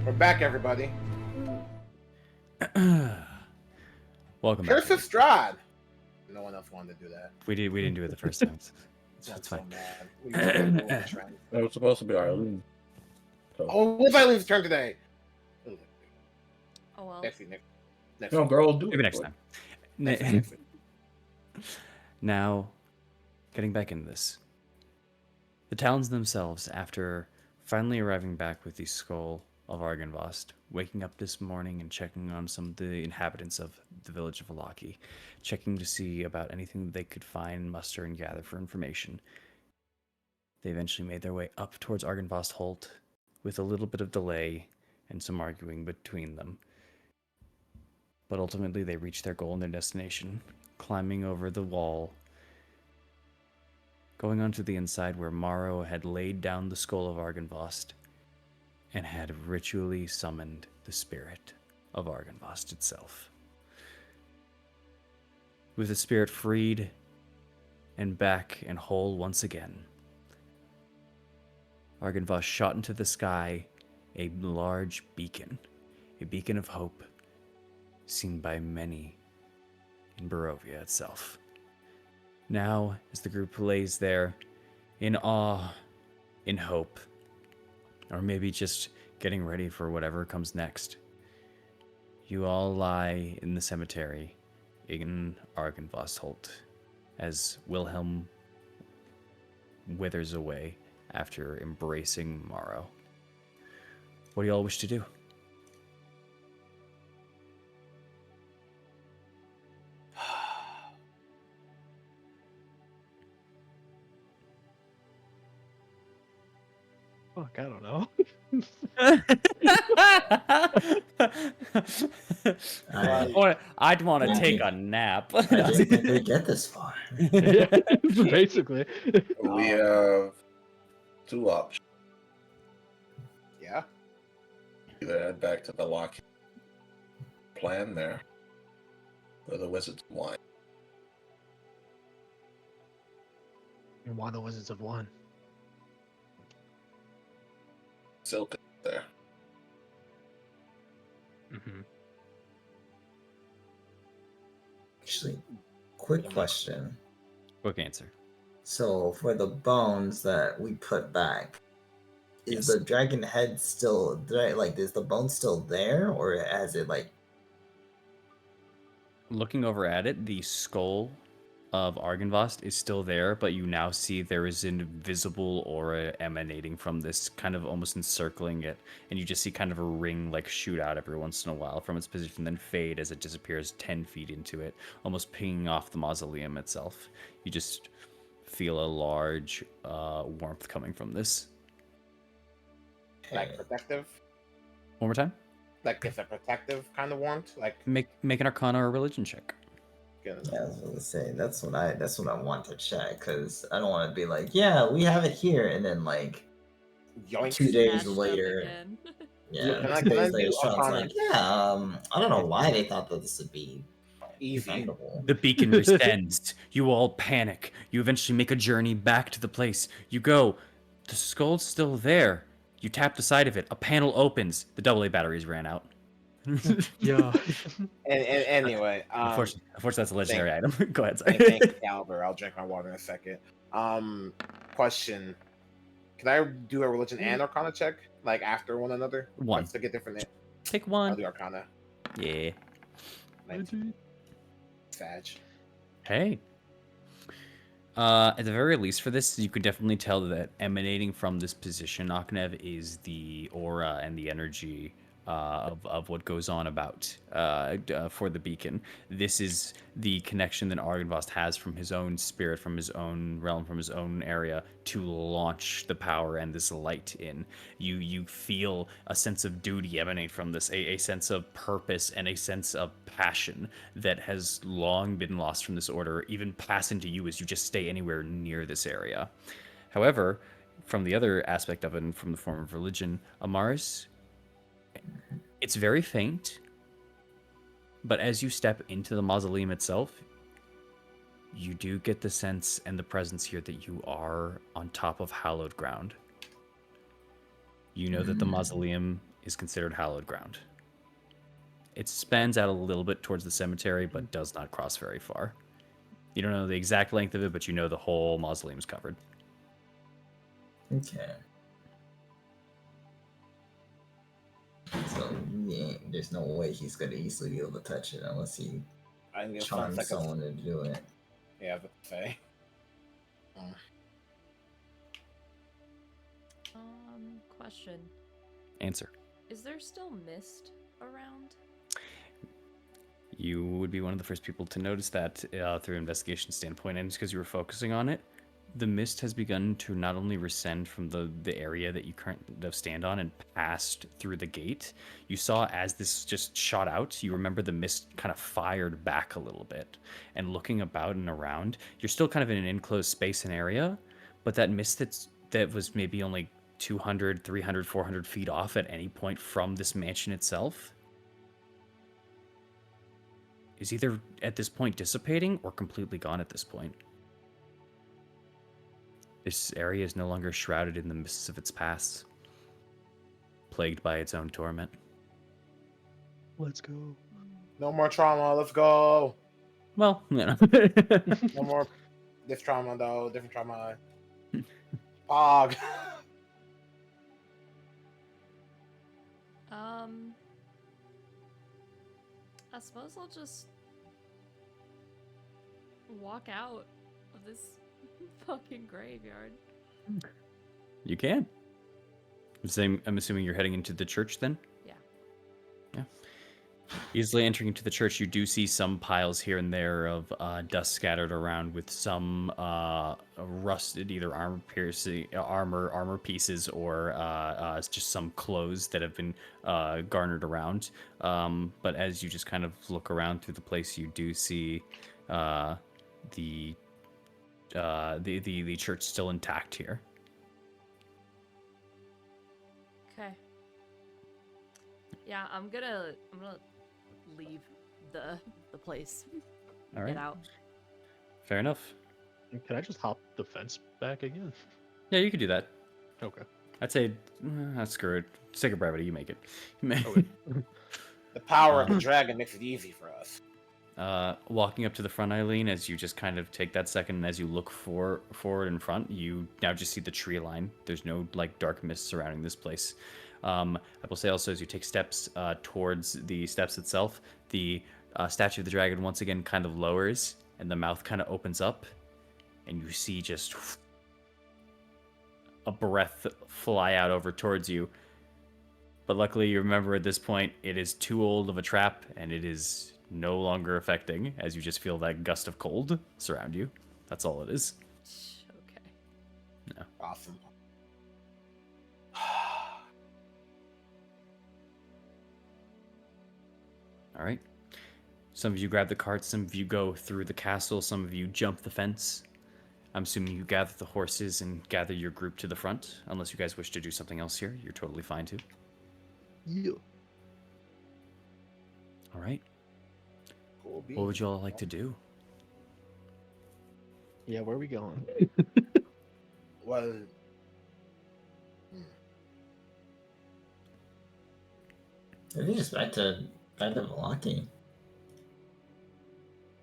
We're back, everybody. Welcome back. Curse of Strahd. No one else wanted to do that. We didn't do it the first time. It's I'm so fine. mad. We used to go to the trend. That was supposed to be Arlene. So. Oh, what if I leave turn today? Oh well. Next week. Next No, week. girl, do Maybe it. next time. Next week. Now, getting back into this. The Talons themselves, after finally arriving back with the skull of Argynvost, waking up this morning and checking on some of the inhabitants of the village of Valaki, checking to see about anything that they could find, muster, and gather for information. They eventually made their way up towards Argynvost Holt, with a little bit of delay and some arguing between them. But ultimately they reached their goal and their destination, climbing over the wall, going onto the inside where Morrow had laid down the skull of Argynvost and had ritually summoned the spirit of Argynvost itself. With the spirit freed and back and whole once again, Argynvost shot into the sky a large beacon, a beacon of hope, seen by many in Barovia itself. Now, as the group lays there, in awe, in hope, or maybe just getting ready for whatever comes next, you all lie in the cemetery in Argynvost Holt as Wilhelm withers away after embracing Morrow. What do you all wish to do? Fuck, I don't know. I'd want to I take think- a nap. I didn't think we'd get this far. Basically. We have two options. Yeah. Either head back to the lock plan there, or the Wizards of Wine. And why the Wizards have won? Silk is there. Mm-hmm. Actually, quick question. Quick answer. So for the bones that we put back, is Yes. the dragon head still there? Like, is the bone still there, or has it like? Looking over at it, the skull of Argynvost is still there, but you now see there is an invisible aura emanating from this, kind of almost encircling it, and you just see kind of a ring like shoot out every once in a while from its position, then fade as it disappears 10 feet into it, almost pinging off the mausoleum itself. You just feel a large warmth coming from this. Like protective. One more time. Like it's a protective kind of warmth. Like Make an Arcana or Religion check. good. Yeah, I was gonna say that's what I want to check, because I don't want to be like, yeah, we have it here, and then like Yoink. 2 days Snatched up later, again. yeah, Can I 2 days do later, Strong's Arcana? like, yeah, I don't know why they thought that this would be Easy. defendable. The beacon rescinds. You all panic. You eventually make a journey back to the place. You go. The skull's still there. You tap the side of it. A panel opens. The AA batteries ran out. Yeah. And anyway, Unfortunately, that's a legendary item. Go ahead, sorry. thank you, Albert. I'll drink my water in a second. Question: can I do a religion and Arcana check like after one another? One. To get different. Pick I'll one. do Arcana. Yeah. 19. Sag. Hey. At the very least for this, you could definitely tell that emanating from this position, Aknev, is the aura and the energy of what goes on about for the beacon. This is the connection that Argynvost has from his own spirit, from his own realm, from his own area to launch the power and this light in. You feel a sense of duty emanate from this, a sense of purpose and a sense of passion that has long been lost from this order, even pass into you as you just stay anywhere near this area. However, from the other aspect of it, and from the form of religion, Amaris, it's very faint, but as you step into the mausoleum itself, you do get the sense and the presence here that you are on top of hallowed ground. You know that the mausoleum is considered hallowed ground. It spans out a little bit towards the cemetery, but does not cross very far. You don't know the exact length of it, but you know the whole mausoleum is covered. Okay. So yeah, there's no way he's gonna easily be able to touch it unless he I can get charms like someone to do it. Yeah, but say. Question. Answer. Is there still mist around? You would be one of the first people to notice that through an investigation standpoint, and it's because you were focusing on it. The mist has begun to not only rescend from the area that you currently stand on and passed through the gate. You saw as this just shot out, you remember the mist kind of fired back a little bit. And looking about and around, you're still kind of in an enclosed space and area, but that mist that was maybe only 200, 300, 400 feet off at any point from this mansion itself is either at this point dissipating or completely gone at this point. This area is no longer shrouded in the mists of its past, plagued by its own torment. Let's go. No more trauma. Let's go. Well, you know. No more this trauma though. Different trauma. Fog. I suppose I'll just walk out of this fucking graveyard. You can. I'm assuming you're heading into the church then? Yeah. Yeah. Easily entering into the church, you do see some piles here and there of dust scattered around, with some rusted either armor pieces or just some clothes that have been garnered around. But as you just kind of look around through the place, you do see the church still intact here. Okay. Yeah, I'm gonna leave the place. All right. Get out. Fair enough. Can I just hop the fence back again? Yeah, you could do that. Okay. I'd say, screw it. Sake of brevity, you make it. Okay. The power of the dragon makes it easy for us. Walking up to the front, Eileen, as you just kind of take that second, and as you look forward in front, you now just see the tree line. There's no like dark mist surrounding this place. I will say also, as you take steps towards the steps itself, the statue of the dragon once again kind of lowers, and the mouth kind of opens up, and you see just a breath fly out over towards you. But luckily, you remember at this point, it is too old of a trap, and it is no longer affecting, as you just feel that gust of cold surround you. That's all it is. Okay. No. Awesome. All right. Some of you grab the carts, some of you go through the castle, some of you jump the fence. I'm assuming you gather the horses and gather your group to the front. Unless you guys wish to do something else here, you're totally fine to. Yeah. All right. Cool What would you all like to do? Yeah, where are we going? Well, Maybe just back to Milwaukee.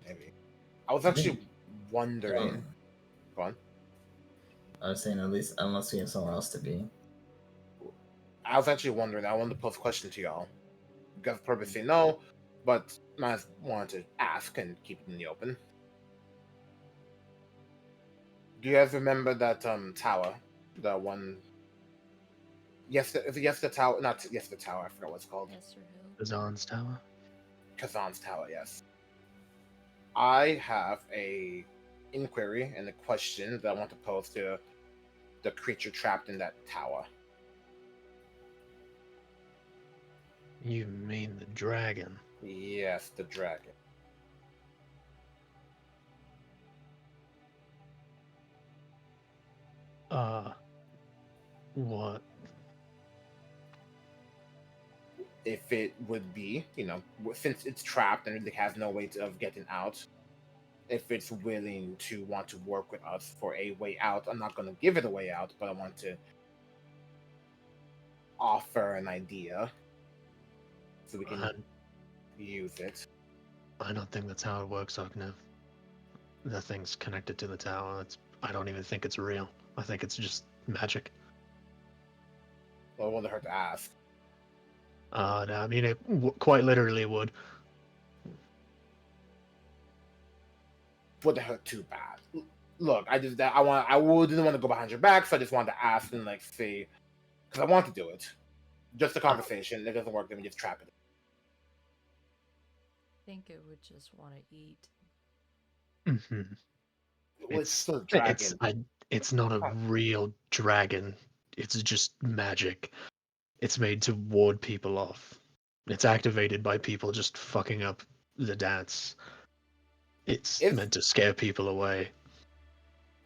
maybe. I was actually wondering. Go on. I was saying at least unless we have somewhere else to be. I was actually wondering. I wanted to pose a question to y'all. Because purposely no, but I wanted to ask and keep it in the open. Do you guys remember that tower? The one. Yes, the tower. Not yes, the tower. I forgot what it's called. Yes or who? Kazan's Tower. Kazan's tower. Yes. I have a inquiry and a question that I want to pose to the creature trapped in that tower. You mean the dragon? Yes, the dragon. What? If it would be, since it's trapped and it has no way of getting out, if it's willing to want to work with us for a way out. I'm not going to give it a way out, but I want to offer an idea so we can use it. I don't think that's how it works, Ognev. The thing's connected to the tower. I don't even think it's real. I think it's just magic. Well, it wouldn't hurt to ask. No, I mean, it quite literally would. Wouldn't hurt too bad. Look, I didn't want to go behind your back, so I just wanted to ask and see, because I want to do it. Just a conversation. If it doesn't work, then we just trap it. I think it would just want to eat. Mm-hmm. Well, it's still a dragon. It's not a real dragon. It's just magic. It's made to ward people off. It's activated by people just fucking up the dance. It's meant to scare people away.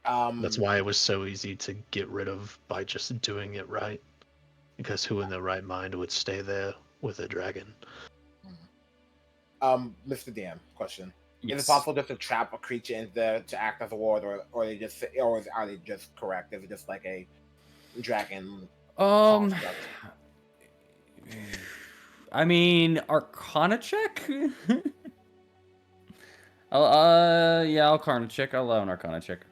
That's why it was so easy to get rid of by just doing it right. Because who in their right mind would stay there with a dragon? Mr. DM, question. Yes. Is it possible just to trap a creature in there to act as a ward, or are they just correct? Is it just like a dragon? I mean, Arcana check? I'll Arcana check. I'll allow an Arcana check.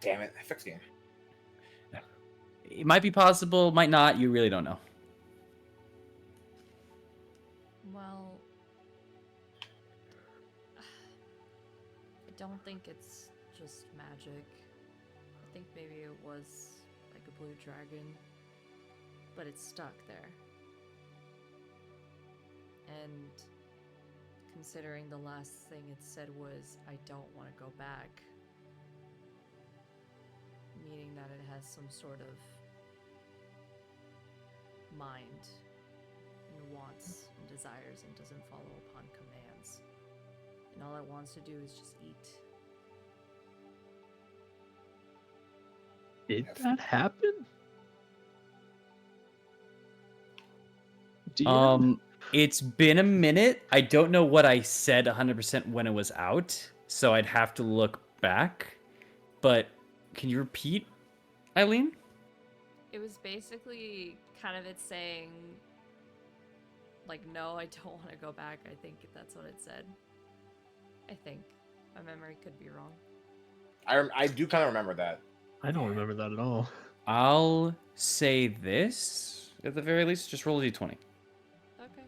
Damn it, 16. It might be possible, might not. You really don't know. Well, I don't think it's just magic. I think maybe it was like a blue dragon, but it's stuck there. And considering the last thing it said was, I don't want to go back, meaning that it has some sort of mind and wants and desires and doesn't follow upon commands. And all it wants to do is just eat. Did that happen? DM? It's been a minute. I don't know what I said 100% when it was out, so I'd have to look back. But can you repeat, Eileen? It was basically kind of it saying, like, no, I don't want to go back. I think that's what it said. I think. My memory could be wrong. I do kind of remember that. I don't remember that at all. I'll say this at the very least. Just roll a d20. Okay.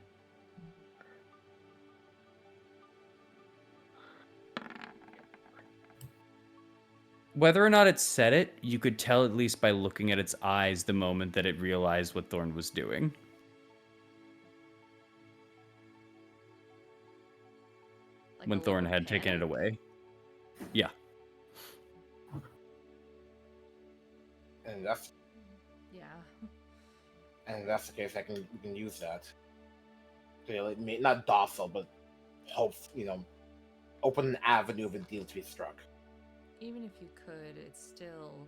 Whether or not it said it, you could tell at least by looking at its eyes the moment that it realized what Thorn was doing. Like When a Thorn look had of taken it panic? away. Yeah. And that's Yeah. the case. We can use that. To, like, not docile, but hope, open an avenue of a deal to be struck. Even if you could, it's still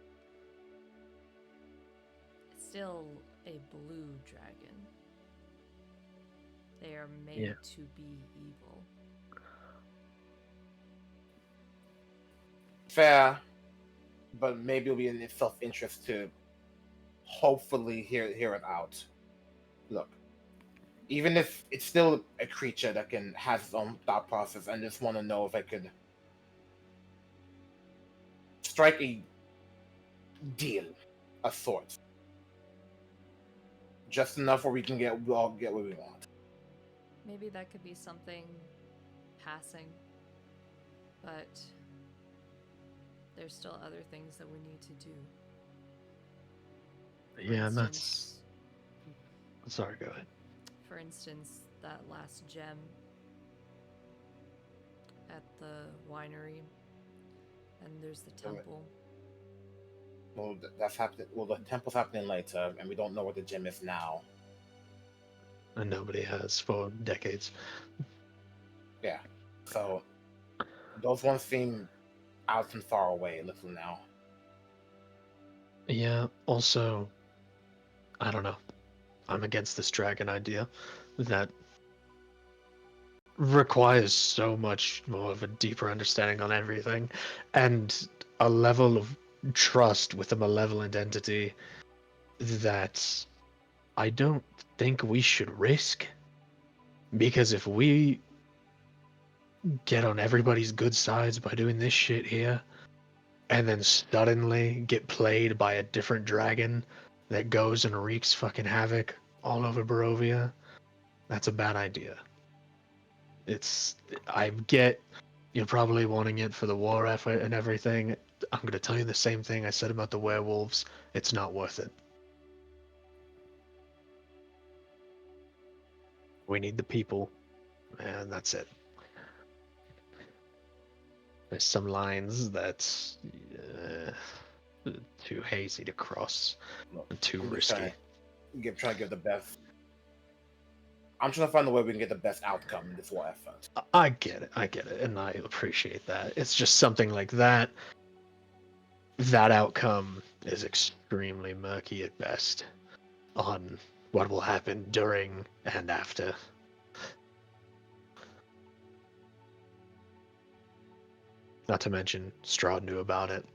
a blue dragon. They are made to be evil. Fair, but maybe it'll be in its self-interest to hopefully hear it out. Look, even if it's still a creature that has its own thought process, I just want to know if I could strike a deal of sorts, just enough where we all get what we want. Maybe that could be something passing, but there's still other things that we need to do. For Yeah, and that's. instance- Sorry, go ahead. For instance, that last gem at the winery, and there's the temple. Well, that's happening. Well, the temple's happening later, and we don't know what the gem is now. And nobody has for decades. Yeah, so those ones seem out and far away a little now. Yeah, also, I don't know. I'm against this dragon idea. That requires so much more of a deeper understanding on everything and a level of trust with a malevolent entity that I don't think we should risk. Because if we get on everybody's good sides by doing this shit here, and then suddenly get played by a different dragon that goes and wreaks fucking havoc all over Barovia, that's a bad idea. I get you're probably wanting it for the war effort and everything. I'm going to tell you the same thing I said about the werewolves. It's not worth it. We need the people, and that's it. There's some lines that's too hazy to cross, and too risky. Trying to give the best. I'm trying to find a way we can get the best outcome in this war effort. I get it, and I appreciate that. It's just something like that. That outcome is extremely murky at best on what will happen during and after. Not to mention, Strahd knew about it.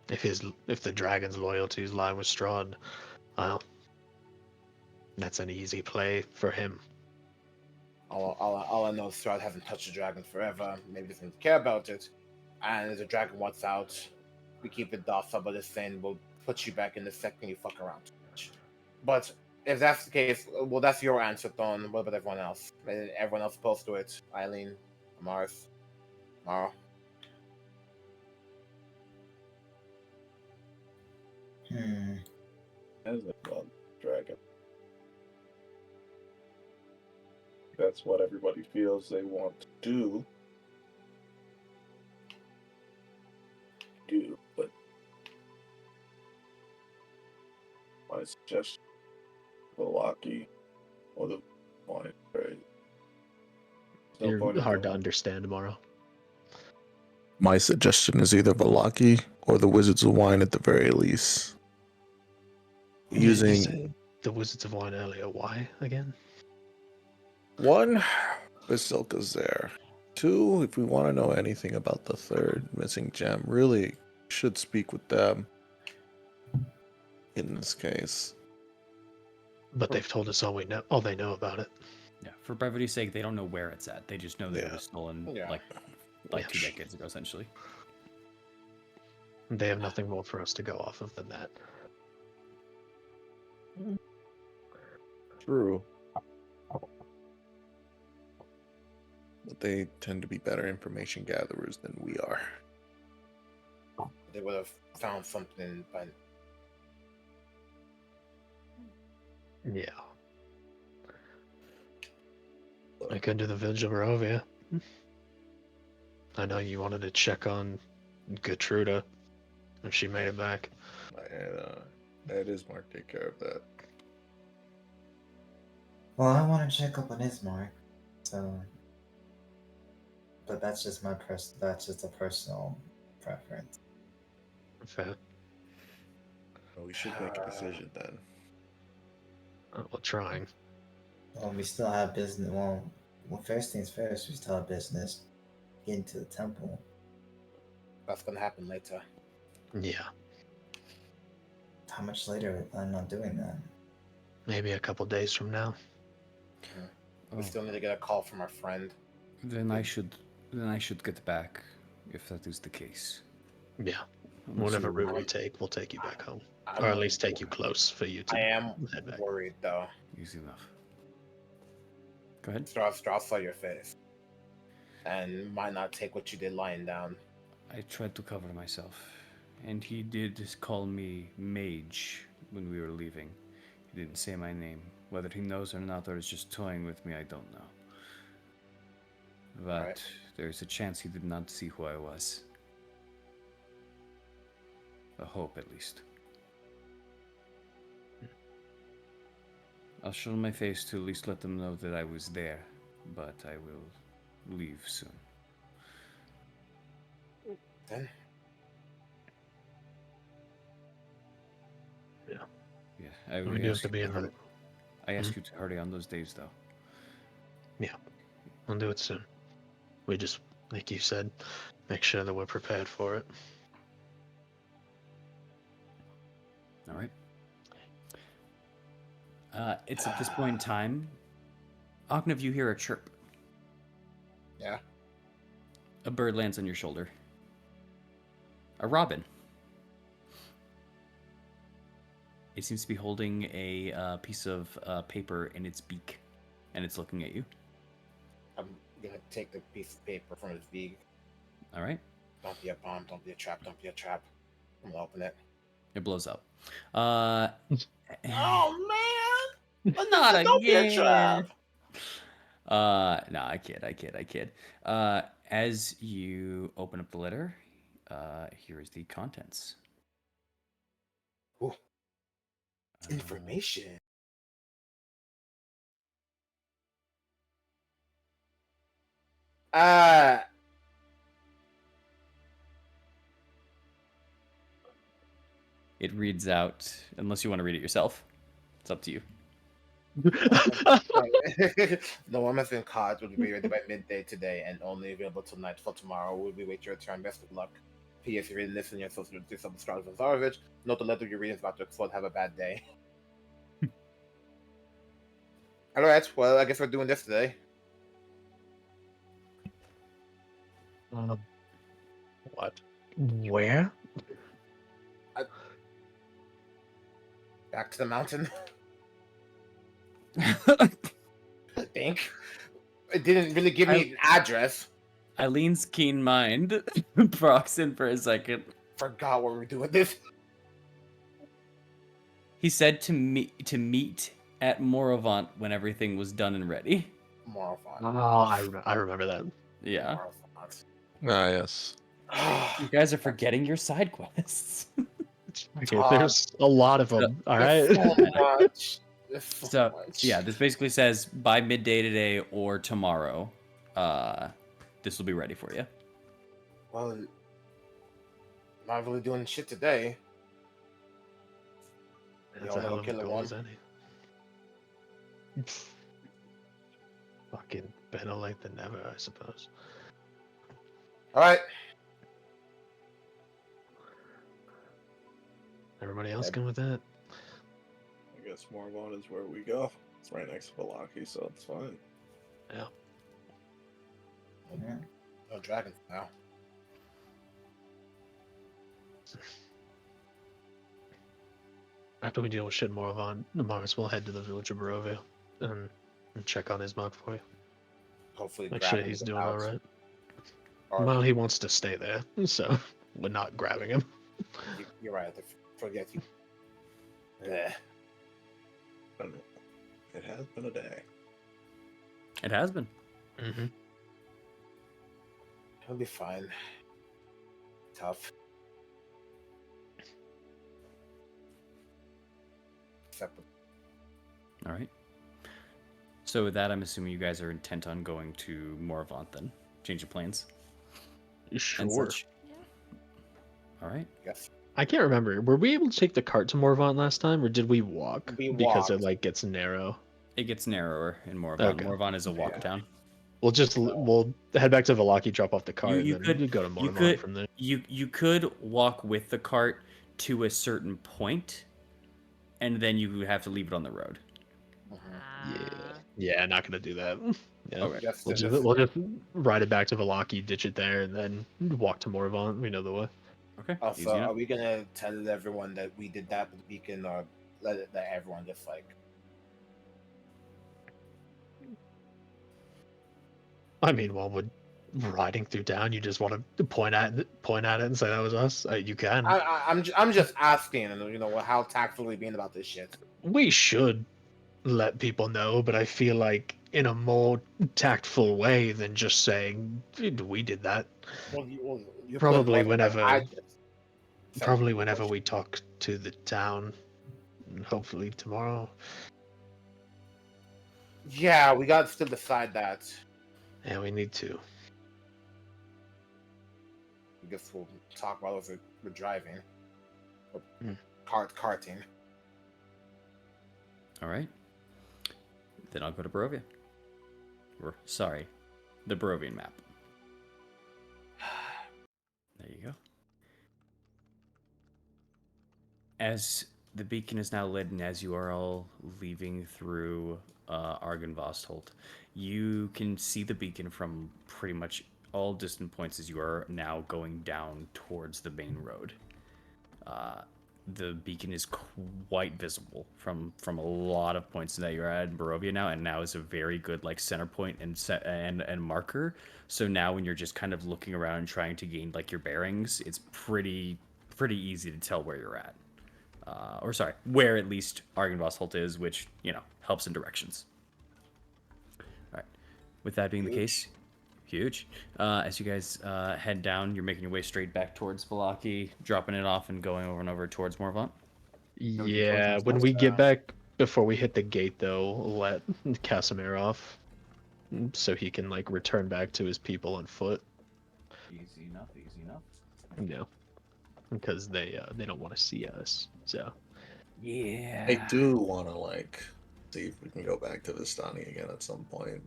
If the dragon's loyalties lie with Strahd, well, that's an easy play for him. All I know is Strahd hasn't touched a dragon forever. Maybe doesn't care about it. And if the dragon wants out, we keep it docile, but it's saying we'll put you back in the second you fuck around. But if that's the case, well, that's your answer, Thorn. What about everyone else? Everyone else opposed to it? Eileen, Amaris, Mara. As a blood dragon. that's what everybody feels they want to do, but my suggestion, Velaki or the wine trade. No You're point in hard to going. understand tomorrow. My suggestion is either Velaki or the Wizards of Wine at the very least. You Using said the Wizards of Wine earlier. Why again? one, Basilka's there. Two, if we want to know anything about the third missing gem, really should speak with them in this case. But they've told us all they know about it. Yeah, for brevity's sake, they don't know where it's at. They just know that it Yeah. was stolen Yeah. like Yeah. 2 decades ago, essentially. They have nothing more for us to go off of than that. True. But they tend to be better information gatherers than we are. They would have found something by Yeah. I could do the Village of Barovia. I know you wanted to check on Gertruda if she made it back. That is Mark. Take care of that. Well, I want to check up on Ismark, so. But that's just that's just a personal preference. Fair. Well, we should make a decision then. Well, trying. Well, we still have business. Well, first things first, we still have business. Get into the temple. that's gonna happen later. Yeah. How much later are we planning on doing that? Maybe a couple days from now. We still need to get a call from our friend. Then I should get back, if that is the case. Yeah. Unless Whatever you- route we take, we'll take you back home. I'm, Or at least take you close for you to I am head back. worried though. Easy enough. Go ahead. Strahd saw your face, and might not take what you did lying down. I tried to cover myself, and he did call me Mage when we were leaving. He didn't say my name. Whether he knows or not, or is just toying with me, I don't know. But Right. there's a chance he did not see who I was. A hope, at least. I'll show my face to at least let them know that I was there, but I will leave soon. Then Yeah, I We do have to be in the. I ask you to hurry on those days, though. We'll do it soon. We just, like you said, make sure that we're prepared for it. All right. It's at this point in time, Ognev, you hear a chirp. Yeah. A bird lands on your shoulder. A robin. It seems to be holding a piece of paper in its beak, and it's looking at you. I'm gonna take the piece of paper from his beak. All right. Don't be a bomb. Don't be a trap. Don't be a trap. I'm gonna open it. It blows up. Oh man! Not Don't be a again. trap. No, I kid. As you open up the letter, here is the contents. Ooh. Information. It reads out, unless you want to read it yourself. It's up to you. The woman's in cards will be ready by midday today and only available till nightfall tomorrow. Will be wait your turn. Best of luck. P.S. You're reading this and you're supposed to do something strong with Zarovich. Note the letter you're reading is about to explode. Have a bad day. Alright, well, I guess we're doing this today. What? Where? Back to the mountain. I think. It didn't really give me an address. Eileen's keen mind procs in for a second. Forgot what we were doing this. He said to meet at Moravant when everything was done and ready. Morphon. Oh, I remember that. Yeah. Ah, yes. You guys are forgetting your side quests. Okay, there's a lot of them. All right. There's so much. There's so So much. yeah, this basically says by midday today or tomorrow, this will be ready for you. Well, not really doing shit today. That's Y'all a hell know of a Killer goal One. as any. Fucking better late than never, I suppose. All right. Everybody else good with that? I guess Morvon is where we go. It's right next to Valaki, so it's fine. Yeah. No dragons now. After we deal with shit more on Mars, we'll head to the village of Barovia and check on his mug for you. Hopefully, Make grab sure him he's and get doing out. all right. Or Well, he wants to stay there, so we're not grabbing him. you're right. I forget you. Yeah. It has been a day. It has been. Mm-hmm. He'll be fine. Tough. Except All right. So with that, I'm assuming you guys are intent on going to Morvant then. Change of plans. And Sure. such. All right. yes. I can't remember. Were we able to take the cart to Morvant last time, or did we walk? We Because it walked. like gets narrow. It gets narrower in Morvant. Okay. Morvant is a walk Yeah. town. We'll head back to Valaki, drop off the cart, You and then could- go to you Morvant could- from there. You could walk with the cart to a certain point, and then you have to leave it on the road. Yeah, not gonna do that. Yeah. Okay. Just, We'll just ride it back to Valaki, ditch it there, and then walk to Morvant. We know the way. Okay. also, Easy enough. are we gonna tell everyone that we did that with the beacon, or let everyone just like? I mean, while we're riding through town, you just want to point at it and say that was us. You can. I'm just asking, and you know how tactful we being about this shit. We should let people know, but I feel like in a more tactful way than just saying we did that. Well, you Probably put more than I just said. Probably whenever we talk to the town, and hopefully tomorrow. Yeah, we got to still decide that. Yeah, we need to. I guess we'll talk about it as we're driving. Or Mm. karting. All right. Then I'll go to Barovia. Or, sorry, the Barovian map. There you go. As the beacon is now lit and as you are all leaving through Argynvostholt, you can see the beacon from pretty much all distant points as you are now going down towards the main road. The beacon is quite visible from a lot of points that you're at in Barovia now, and now is a very good like center point and marker. So now when you're just kind of looking around and trying to gain like your bearings, it's pretty easy to tell where you're at. Or sorry, where at least Argynvostholt is, which, you know, helps in directions. All right. With that being the case, huge. As you guys head down, you're making your way straight back towards Valaki, dropping it off and going over and over towards Morvant. Yeah, when we get back, before we hit the gate, though, let Casimir off so he can like return back to his people on foot. Easy enough. Yeah, because they don't want to see us. So Yeah. I do want to like see if we can go back to Vistani again at some point.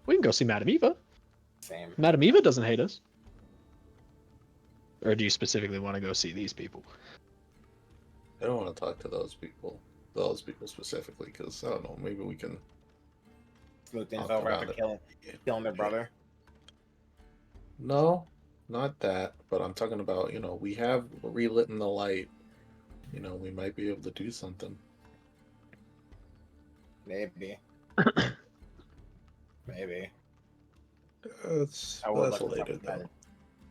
we can go see Madame Eva. Same. Madame Eva doesn't hate us. Or do you specifically want to go see these people? I don't want to talk to those people specifically, because I don't know. Maybe we can. Smooth things Talk over after about killing their brother. No, not that. But I'm talking about, we have relit in the light. We might be able to do something. Maybe. Maybe. That's I would that's like to later talk to though. Matt.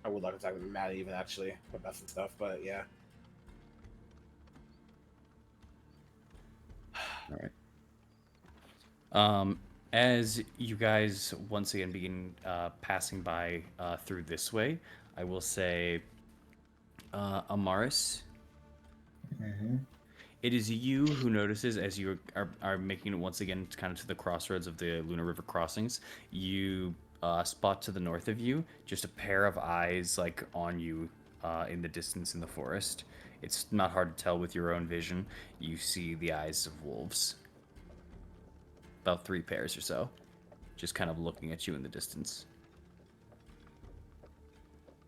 I would like to talk to Matt even actually about some stuff, but yeah. All right. As you guys once again begin passing by through this way, I will say, Amaris, Mm-hmm. it is you who notices as you are making it once again kind of to the crossroads of the Luna River crossings. You spot to the north of you just a pair of eyes like on you in the distance in the forest. It's not hard to tell with your own vision. You see the eyes of wolves. About 3 pairs or so. Just kind of looking at you in the distance.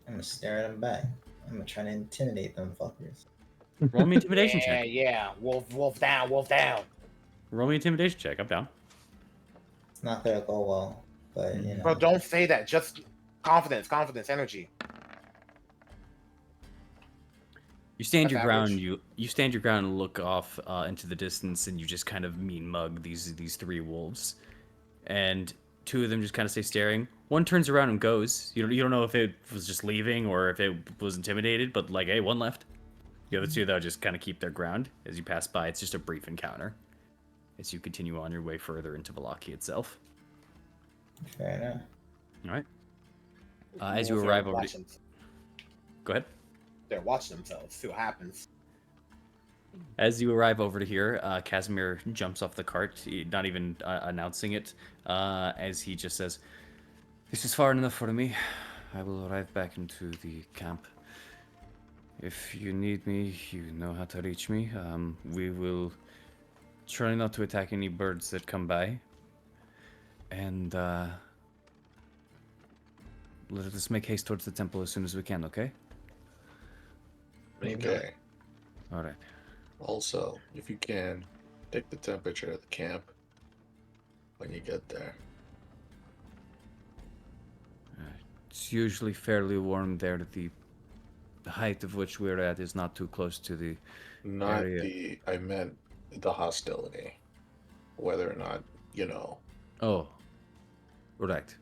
I'm gonna stare at them back. I'm gonna try to intimidate them fuckers. Roll me intimidation Yeah, check. yeah. Wolf down, wolf down. Roll me intimidation check. I'm down. It's not gonna go well, but you know. Bro, don't say that. Just confidence, energy. You stand That's your ground. average. You stand your ground and look off into the distance, and you just kind of mean mug these 3 wolves, and 2 of them just kind of stay staring. One turns around and goes. You don't know if it was just leaving or if it was intimidated, but like, hey, one left. The other 2 though just kind of keep their ground as you pass by. It's just a brief encounter as you continue on your way further into Valaki itself. Fair enough. All right. As you Wolves are arrive over, watching- go ahead. They're watching themselves. See what happens. As you arrive over to here, Casimir jumps off the cart, not even announcing it, as he just says, "This is far enough for me. I will arrive back into the camp. If you need me, you know how to reach me. We will try not to attack any birds that come by. And let us make haste towards the temple as soon as we can, okay? Okay. All right. Also, if you can, take the temperature of the camp when you get there. It's usually fairly warm there. The height of which we're at is not too close to the Not area. I meant the hostility. Whether or not, you know. Oh. Right.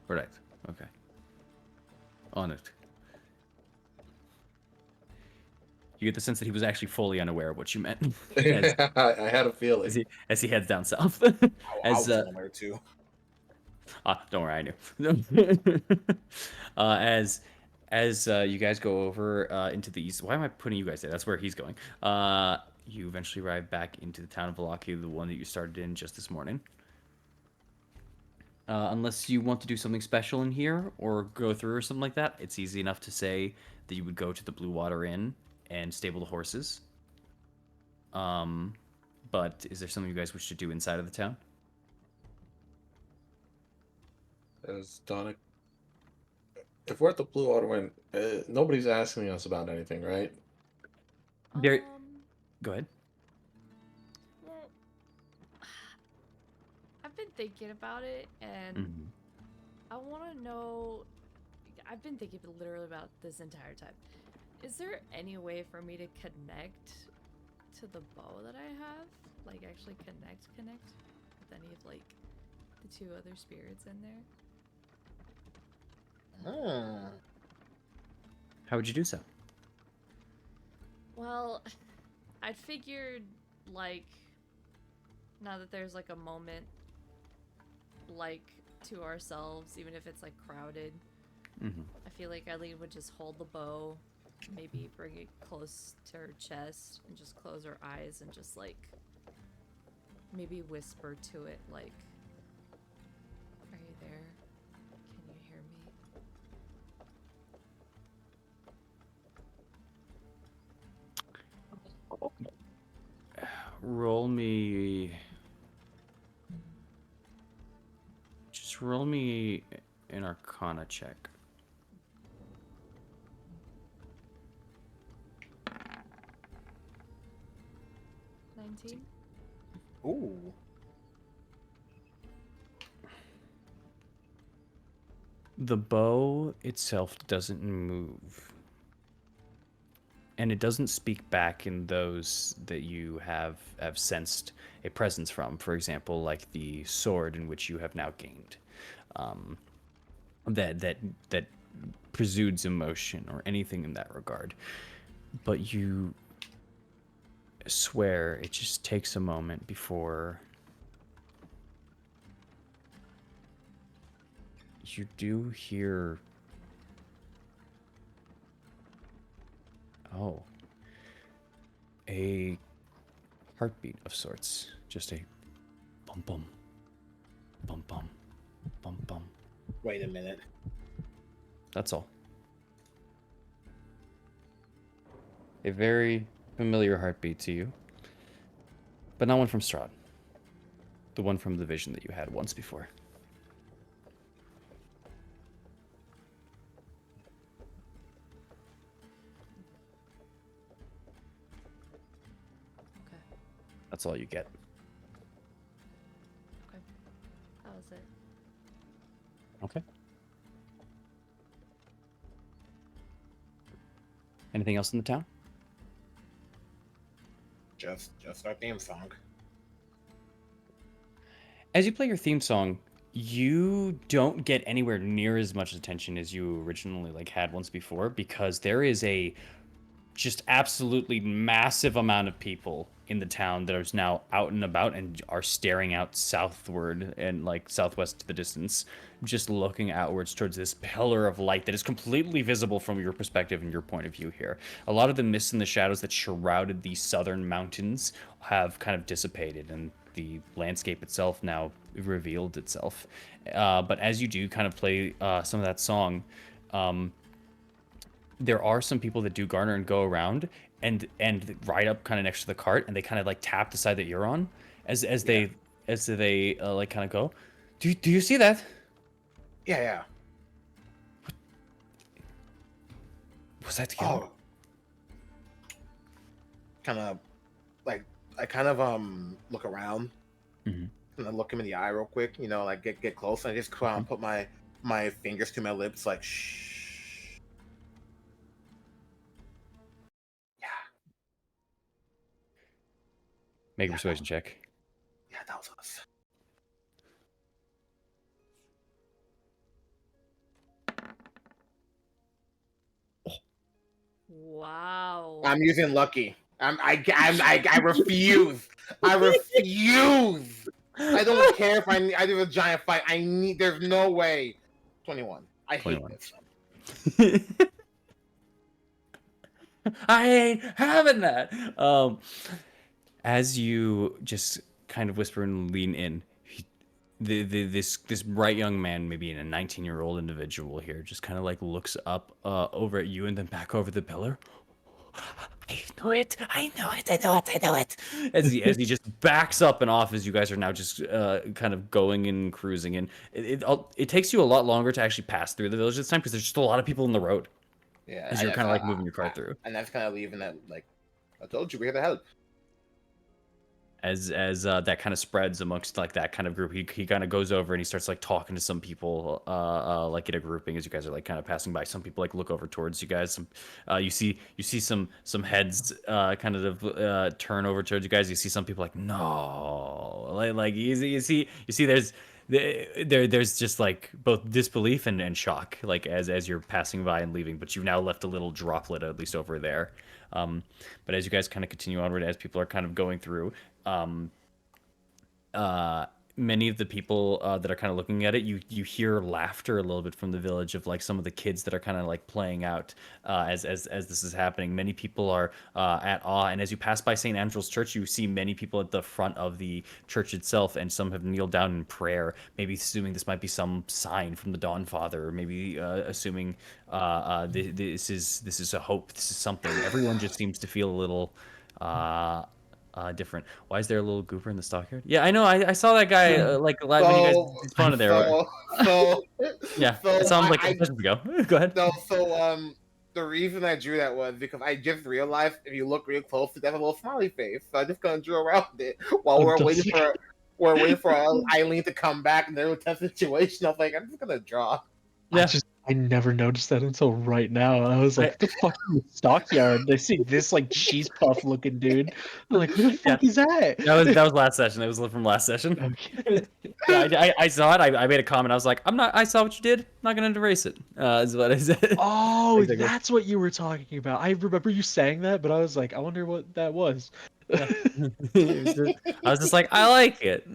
Right. Okay. On it. You get the sense that he was actually fully unaware of what you meant. as, I had a feeling. as he heads down south. I was as somewhere too. don't worry, I knew. As you guys go over into the east, why am I putting you guys there? That's where he's going. You eventually arrive back into the town of Valaki, the one that you started in just this morning. Unless you want to do something special in here or go through or something like that, it's easy enough to say that you would go to the Blue Water Inn and stable the horses. But is there something you guys wish to do inside of the town? As Donna, if we're at the Blue Water Wind, nobody's asking us about anything, right? There. Go ahead. Well, I've been thinking about it, and Mhm. I want to know. I've been thinking literally about this entire time. Is there any way for me to connect to the bow that I have? Like, actually connect with any of, like, the 2 other spirits in there? How would you do so? Well, I figured, like, now that there's, like, a moment, like, to ourselves, even if it's, like, crowded, I feel like Eileen would just hold the bow, maybe bring it close to her chest, and just close her eyes and just, like, maybe whisper to it, like, "Are you there? Can you hear me?" Roll me. Just roll me an Arcana check. 19? Ooh. The bow itself doesn't move. And it doesn't speak back in those that you have sensed a presence from. For example, like the sword in which you have now gained. That presudes emotion or anything in that regard. But you swear it just takes a moment before you do hear. Oh. A heartbeat of sorts. Just a bum bum. Bum bum. Bum bum. Wait a minute. That's all. A very familiar heartbeat to you. But not one from Strahd. The one from the vision that you had once before. Okay. That's all you get. Okay. That was it. Okay. Anything else in the town? Just our theme song. As you play your theme song, you don't get anywhere near as much attention as you originally had once before, because there is a just absolutely massive amount of people in the town that are now out and about and are staring out southward and southwest to the distance, just looking outwards towards this pillar of light that is completely visible from your perspective and your point of view here. A lot of the mists and the shadows that shrouded the southern mountains have kind of dissipated, and the landscape itself now revealed itself. But as you do kind of play some of that song, there are some people that do garner and go around and ride up kind of next to the cart, and they kind of tap the side that you're on as they kind of go. Do you see that? Yeah. Was that together? Oh. Kind of I kind of look around Mhm. and I look him in the eye real quick, get close, and I just put my fingers to my lips shh. Make a persuasion check. Yeah, that was us. Wow. I'm using lucky. I refuse. I refuse. I don't care if I do a giant fight. There's no way. 21. I hate 21. this. I ain't having that. As you just kind of whisper and lean in, this bright young man, maybe a 19-year-old individual here, just kind of looks up over at you and then back over the pillar. I know it. As he just backs up and off, as you guys are now just kind of going and cruising, and it takes you a lot longer to actually pass through the village this time because there's just a lot of people in the road. Yeah, As you're kind of moving your cart through. And that's kind of leaving that I told you we're here to help. As that kind of spreads amongst that kind of group, he kind of goes over and he starts talking to some people in a grouping as you guys are kind of passing by. Some people look over towards you guys. Some you see some heads kind of turn over towards you guys. You see some people no, you see there's just both disbelief and shock as you're passing by and leaving, but you've now left a little droplet at least over there. But as you guys kind of continue onward, as people are kind of going through, many of the people that are kind of looking at it, you hear laughter a little bit from the village of some of the kids that are kind of playing out as this is happening. Many people are at awe, and as you pass by St. Andrew's Church, you see many people at the front of the church itself, and some have kneeled down in prayer, maybe assuming this might be some sign from the Dawn Father, or maybe assuming this is a hope, this is something. Everyone just seems to feel a little different. Why is there a little gooper in the stockyard? Yeah, I know. I saw that guy when you guys spawned there. Yeah, I saw him a second ago. Go ahead. So the reason I drew that was because I just realized if you look real close, it has a little smiley face. So I just kind of drew around it while we're waiting for Eileen to come back in their tense situation. I was I'm just gonna draw. Yeah. I never noticed that until right now. I was what the fuck is the stockyard? They see this cheese puff looking dude. I'm who the fuck is that? That was last session. It was from last session. Okay. Yeah, I saw it. I made a comment. I was I saw what you did. I'm not gonna erase it. Is what I said. Oh, exactly. That's what you were talking about. I remember you saying that, but I was I wonder what that was. Yeah. I was just I like it.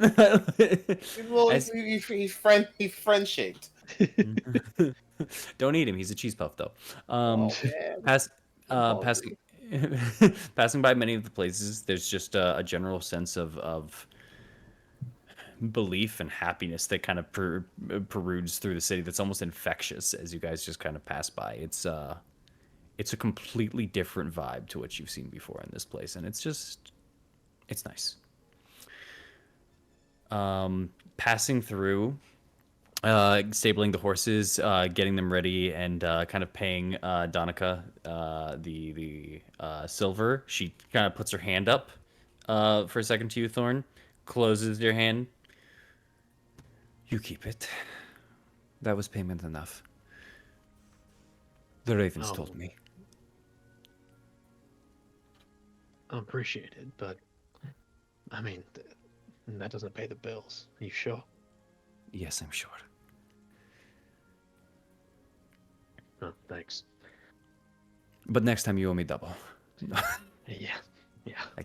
He's friend shaped. Don't eat him. He's a cheese puff, though. Oh man. Pass, I'm passing, passing by many of the places, there's just a general sense of belief and happiness that kind of perudes through the city. That's almost infectious as you guys just kind of pass by. It's a completely different vibe to what you've seen before in this place, and it's nice. Passing through, stabling the horses, getting them ready, and kind of paying Donica the silver. She kind of puts her hand up for a second to you, Thorn. Closes your hand. You keep it. That was payment enough. The ravens told me. I appreciate it, but I mean, that doesn't pay the bills. Are you sure? Yes, I'm sure. Oh, thanks. But next time you owe me double. Yeah. I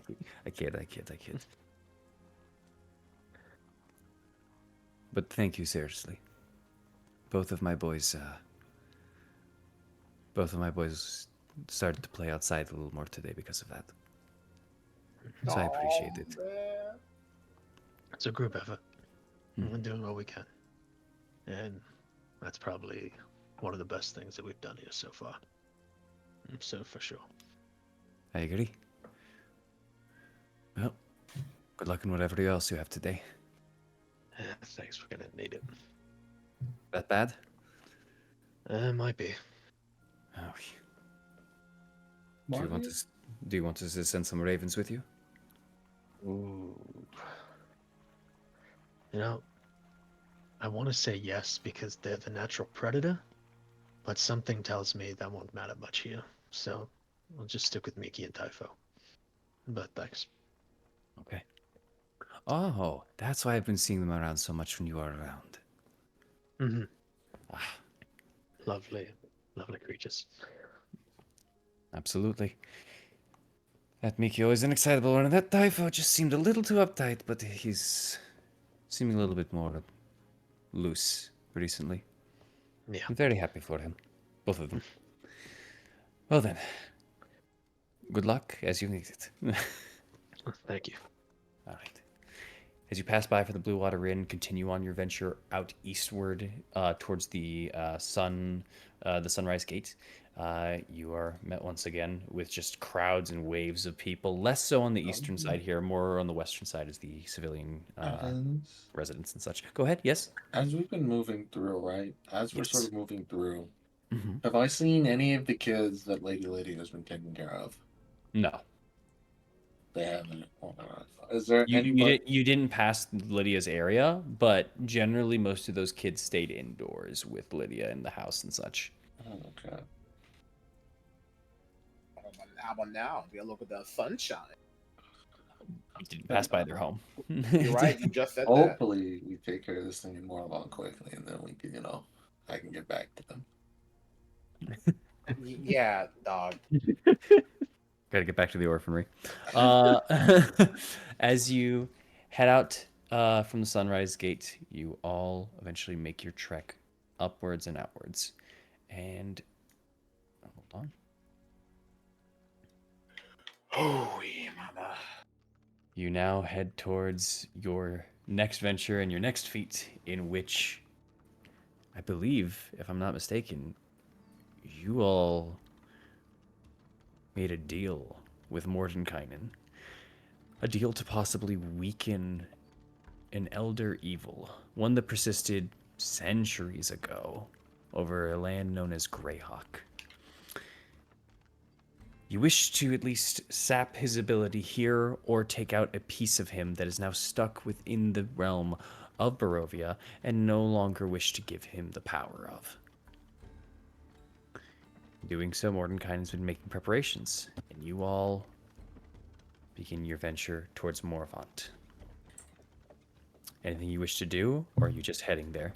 kid. But thank you, seriously. Both of my boys started to play outside a little more today because of that. So I appreciate it. Man. It's a group effort. We're doing what we can. And that's probably one of the best things that we've done here so far. So for sure. I agree. Well, good luck in whatever else you have today. Thanks, we're gonna need it. That bad? Might be. Oh. Do you want us to send some ravens with you? Ooh. You know, I want to say yes because they're the natural predator, but something tells me that won't matter much here. So I'll just stick with Miki and Typho. But thanks. Okay. Oh, that's why I've been seeing them around so much when you are around. Mm-hmm. Lovely creatures. Absolutely. That Mikio is an excitable one, and that Typho just seemed a little too uptight, but he's seeming a little bit more loose recently. Yeah. I'm very happy for him. Both of them. Well then. Good luck as you need it. Thank you. All right. As you pass by for the Blue Water Inn, continue on your venture out eastward towards the Sunrise Gate. You are met once again with just crowds and waves of people. Less so on the eastern side here, more on the western side is the civilian residents and such. Go ahead. Yes. As we've been moving through, right? As we're sort Yes. of moving through, Mm-hmm. have I seen any of the kids that Lady has been taking care of? No. They haven't. Oh, is there anybody? You didn't pass Lydia's area, but generally most of those kids stayed indoors with Lydia in the house and such. Oh, okay. How about now? We gotta look at the sunshine. You didn't pass by their home. You're right. You just said that. Hopefully, we take care of this thing more along quickly, and then we can, I can get back to them. Yeah, dog. Got to get back to the orphanry. As you head out from the Sunrise Gate, you all eventually make your trek upwards and outwards. And hold on. Holy mama. You now head towards your next venture and your next feat, in which I believe, if I'm not mistaken, you all made a deal with Mordenkainen. A deal to possibly weaken an elder evil, one that persisted centuries ago over a land known as Greyhawk. You wish to at least sap his ability here or take out a piece of him that is now stuck within the realm of Barovia and no longer wish to give him the power of. Doing so, Mordenkainen has been making preparations, and you all begin your venture towards Morvant. Anything you wish to do, or are you just heading there?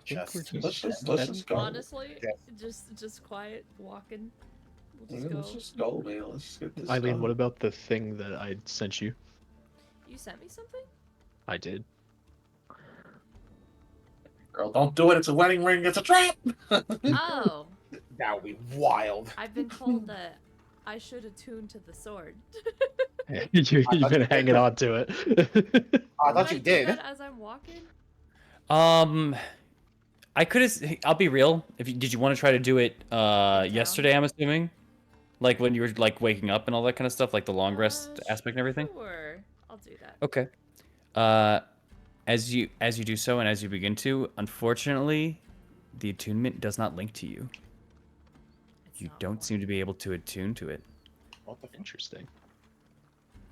Just Let's just go. Honestly, just quiet walking. We'll Let's just go. just go, man. Let's get this Eileen, done. what about the thing that I sent you? You sent me something? I did. Girl, don't do it. It's a wedding ring. It's a trap. Oh, That would be wild. I've been told that I should attune to the sword. You've been hanging on to it. I Would thought you do did. that as I'm walking? I could have. I'll be real. Did you want to try to do it yesterday? I'm assuming, like when you were like waking up and all that kind of stuff, like the long rest aspect and everything. Sure, I'll do that. Okay. As you do so and as you begin to, unfortunately, the attunement does not link to you. It's You not don't one. seem to be able to attune to it. What the fuck? Interesting.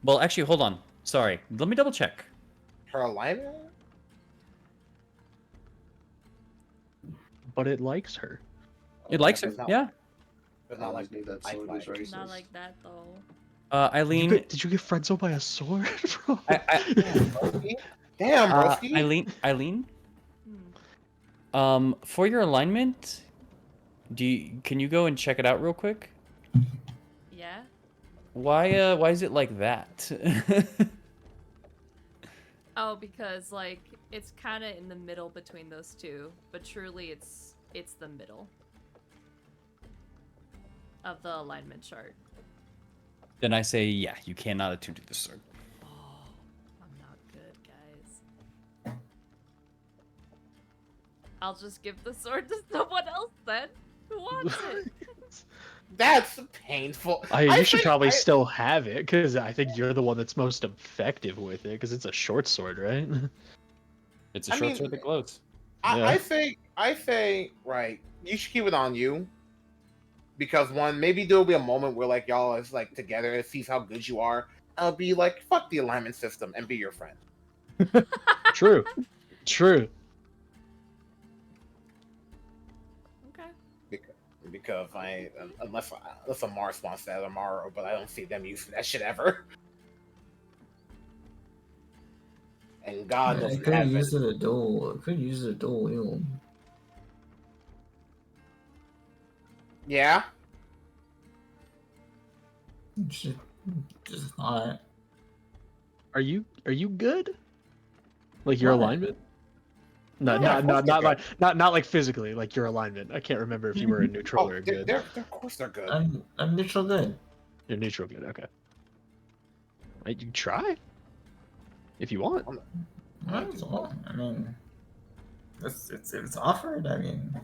Well, actually, hold on. Sorry. Let me double check. Her alignment? But it likes her. It likes her. It's not- Yeah. It's not like that like sword is like- racist. Not like that though. Eileen. Did you get friendzoned by a sword, bro? Damn, broski. Eileen. Hmm. For your alignment, can you go and check it out real quick? Yeah. Why is it like that? Oh, because like it's kind of in the middle between those two, but truly it's the middle of the alignment chart. Then I say, yeah, you cannot attune to the sword. Oh, I'm not good, guys. I'll just give the sword to someone else then. Who wants it? That's painful. You should think probably still have it, because I think you're the one that's most effective with it, because it's a short sword, right? It's a I short mean- sword that glows. I say, right. You should keep it on you, because one, maybe there will be a moment where like y'all is like together and sees how good you are. I'll be like, fuck the alignment system and be your friend. True. True. Okay. Because I unless Mars wants that tomorrow, but I don't see them using that shit ever. And God I knows could have use it a dual. I could use it a dual wield. Yeah. Just not. Are you good? Like your What? alignment? No, Yeah, of course they're not like physically, like your alignment. I can't remember if you were a neutral or good. They're of course they're good. I'm neutral good. You're neutral good, okay. Right, you try. If you want. Might as well. I mean, it's offered. I mean,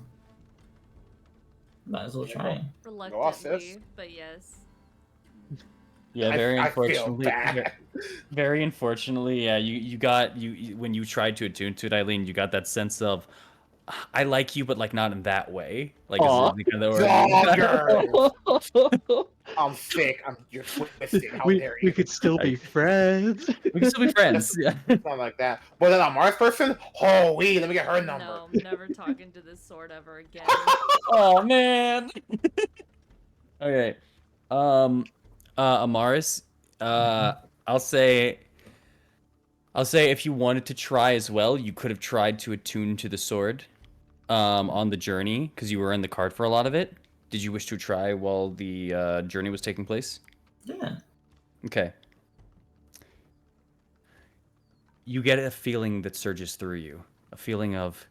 might as well try. Reluctantly, but yes. Yeah, I very feel unfortunately. bad. Very unfortunately, yeah. You got when you tried to attune to it, Eileen. You got that sense of, I like you, but like not in that way. Like Aw. this is the kind of Dogger! I'm sick. You're twisted. How dare you? we could still be friends. We can still be friends. Yeah. Something like that. But then a Mars person? Holy, let me get her number. No, I'm never talking to this sword ever again. Oh man. Okay. Amaris, I'll say if you wanted to try as well, you could have tried to attune to the sword on the journey, because you were in the cart for a lot of it. Did you wish to try while the journey was taking place? Yeah. Okay. You get a feeling that surges through you. A feeling of,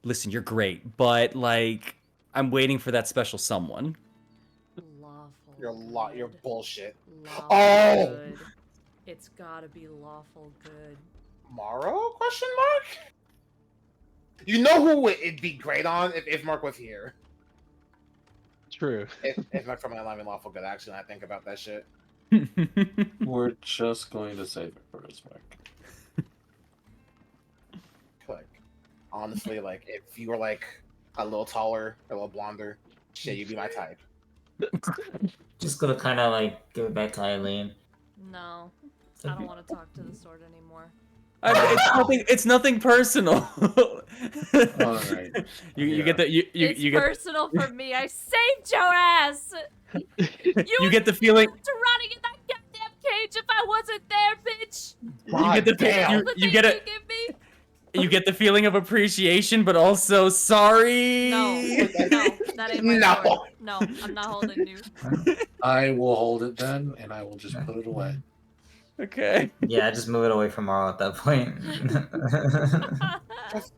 listen, you're great, but like, I'm waiting for that special someone. Lawful. You're good. bullshit. Lawful Oh! good. It's gotta be lawful good. Morrow? Question mark? You know who it'd be great on if Mark was here. True. If Mark from my alignment lawful good, actually, when I think about that shit. We're just going to save it for his mark. Like, honestly, like, if you were like a little taller, a little blonder, shit, you'd be my type. Just gonna kind of like give it back to Eileen. No, I don't want to talk to the sword anymore. It's nothing personal. All right. You get the you It's you get personal for me. I saved your ass. you get the feeling To rotting in that goddamn cage if I wasn't there, bitch. you get the damn. you get The a thing you give me. You get the feeling of appreciation, but also sorry. No, that ain't my No. sword. No, I'm not holding you. I will hold it then, and I will just put it away. Okay. Yeah, just move it away from Marl at that point. Just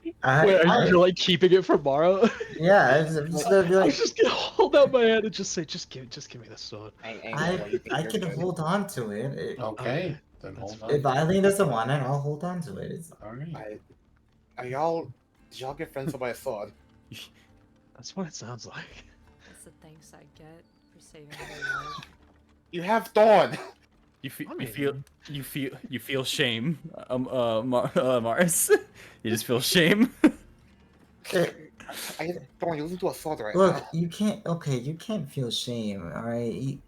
Wait, are you like keeping it from Morrow? yeah, I'm just gonna be I like, was just gonna hold out my hand and just say, just give me the sword. ain't gonna let you think I you're can good. hold on to it. Okay, then That's hold If on. Eileen doesn't want it, I'll hold on to it. All right. Did y'all get friends by a sword? That's what it sounds like. That's the thanks I get for saving my life. You have Thorn. You feel I you mean- feel you feel you feel shame, Mars. You just feel shame. I have Thorn. You listen to a sword right Look, now. you can't. Okay, you can't feel shame. All right.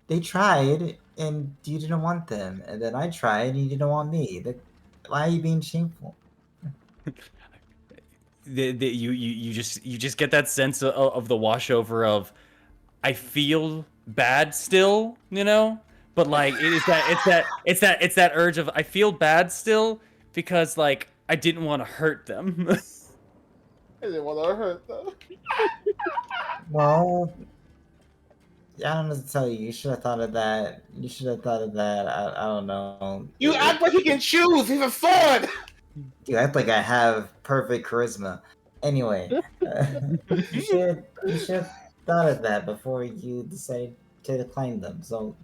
They tried, and you didn't want them, and then I tried, and you didn't want me. Why are you being shameful? You just get that sense of the washover of I feel bad still, you know, but like it's that urge of I feel bad still because like I didn't want to hurt them. I didn't want to hurt them. Well, I don't know what to tell you. You should have thought of that. You should have thought of that. I don't know. You act like he can choose. He's a sword. You act like I have perfect charisma. Anyway, you should have thought of that before you decided to decline them. So,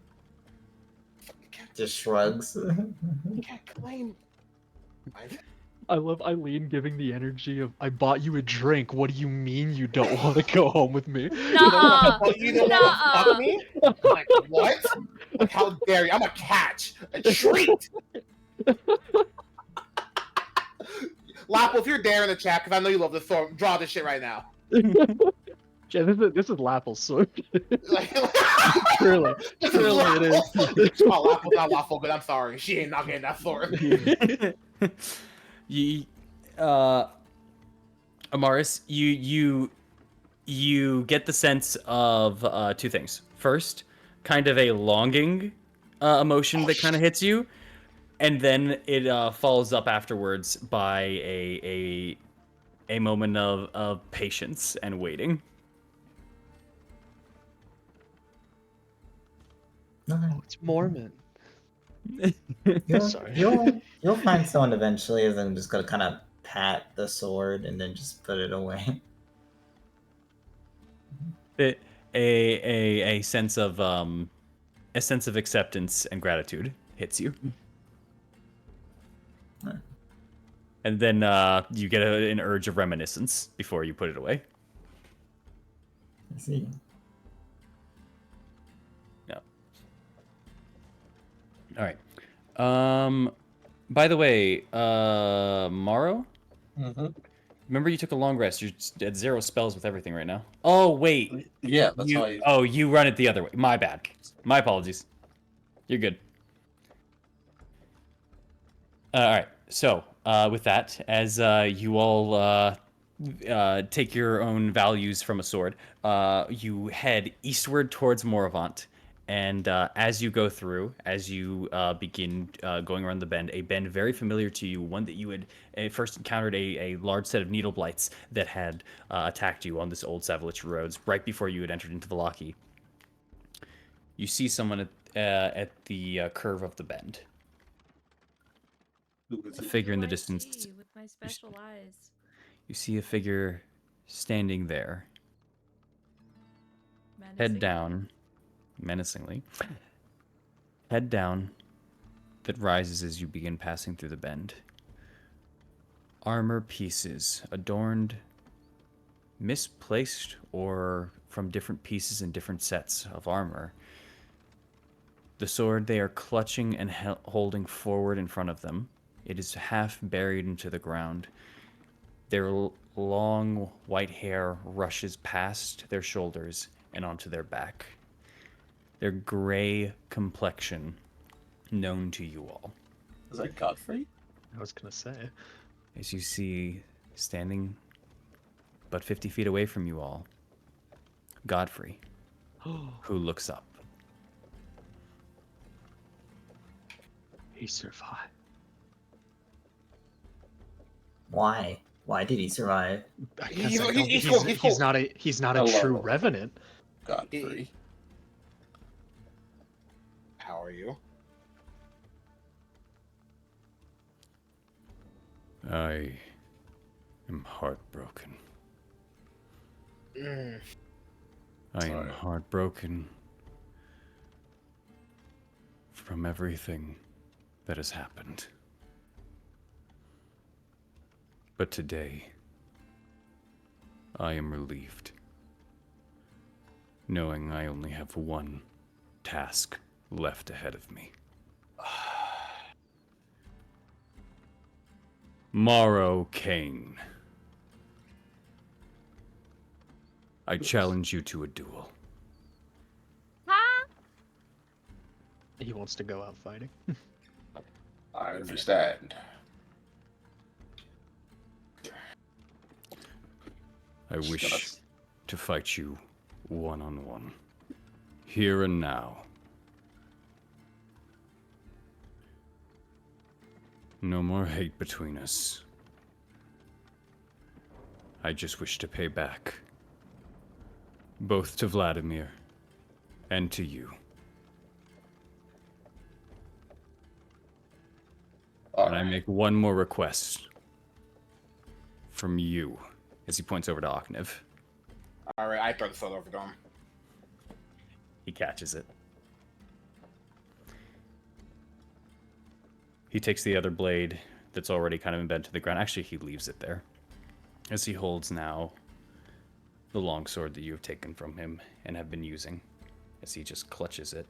just shrugs. You can't claim. I love Eileen giving the energy of I bought you a drink. What do you mean you don't want to go home with me? Nuh-uh. You don't want to fuck me? Like what? Like how dare you? I'm a catch, a treat. Lapo, if you're there in the chat, because I know you love this sword, draw this shit right now. Yeah, this is Lapple's sword. Like, Truly it is. Oh, Lapo's not Lapo good. I'm sorry. She ain't not getting that sword. Amaris, you get the sense of two things. First, kind of a longing emotion that kind of hits you, and then it follows up afterwards by a moment of patience and waiting. Oh, it's Mormon. Sorry. You'll find someone eventually, and then just gonna kind of pat the sword and then just put it away. A sense of acceptance and gratitude hits you. Huh. And then you get an urge of reminiscence before you put it away. I see. Yeah. All right. By the way, Morrow? Mm-hmm. Remember you took a long rest. You're at 0 spells with everything right now. Oh, wait. Yeah, that's how I. Oh, you run it the other way. My bad. My apologies. You're good. All right. So, with that, as you all take your own values from a sword, you head eastward towards Moravant. And as you go through, as you begin going around the bend, a bend very familiar to you, one that you had first encountered a large set of needle blights that had attacked you on this old Savalich roads right before you had entered into Vallaki. You see someone at the curve of the bend. A figure in the Who I distance. see with my special eyes. You see a figure standing there, head Menacing. down, menacingly. Head down, that rises as you begin passing through the bend. Armor pieces, adorned, misplaced, or from different pieces and different sets of armor. The sword they are clutching and holding forward in front of them. It is half buried into the ground. Their long white hair rushes past their shoulders and onto their back. Their gray complexion, known to you all. Is that Godfrey? I was gonna say. As you see, standing but 50 feet away from you all, Godfrey, who looks up. He survived. Why? Why did he survive? Because He's- I don't- he's cool, he's cool. he's not I a love true him. revenant. Godfrey. How are you? I am heartbroken. Mm. I am Sorry. heartbroken from everything that has happened. But today, I am relieved, knowing I only have one task left ahead of me. Morrow Kane. I challenge you to a duel. He wants to go out fighting. I understand. I Just wish gonna- to fight you one-on-one, here and now. No more hate between us. I just wish to pay back, both to Vladimir and to you. And I Alright. make one more request from you, as he points over to Oknev. All right, I throw the sword over to him. He catches it. He takes the other blade that's already kind of embedded to the ground. Actually, he leaves it there, as he holds now the longsword that you have taken from him and have been using, as he just clutches it,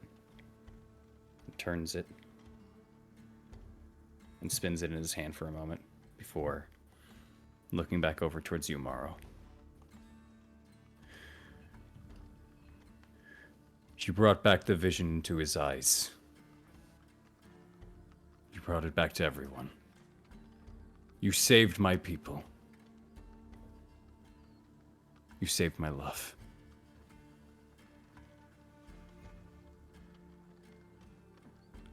and turns it, and spins it in his hand for a moment before looking back over towards you, Morrow. You brought back the vision into his eyes. You brought it back to everyone. You saved my people. You saved my love.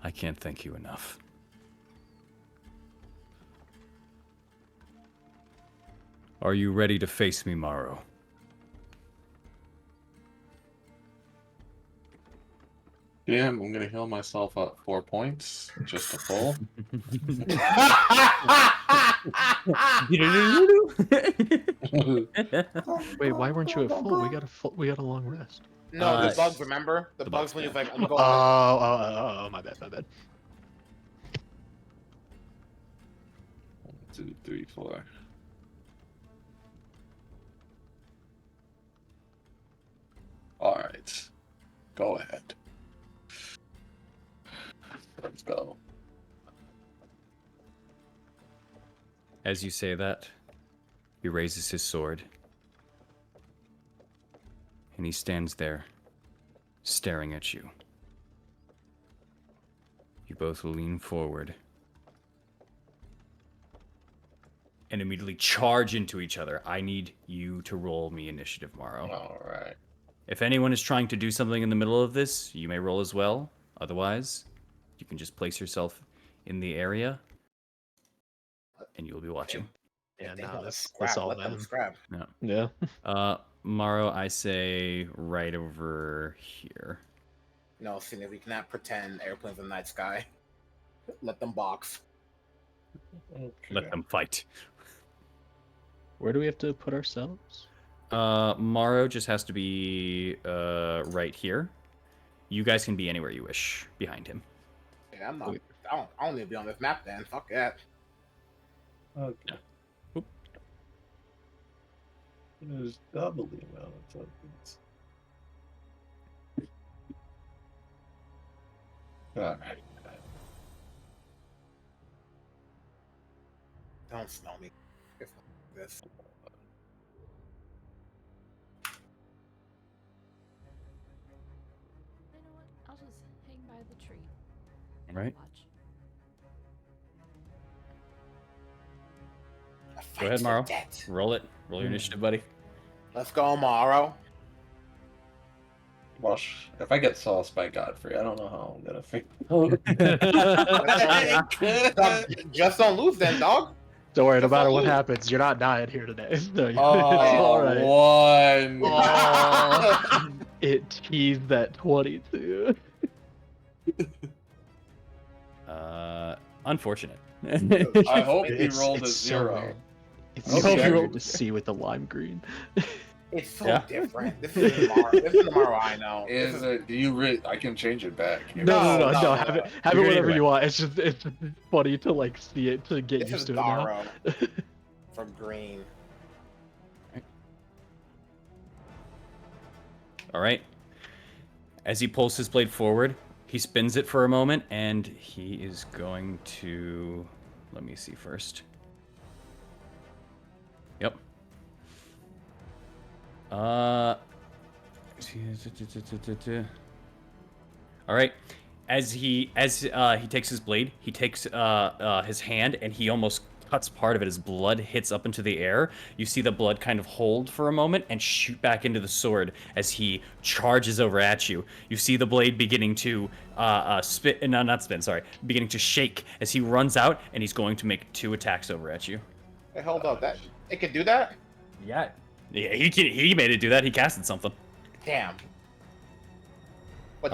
I can't thank you enough. Are you ready to face me, Morrow? Yeah, I'm gonna heal myself up 4 points just to full. Wait, why weren't you at full? We got a long rest. No, the Uh, bugs, remember? The the bugs bugs, when yeah. he's like, I'm Oh, going. my bad, my bad. 1, 2, 3, 4. Alright. Go ahead. Let's go. As you say that, he raises his sword. And he stands there, staring at you. You both lean forward. And immediately charge into each other. I need you to roll me initiative, Morrow. Alright. If anyone is trying to do something in the middle of this, you may roll as well. Otherwise, you can just place yourself in the area, and you'll be watching. Yeah, They nah, gotta that's scrap, all let them them. scrap. No. Yeah. Morrow, I say right over here. No, seeing if we cannot pretend airplanes in the night sky. Let them box. Let them fight. Where do we have to put ourselves? Morrow just has to be right here. You guys can be anywhere you wish behind him. Yeah, I'm not. Okay. I don't need to be on this map then. Fuck that. Okay. Oop. There's double the amount of tokens. Alright. Don't smell me. If this. You know what? I'll just hang by the tree and Right. watch. A fight Go ahead, to Morrow. death. Roll it. Roll your initiative, buddy. Let's go, Morrow. Well, if I get sauced by Godfrey, I don't know how I'm gonna figure. Just don't lose then, dog. Don't worry, no That's matter all what you. happens, you're not dying here today. So it's Oh, all right. one. Oh. It teased that 22. Unfortunate. I hope he It's- rolled a it's so zero. weird. It's Okay. so Hope you weird rolled- to see with the lime green. It's so Yeah. different. This is tomorrow. This is tomorrow. I know. Is it? Do you? I can change it back. No. Have it You're good whatever either you want. It's just funny to like see it to get This used is to it now. Daro from Green. All right. As he pulls his blade forward, he spins it for a moment, and he is going to. Let me see first. Yep. All right. As he takes his blade, he takes his hand and he almost cuts part of it. His blood hits up into the air. You see the blood kind of hold for a moment and shoot back into the sword as he charges over at you. You see the blade beginning to beginning to shake as he runs out, and he's going to make 2 attacks over at you. Hey, hold up. That it could do that? Yeah, he made it do that. He casted something. Damn. What?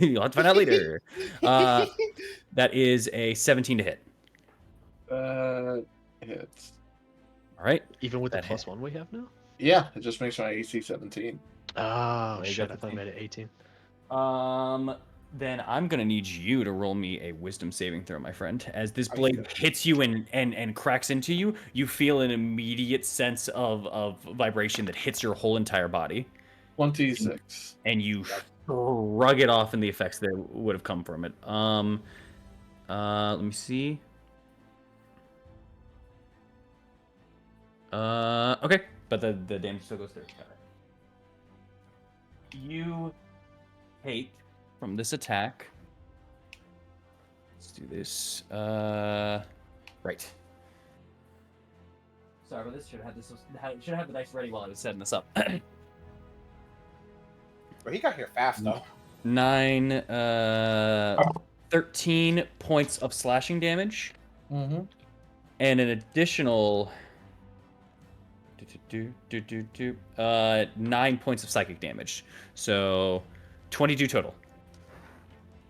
You'll have to find out later. That is a 17 to hit. Hits. All right. Even with the That hit. +1 we have now? Yeah, it just makes my AC 17. Oh you shit, got I thought I 15. made it 18. Then I'm gonna need you to roll me a wisdom saving throw, my friend. As this blade hits you and cracks into you, you feel an immediate sense of vibration that hits your whole entire body, 26. and you shrug it off, and the effects that would have come from it. Let me see. Okay, but the damage still goes through. You take from this attack. Let's do this. Right. Sorry about this. Should have had the dice ready while I was setting this up. But he got here fast though. 13 points of slashing damage, Mm-hmm. and an additional 9 points of psychic damage. So 22 total.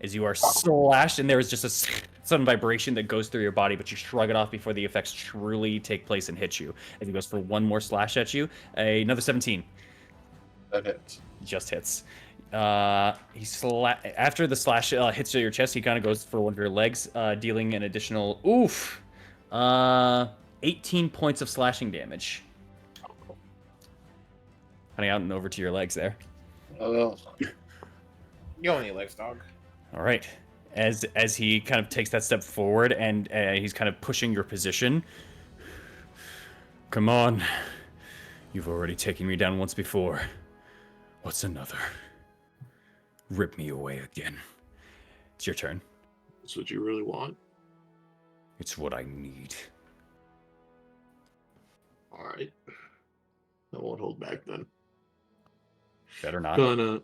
As you are slashed, and there is just a sudden vibration that goes through your body, but you shrug it off before the effects truly take place and hit you. As he goes for one more slash at you, another 17. That hits. Just hits. After the slash hits your chest, he kind of goes for one of your legs, dealing an additional 18 points of slashing damage. Cutting out and over to your legs there. Oh. You don't need legs, dog. All right. As he kind of takes that step forward and he's kind of pushing your position. Come on. You've already taken me down once before. What's another? Rip me away again. It's your turn. That's what you really want? It's what I need. Alright. I won't hold back then. Better not. Gonna...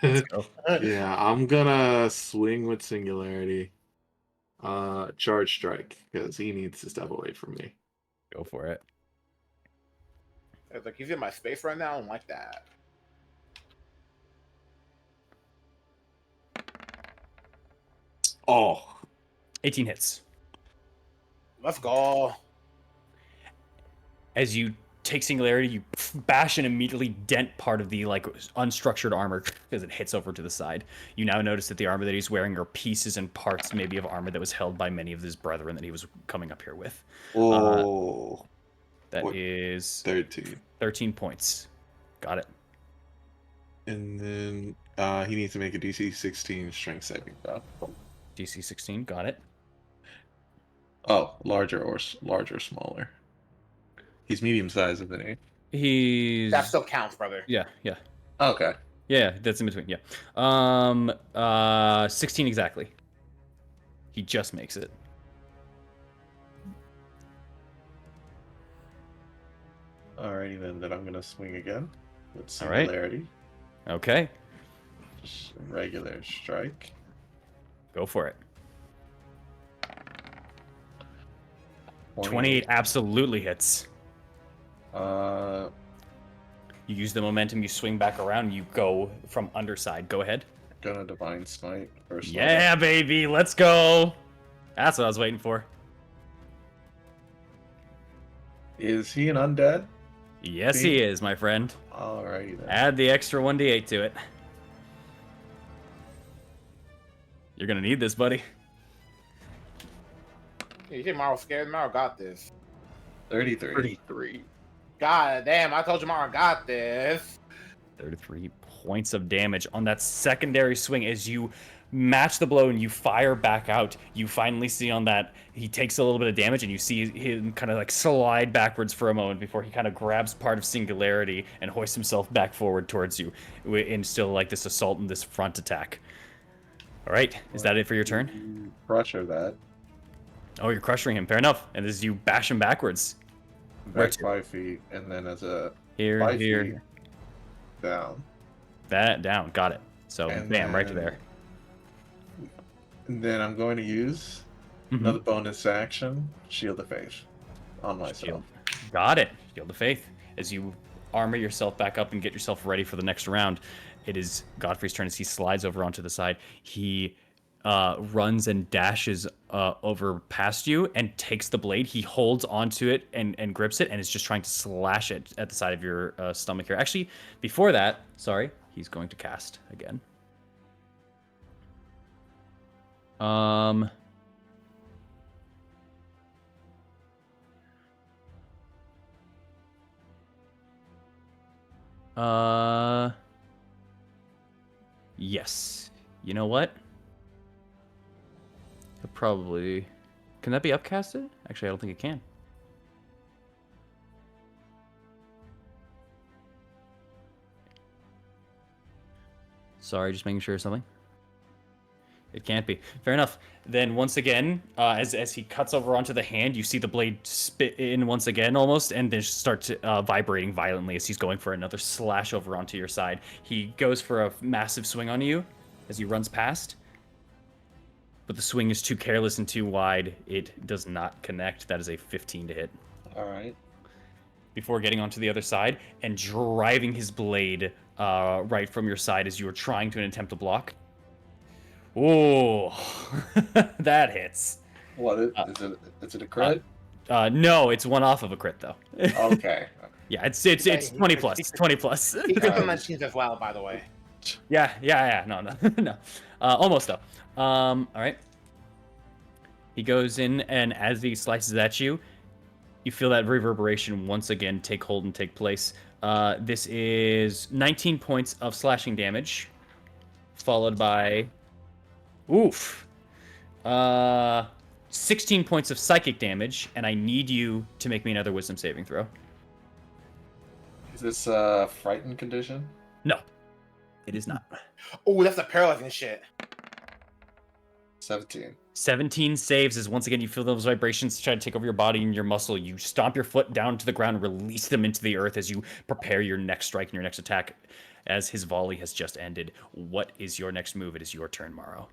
Let's go. Yeah, I'm gonna swing with Singularity. Charge Strike, because he needs to step away from me. Go for it. It's like he's in my space right now. I don't like that. Oh. 18 hits. Let's go. As you take Singularity, you bash and immediately dent part of the unstructured armor as it hits over to the side. You now notice that the armor that he's wearing are pieces and parts maybe of armor that was held by many of his brethren that he was coming up here with. Oh. That is 13. 13 points. Got it. And then he needs to make a DC 16 strength saving throw. DC 16, got it. Oh, larger or smaller. He's medium sized, isn't he? He's That still counts, brother. yeah. Okay. Yeah, that's in between. Yeah. 16 exactly. He just makes it. Alrighty then I'm gonna swing again with All right. Singularity. Okay, Just a regular strike. go for it. 28 absolutely hits. Uh, You use the momentum, you swing back around, you go from underside. Go ahead. gonna divine smite first. Yeah, baby, let's go. That's what I was waiting for. Is he an undead? Yes, he is, my friend. Alrighty then. Add the extra 1d8 to it. You're gonna need this, buddy. You think Maro scared? Maro got this. 33. 33. God damn, I told you Maro got this. 33 points of damage on that secondary swing as you match the blow and you fire back out. You finally see on that he takes a little bit of damage and you see him kind of like slide backwards for a moment before he kind of grabs part of Singularity and hoists himself back forward towards you in still like this assault and this front attack. All right, is that it for your turn? Crusher that. Oh, you're crushing him. Fair enough. And as you bash him backwards. Where Back to? 5 feet, and then as a Here, 5 here. feet down. That down. Got it. So, And bam, right then- there. And then I'm going to use Mhm. another bonus action, Shield of Faith, on myself. Shield. Got it. Shield of Faith. As you armor yourself back up and get yourself ready for the next round, it is Godfrey's turn as he slides over onto the side. He runs and dashes over past you and takes the blade. He holds onto it and grips it and is just trying to slash it at the side of your stomach here. Actually, before that, sorry, he's going to cast again. Yes. You know what? He'll probably... Can that be upcasted? Actually, I don't think it can. Sorry, just making sure of something. It can't be. Fair enough. Then once again, as he cuts over onto the hand, you see the blade spit in once again almost, and then start to, vibrating violently as he's going for another slash over onto your side. He goes for a massive swing on you as he runs past, but the swing is too careless and too wide. It does not connect. That is a 15 to hit. Alright. Before getting onto the other side and driving his blade right from your side as you are trying to attempt to block. Oh, that hits. What is it a crit? No, it's one off of a crit though. Okay. Yeah, it's 20 plus. 20 plus. He got some machines as well, by the way. Yeah. No. No. Almost though. All right. He goes in, and as he slices at you, you feel that reverberation once again take hold and take place. This is 19 points of slashing damage, followed by 16 points of psychic damage, and I need you to make me another wisdom saving throw. Is this a frightened condition? No, it is not. Oh, that's a paralyzing shit. 17. 17 saves as once again you feel those vibrations try to take over your body and your muscle. You stomp your foot down to the ground, release them into the earth as you prepare your next strike and your next attack as his volley has just ended. What is your next move? It is your turn, Morrow.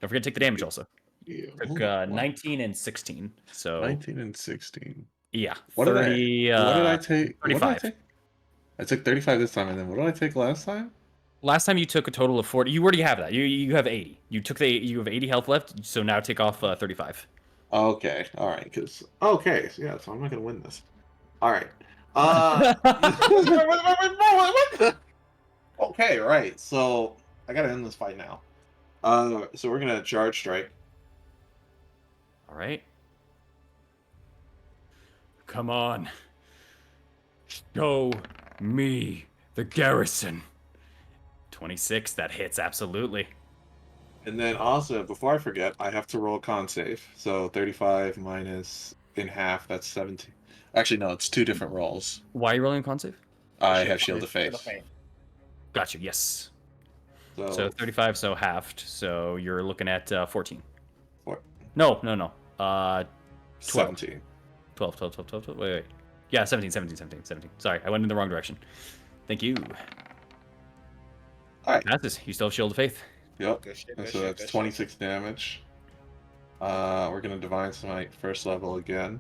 Don't forget to take the damage also. Yeah. Took 19 and 16. So 19 and 16. yeah, What 30, did I take? 35. I took 35 this time, and then what did I take last time? Last time you took a total of 40. You already have that. You have 80. You have 80 health left, so now take off 35. Okay, all right, so I'm not gonna win this. All right. Okay, right. So I gotta end this fight now. So we're gonna charge strike. All right. Come on. Show me the garrison. 26, that hits, absolutely. And then also, before I forget, I have to roll a con save. So 35 minus in half, that's 17. Actually, no, it's two different rolls. Why are you rolling a con save? I have Shield of Faith. Gotcha, yes. So, So 35, so halved. So you're looking at 14. Four. No. 17. 12. Wait. Yeah, 17. Sorry, I went in the wrong direction. Thank you. All right. Passes. You still have Shield of Faith. Yep. Good shit, And good so shit, that's good shit. 26 damage. We're gonna Divine Smite first level again.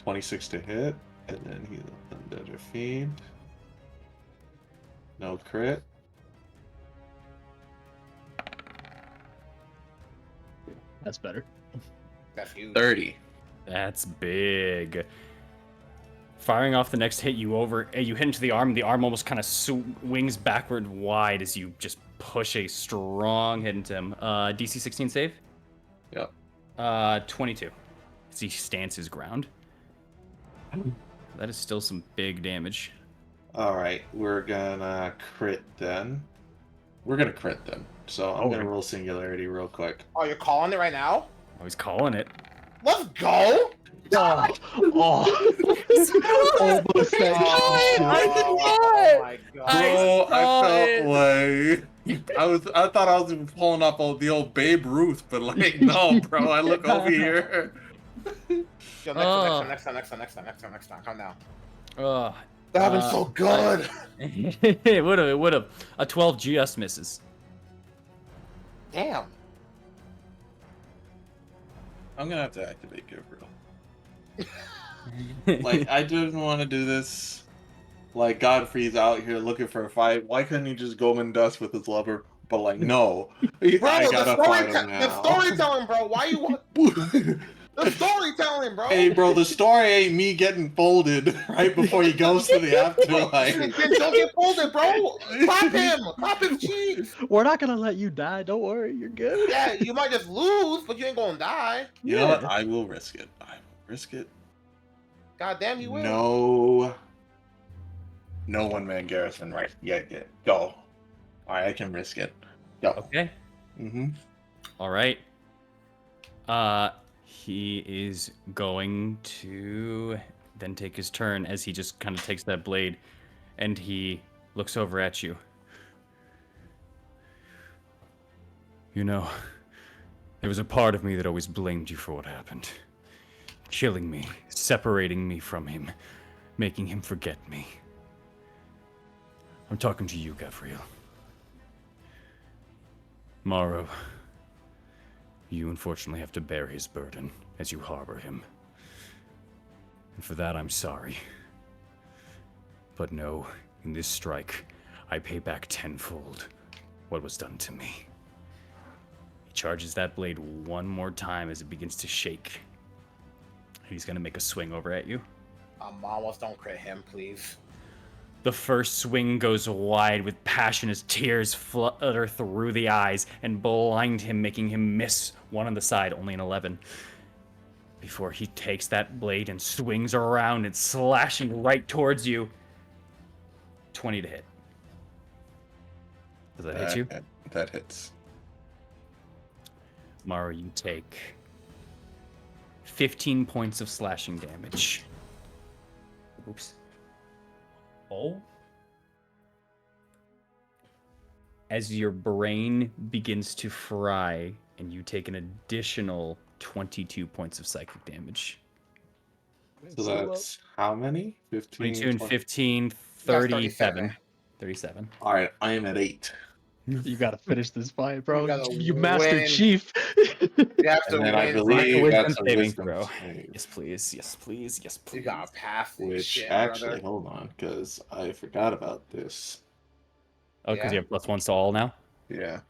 26 to hit, and then he's Undead Fiend. No crit. That's better. That's huge. 30. That's big. Firing off the next hit, you hit into the arm. The arm almost kind of swings backward wide as you just push a strong hit into him. DC 16 save? Yep. 22. As he stands his ground. That is still some big damage. Alright, we're gonna crit then. We're gonna crit then. So I'm gonna roll Singularity real quick. Oh, you're calling it right now? Oh, he's calling it. Let's go! Almost that Oh my god. Bro, I felt like I thought I was pulling up the old Babe Ruth, but like no, bro. I look over here. Yo, next time. Calm down. Oh, That happened so good. it would have. A 12 just misses. Damn. I'm gonna have to activate Gabriel. Like, I didn't want to do this. Like, Godfrey's out here looking for a fight. Why couldn't he just go in dust with his lover? But like, no, I gotta fight him now. The storytelling, bro. Why you want the storytelling, bro? Hey, bro, the story ain't me getting folded right before he goes to the afterlife. Then don't get folded, bro. Clap him. Clap his cheeks. We're not gonna let you die. Don't worry, you're good. Yeah, you might just lose, but you ain't gonna die. You know what? I will risk it. I will risk it. God damn, you will. No one-man garrison, right? Yeah, go. All right, I can risk it. Go. Okay. Mm-hmm. All right. He is going to then take his turn as he just kind of takes that blade and he looks over at you. You know, there was a part of me that always blamed you for what happened. Killing me, separating me from him, making him forget me. I'm talking to you, Gabriel. Morrow, you unfortunately have to bear his burden as you harbor him. And for that, I'm sorry. But no, in this strike, I pay back tenfold what was done to me. He charges that blade one more time as it begins to shake. He's gonna make a swing over at you. Almost don't crit him, please. The first swing goes wide with passion as tears flutter through the eyes and blind him, making him miss one on the side, only an 11. Before he takes that blade and swings around and slashing right towards you. 20 to hit. Does that hit you? That hits. Mara, you take 15 points of slashing damage. Oops. Oh. As your brain begins to fry and you take an additional 22 points of psychic damage. So that's how many? 15, 22 and 20? 15, 37. 37. All right, I am at 8. You gotta finish this fight, bro. gotta You Master win. Chief. You have to And then I win. believe Wisdom that's a saving wisdom throw. save. Yes, please. Yes, please. Yes, please. You gotta pass this Which shit, actually, brother. hold on, because I forgot about this. Oh, because Yeah. you have +1s to all now? Yeah.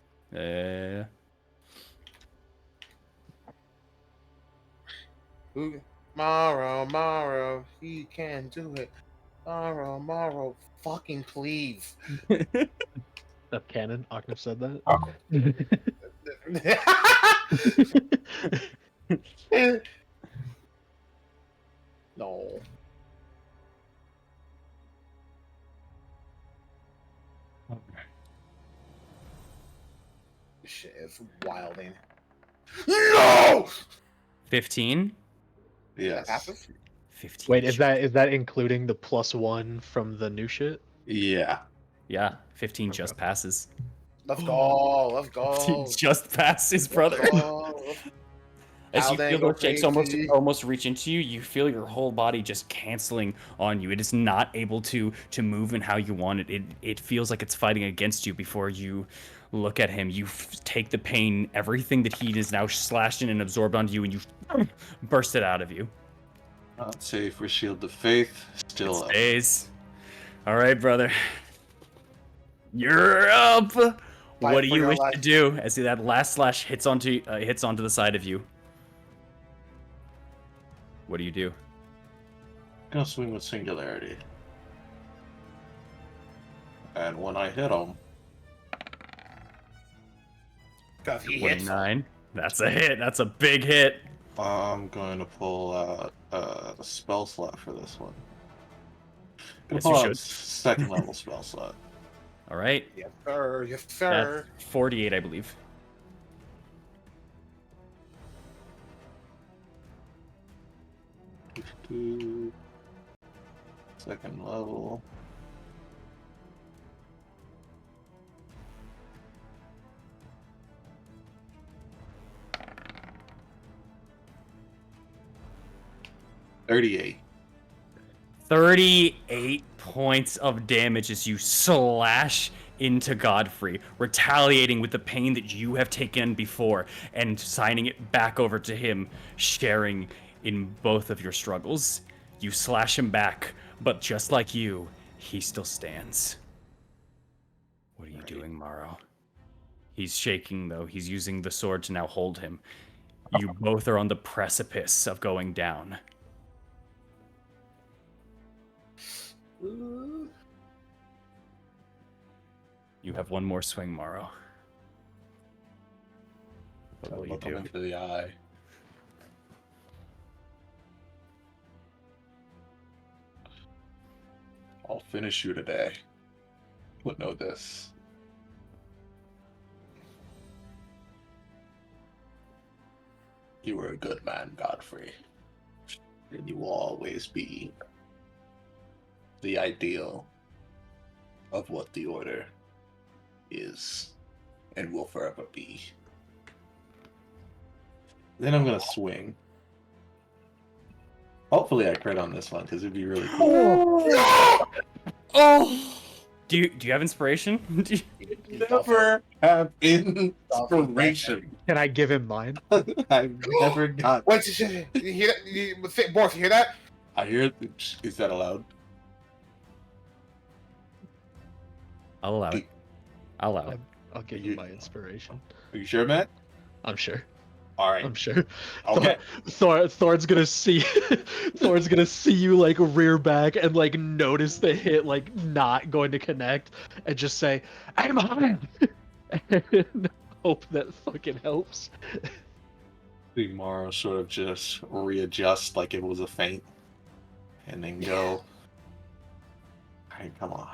Morrow, he can do it. Morrow, fucking please. Up canon, Octave said that. No. This shit is wilding. No! 15? Yes. Passes? 15. Wait, is that including the +1 from the new shit? Yeah. Yeah, 15 just passes. Let's go. Let's 15 go. just passes, brother. Let's go. As you How'd they feel go those shakes crazy? almost reach into you, you feel your whole body just canceling on you. It is not able to move in how you want it. It feels like it's fighting against you before you look at him. You take the pain, everything that he is now slashed in and absorbed onto you, and you burst it out of you. Not safe for Shield of Faith. Still It up. stays. All right, brother. You're up. What do for you your wish to life. do as that last slash hits onto the side of you? What do you do? Gonna swing with Singularity. And when I hit him, Because he hits. 29. That's a hit. That's a big hit. I'm going to pull out a spell slot for this one. Gonna Yes, pull you out should. second level spell slot. All right. Yes, sir. Yes, sir. That's 48, I believe. Second level. $38. 38 points of damage as you slash into Godfrey, retaliating with the pain that you have taken before and signing it back over to him, sharing in both of your struggles. You slash him back, but just like you, he still stands. What are you doing, Morrow? He's shaking, though. He's using the sword to now hold him. You both are on the precipice of going down. You have one more swing, Morrow. What will you Look him do? into the eye. I'll finish you today. But know this. You were a good man, Godfrey. And you will always be the ideal of what the Order is and will forever be. Then I'm gonna swing. Hopefully I crit on this one, because it'd be really cool. Oh! Do you have inspiration? Do you- Never have inspiration. Can I give him mine? I've never got. What? You hear that? Boris, you hear that? I hear. Is that allowed? I'll allow it. I'll allow it. I'll give you my inspiration. Are you sure, Matt? I'm sure. All right. I'm sure. Okay. Thor's gonna see Thor's gonna see you like rear back and like notice the hit like not going to connect and just say, I'm high and hope that fucking helps. The Morrow sort of just readjust like it was a feint, and then go. Alright, come on.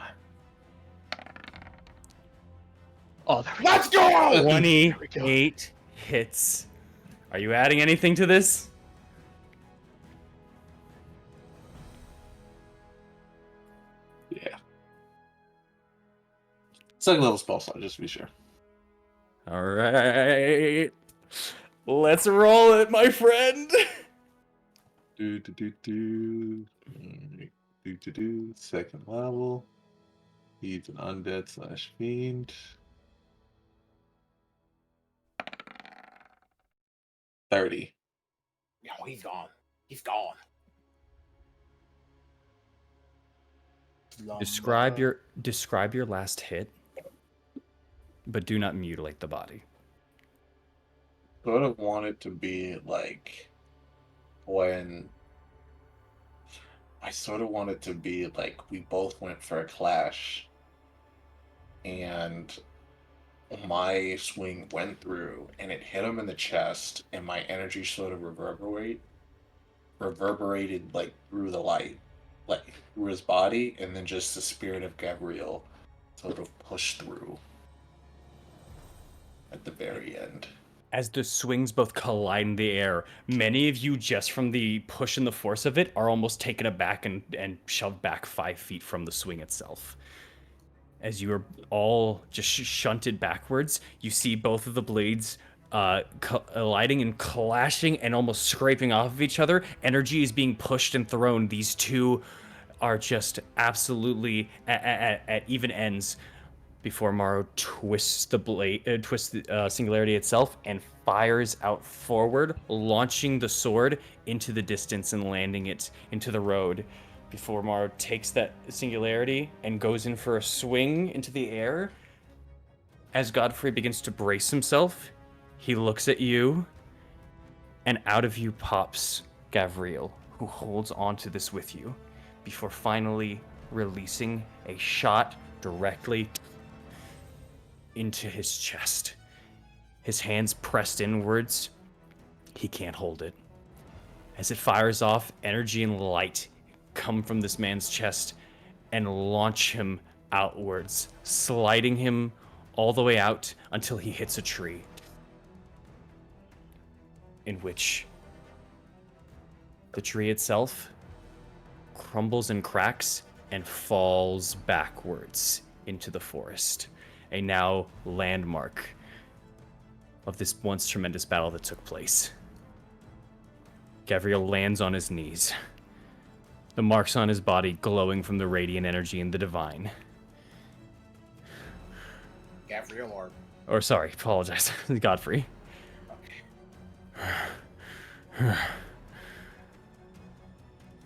Oh, there we go. Let's go! 28 hits. Are you adding anything to this? Yeah. Second level spell slot, just to be sure. All right. Let's roll it, my friend. Second level. He's an undead / fiend. 30. No, he's gone. He's gone. Describe your last hit, but do not mutilate the body. Sort of want it to be like when I sort of want it to be like we both went for a clash and my swing went through and it hit him in the chest and my energy sort of reverberated like through the light, like through his body, and then just the spirit of Gabriel sort of pushed through at the very end. As the swings both collide in the air, many of you, just from the push and the force of it, are almost taken aback and shoved back 5 feet from the swing itself. As you are all just shunted backwards, you see both of the blades colliding and clashing and almost scraping off of each other. Energy is being pushed and thrown. These two are just absolutely at even ends before Morrow twists the blade, twists the singularity itself and fires out forward, launching the sword into the distance and landing it into the road. Before Morrow takes that singularity and goes in for a swing into the air. As Godfrey begins to brace himself, he looks at you, and out of you pops Gavriel, who holds onto this with you, before finally releasing a shot directly into his chest. His hands pressed inwards. He can't hold it. As it fires off, energy and light come from this man's chest and launch him outwards, sliding him all the way out until he hits a tree, in which the tree itself crumbles and cracks and falls backwards into the forest, a now landmark of this once tremendous battle that took place. Gavriel lands on his knees, the marks on his body glowing from the radiant energy and the divine. Gavriel Or sorry, apologize, Godfrey.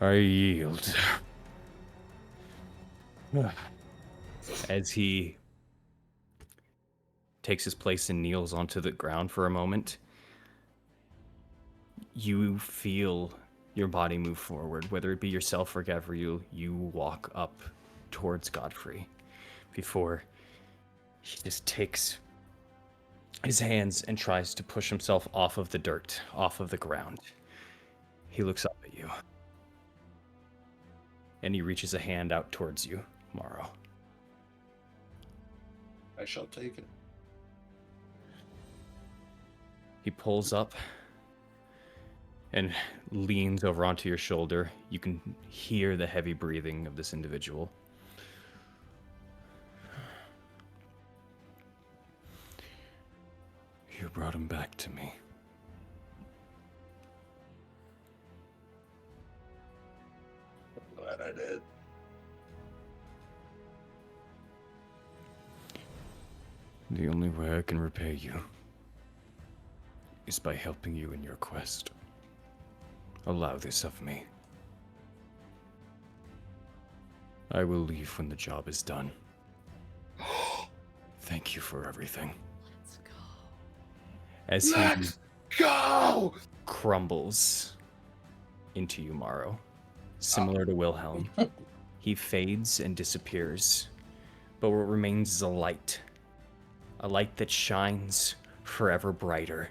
I yield. As he takes his place and kneels onto the ground for a moment, you feel your body move forward, whether it be yourself or Gavriel. You walk up towards Godfrey before he just takes his hands and tries to push himself off of the dirt, off of the ground. He looks up at you, and he reaches a hand out towards you, Morrow. I shall take it. He pulls up and leans over onto your shoulder. You can hear the heavy breathing of this individual. You brought him back to me. I'm glad I did. The only way I can repay you is by helping you in your quest. Allow this of me. I will leave when the job is done. Thank you for everything. Let's go. As he Let's go! crumbles into you, Morrow, similar to Wilhelm. He fades and disappears, but what remains is a light that shines forever brighter,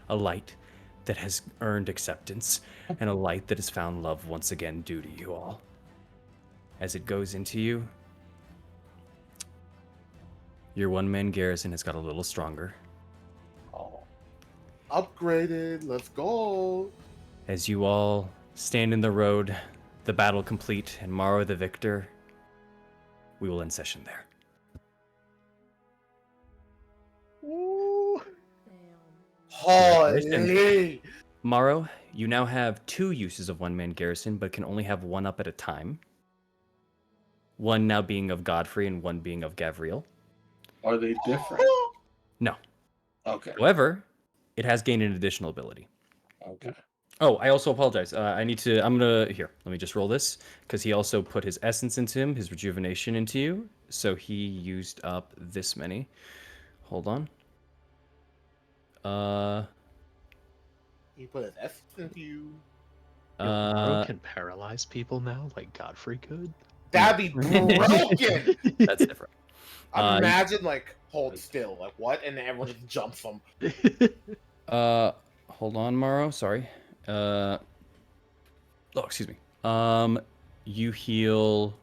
a light that has earned acceptance, and a light that has found love once again due to you all. As it goes into you, your one-man garrison has got a little stronger. Oh, Upgraded, let's go! As you all stand in the road, the battle complete, and Morrow the victor, we will end session there. Ooh. Holy! Morrow, you now have 2 uses of one-man garrison, but can only have 1 up at a time. 1 now being of Godfrey and 1 being of Gavriel. are they different? No. Okay. However, it has gained an additional ability. Okay. Oh, I also apologize. I'm gonna, here, let me just roll this, because he also put his essence into him, his rejuvenation into you, so he used up this many. Hold on. He put his essence into you. Morrow can paralyze people now, like Godfrey could. That'd be broken! That's different. Imagine, like, hold still. Like, what? And then everyone just jumps them. Hold on, Morrow. Sorry. Oh, excuse me. You heal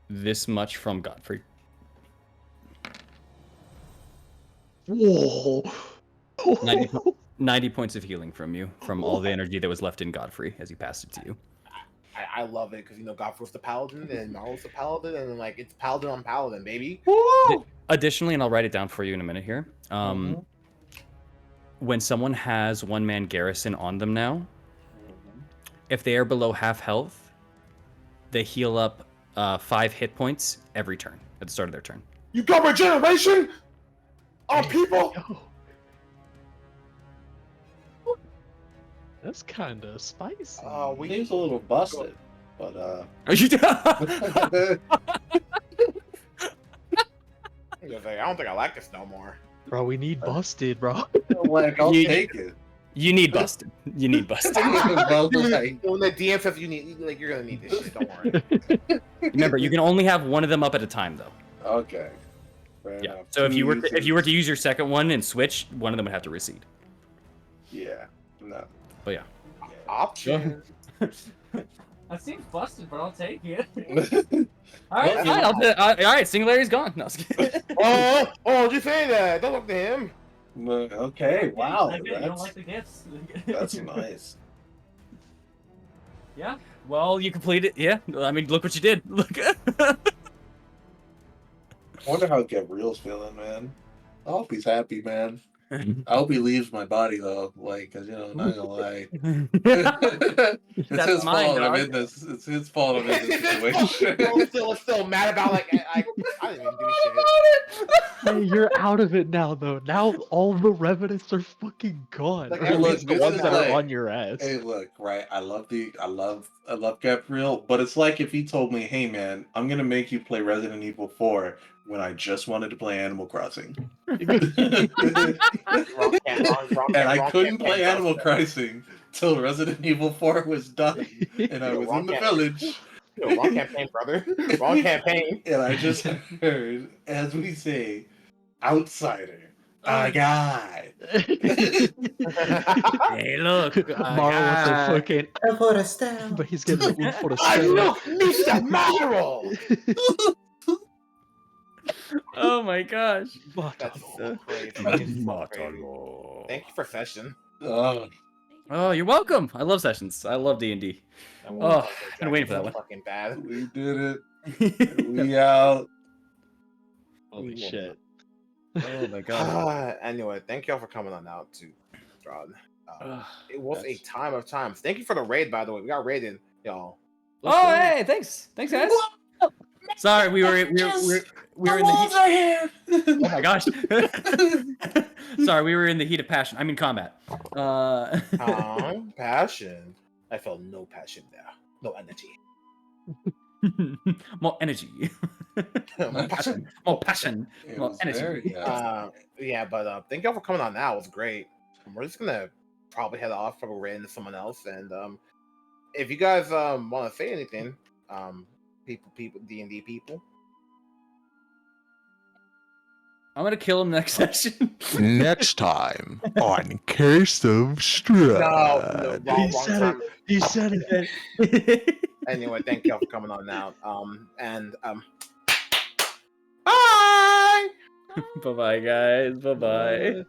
this much from Godfrey. Whoa. 90 points of healing from you, from all the energy that was left in Godfrey as he passed it to you. I love it because, you know, Godfrey's the paladin and Marl's the paladin, and then, like, it's paladin on paladin, baby. Additionally, and I'll write it down for you in a minute here. when someone has one-man garrison on them now, if they are below half health, they heal up 5 hit points every turn at the start of their turn. You got regeneration on people? Yo. That's kind of spicy. We Seems a little busted, but Are you I don't think I like this no more. Bro, we need busted, bro. like I'll You- take it. You need busted. You need busted. Well, like, When the DM says you need, like, you're gonna need this shit. Don't worry. Remember, you can only have one of them up at a time, though. okay. Fair Yeah. enough. So if Two you were to, if you were to users. use your second one and switch, one of them would have to recede. Yeah. No. But yeah. Option. That seems busted, but I'll take it. All right, fine. All right, Singularity's gone. No, I was kidding. Did you say that? Don't look to him. Okay. Wow. I get it, you don't like the gifts. That's nice. Yeah. Well, you completed. Yeah. I mean, look what you did. Look. I wonder how Gabriel's feeling, man. I hope he's happy, man. I hope he leaves my body though, like, cause not gonna lie, it's That's his mine, fault. dog. I'm in this. It's his fault. I'm in this situation. I'm still mad about, like, I didn't even do shit. Hey, you're out of it now, though. Now all the revenants are fucking gone. Like, Or hey, at look, least the this ones is that are like- on your ass. Hey, look, right? I love Gabriel, but it's like if he told me, "Hey, man, I'm gonna make you play Resident Evil 4 when I just wanted to play Animal Crossing," and I couldn't play Animal Crossing till Resident Evil 4 was done, and I was in the village. Wrong campaign, brother. Wrong campaign. And I just heard, as we say, outsider. A guy. Hey, look. Mara wants a fucking, Forastero. but he's getting the un for the I stare. look, Mr. Marrow. Oh my gosh. That's so crazy. Thank you for session. Oh, Oh, you're welcome. I love sessions. I love D&D. Oh, been waiting for that one. Fucking bad. we did it. We out. Holy shit. Oh my god. Anyway, thank y'all for coming on out to Strahd. Ugh, It was a that's- time of times. Thank you for the raid, by the way. We got raided, y'all. Oh, hey, thanks. Thanks, guys. Sorry, we were in the heat. Oh my gosh. Sorry, we were in the heat of passion. I'm in combat. Passion. I felt no passion there. No energy. More energy. More passion. More passion. It More was energy. very, Yeah, but thank y'all for coming on now. It was great. We're just gonna probably head off, probably raid into someone else. And if you guys want to say anything, people, D&D people. I'm gonna kill him next session. Next time on Curse of Strahd. No, wrong said time. He said it. Anyway, thank y'all for coming on out. Bye. Bye-bye, guys. Bye-bye.